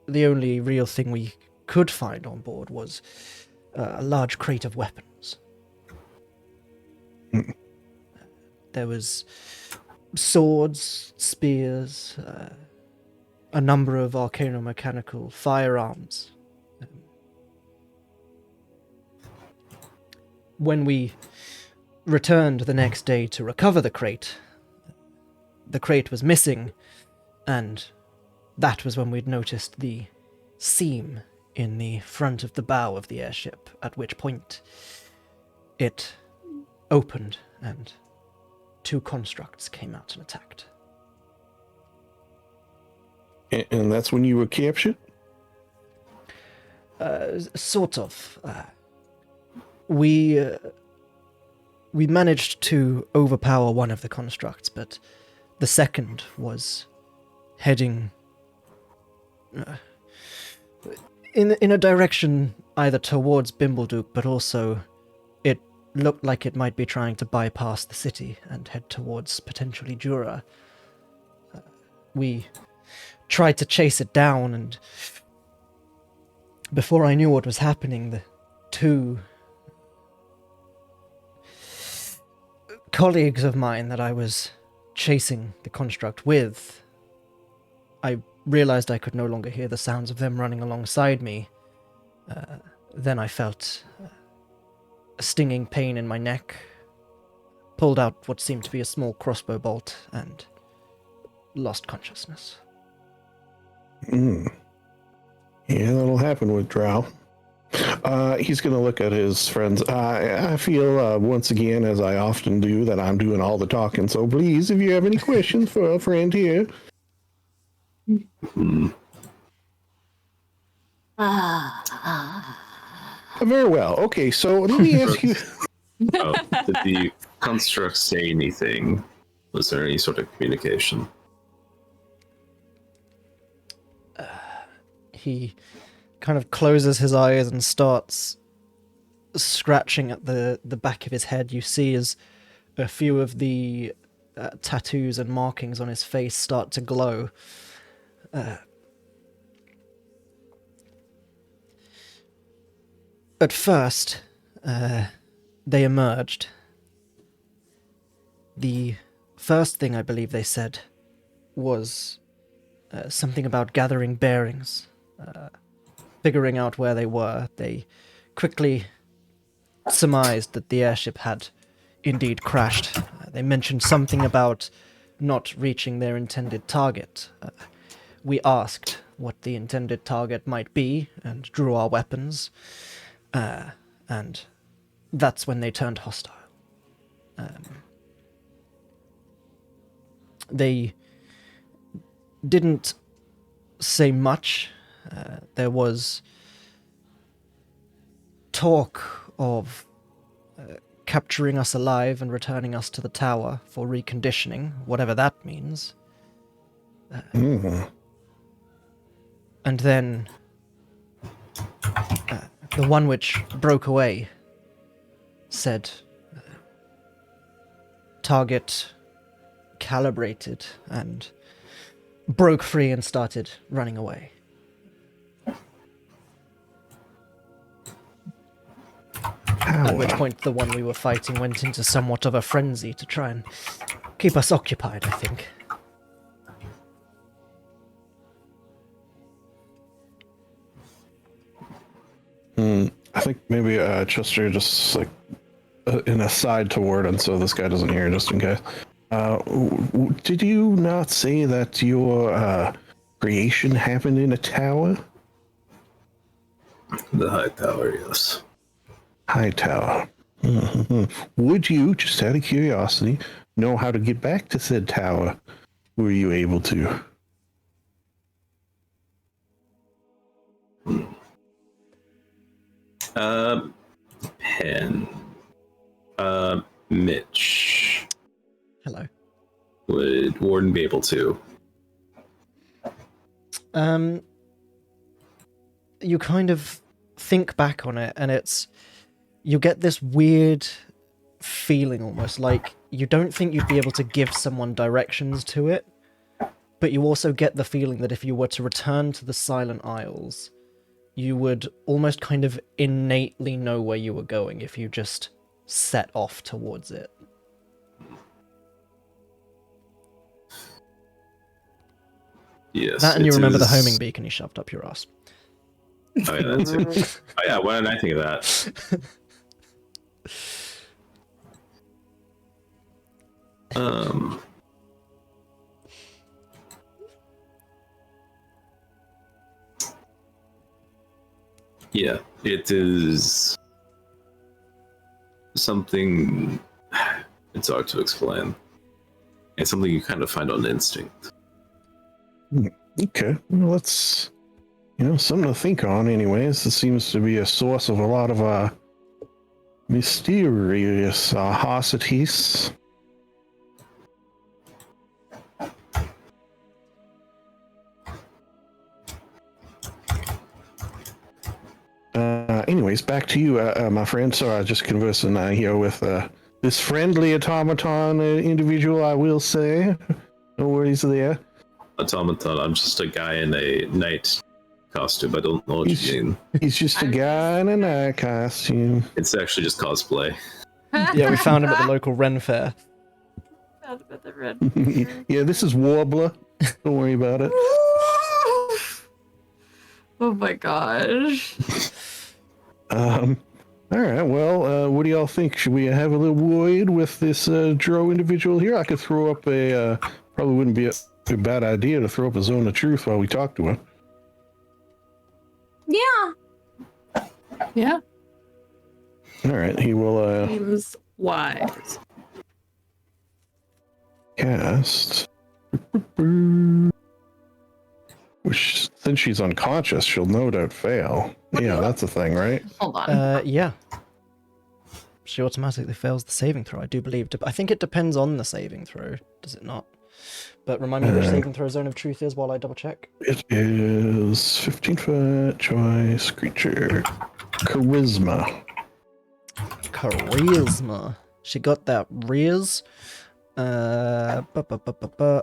the only real thing we could find on board was a large crate of weapons. There was swords, spears, a number of arcano-mechanical firearms. When we returned the next day to recover the crate was missing, and that was when we'd noticed the seam in the front of the bow of the airship, at which point it opened and 2 constructs came out and attacked. And that's when you were captured? Sort of. We managed to overpower one of the constructs, but the second was heading in a direction either towards Bimbleduk, but also it looked like it might be trying to bypass the city and head towards potentially Jura. We tried to chase it down, and before I knew what was happening, the 2 colleagues of mine that I was chasing the construct with, I realized I could no longer hear the sounds of them running alongside me. Then I felt a stinging pain in my neck, pulled out what seemed to be a small crossbow bolt, and lost consciousness. Yeah, that'll happen with Drow. He's going to look at his friends. I feel, once again, as I often do, that I'm doing all the talking. So please, if you have any questions for a friend here. Very well. Okay, so let me ask you... Oh, did the construct say anything? Was there any sort of communication? He kind of closes his eyes and starts scratching at the back of his head. You see as a few of the tattoos and markings on his face start to glow. At first, they emerged. The first thing I believe they said was something about gathering bearings, figuring out where they were. They quickly surmised that the airship had indeed crashed. They mentioned something about not reaching their intended target. We asked what the intended target might be and drew our weapons, and that's when they turned hostile. They didn't say much. There was talk of capturing us alive and returning us to the tower for reconditioning, whatever that means. And then the one which broke away said target calibrated and broke free and started running away. At which point the one we were fighting went into somewhat of a frenzy to try and keep us occupied, I think. I think maybe Chester just like an aside to Warden, so this guy doesn't hear, just in case. Did you not say that your creation happened in a tower? The high tower, yes. High tower. Would you, just out of curiosity, know how to get back to said tower? Were you able to? Pen. Mitch. Hello. Would Warden be able to? You kind of think back on it, and you get this weird feeling almost like you don't think you'd be able to give someone directions to it, but you also get the feeling that if you were to return to the Silent Isles, you would almost kind of innately know where you were going if you just set off towards it. Yes. That and you remember the is... homing beacon you shoved up your ass. Oh yeah, that's it. Oh yeah, why didn't I think of that? Yeah, it is something. It's hard to explain. It's something you kind of find on instinct. Okay, well, that's something to think on. Anyways, this seems to be a source of a lot of mysterious hosities. Anyways, back to you, my friend. So I was just conversing here with this friendly automaton individual, I will say. No worries there. Automaton, I'm just a guy in a knight costume. I don't know what you mean. He's just a guy in a knight costume. It's actually just cosplay. Yeah, we found him at the local Ren fair. Yeah, this is Warbler. Don't worry about it. Oh my gosh. All right, well, what do y'all think? Should we have a little word with this Dro individual here? I could throw up probably wouldn't be a bad idea to throw up a zone of truth while we talk to him. Yeah. Yeah. All right, he will Seems wise. cast. Which, since she's unconscious, she'll no doubt fail. Yeah, that's a thing, right? Hold on. Yeah. She automatically fails the saving throw, I do believe. I think it depends on the saving throw, does it not? But remind me which saving throw zone of truth is while I double check. It is 15 foot, choice, creature, charisma. Charisma. She got that riz.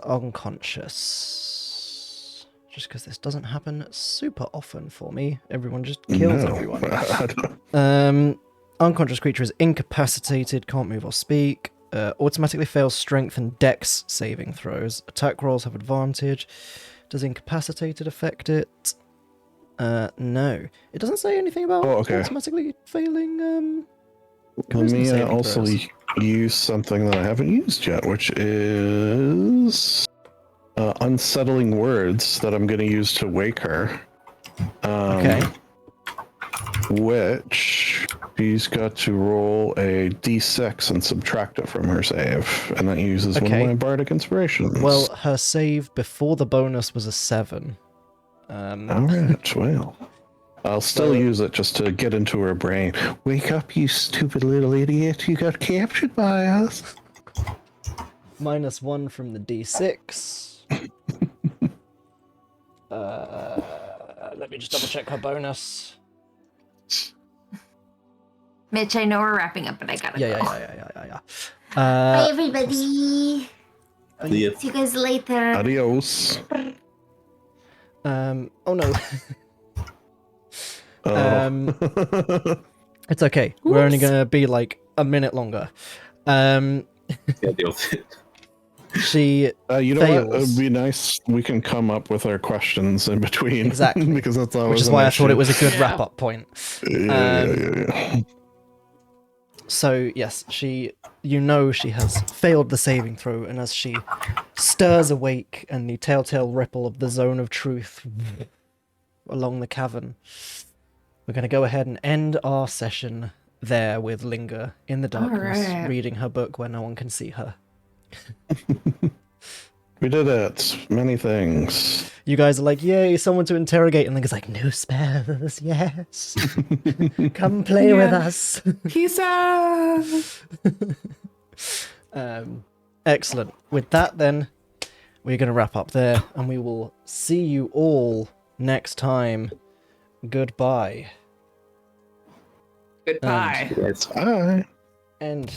Unconscious. Just because this doesn't happen super often for me. Everyone just kills everyone. Unconscious creature is incapacitated, can't move or speak. Automatically fails strength and dex saving throws. Attack rolls have advantage. Does incapacitated affect it? No. It doesn't say anything about automatically failing Let me also throws. use something that I haven't used yet, which is unsettling words that I'm going to use to wake her. Okay. Which she's got to roll a d6 and subtract it from her save, and that uses one of my bardic inspirations. Well, her save before the bonus was a 7. All right, well, I'll still use it just to get into her brain. Wake up, you stupid little idiot! You got captured by us. -1 from the d6. Let me just double check her bonus. Mitch, I know we're wrapping up, but I gotta go. Yeah. Bye, everybody. Yeah. See you guys later. Adios. Oh no. It's okay. We're only gonna be like a minute longer. Yeah, deal with it. She you know fails. what? It'd be nice. We can come up with our questions in between. Exactly. Because that's always which is why I thought it was a good wrap-up point. Yeah. So yes, she has failed the saving throw, and as she stirs awake and the telltale ripple of the zone of truth along the cavern, we're going to go ahead and end our session there with Linger in the darkness, reading her book where no one can see her. We did it. Many things. You guys are like, yay, someone to interrogate, and Linger's like, no spells, yes. Come play with us. Peace out. Excellent. With that then, we're going to wrap up there, and we will see you all next time. Goodbye. Goodbye. Bye. And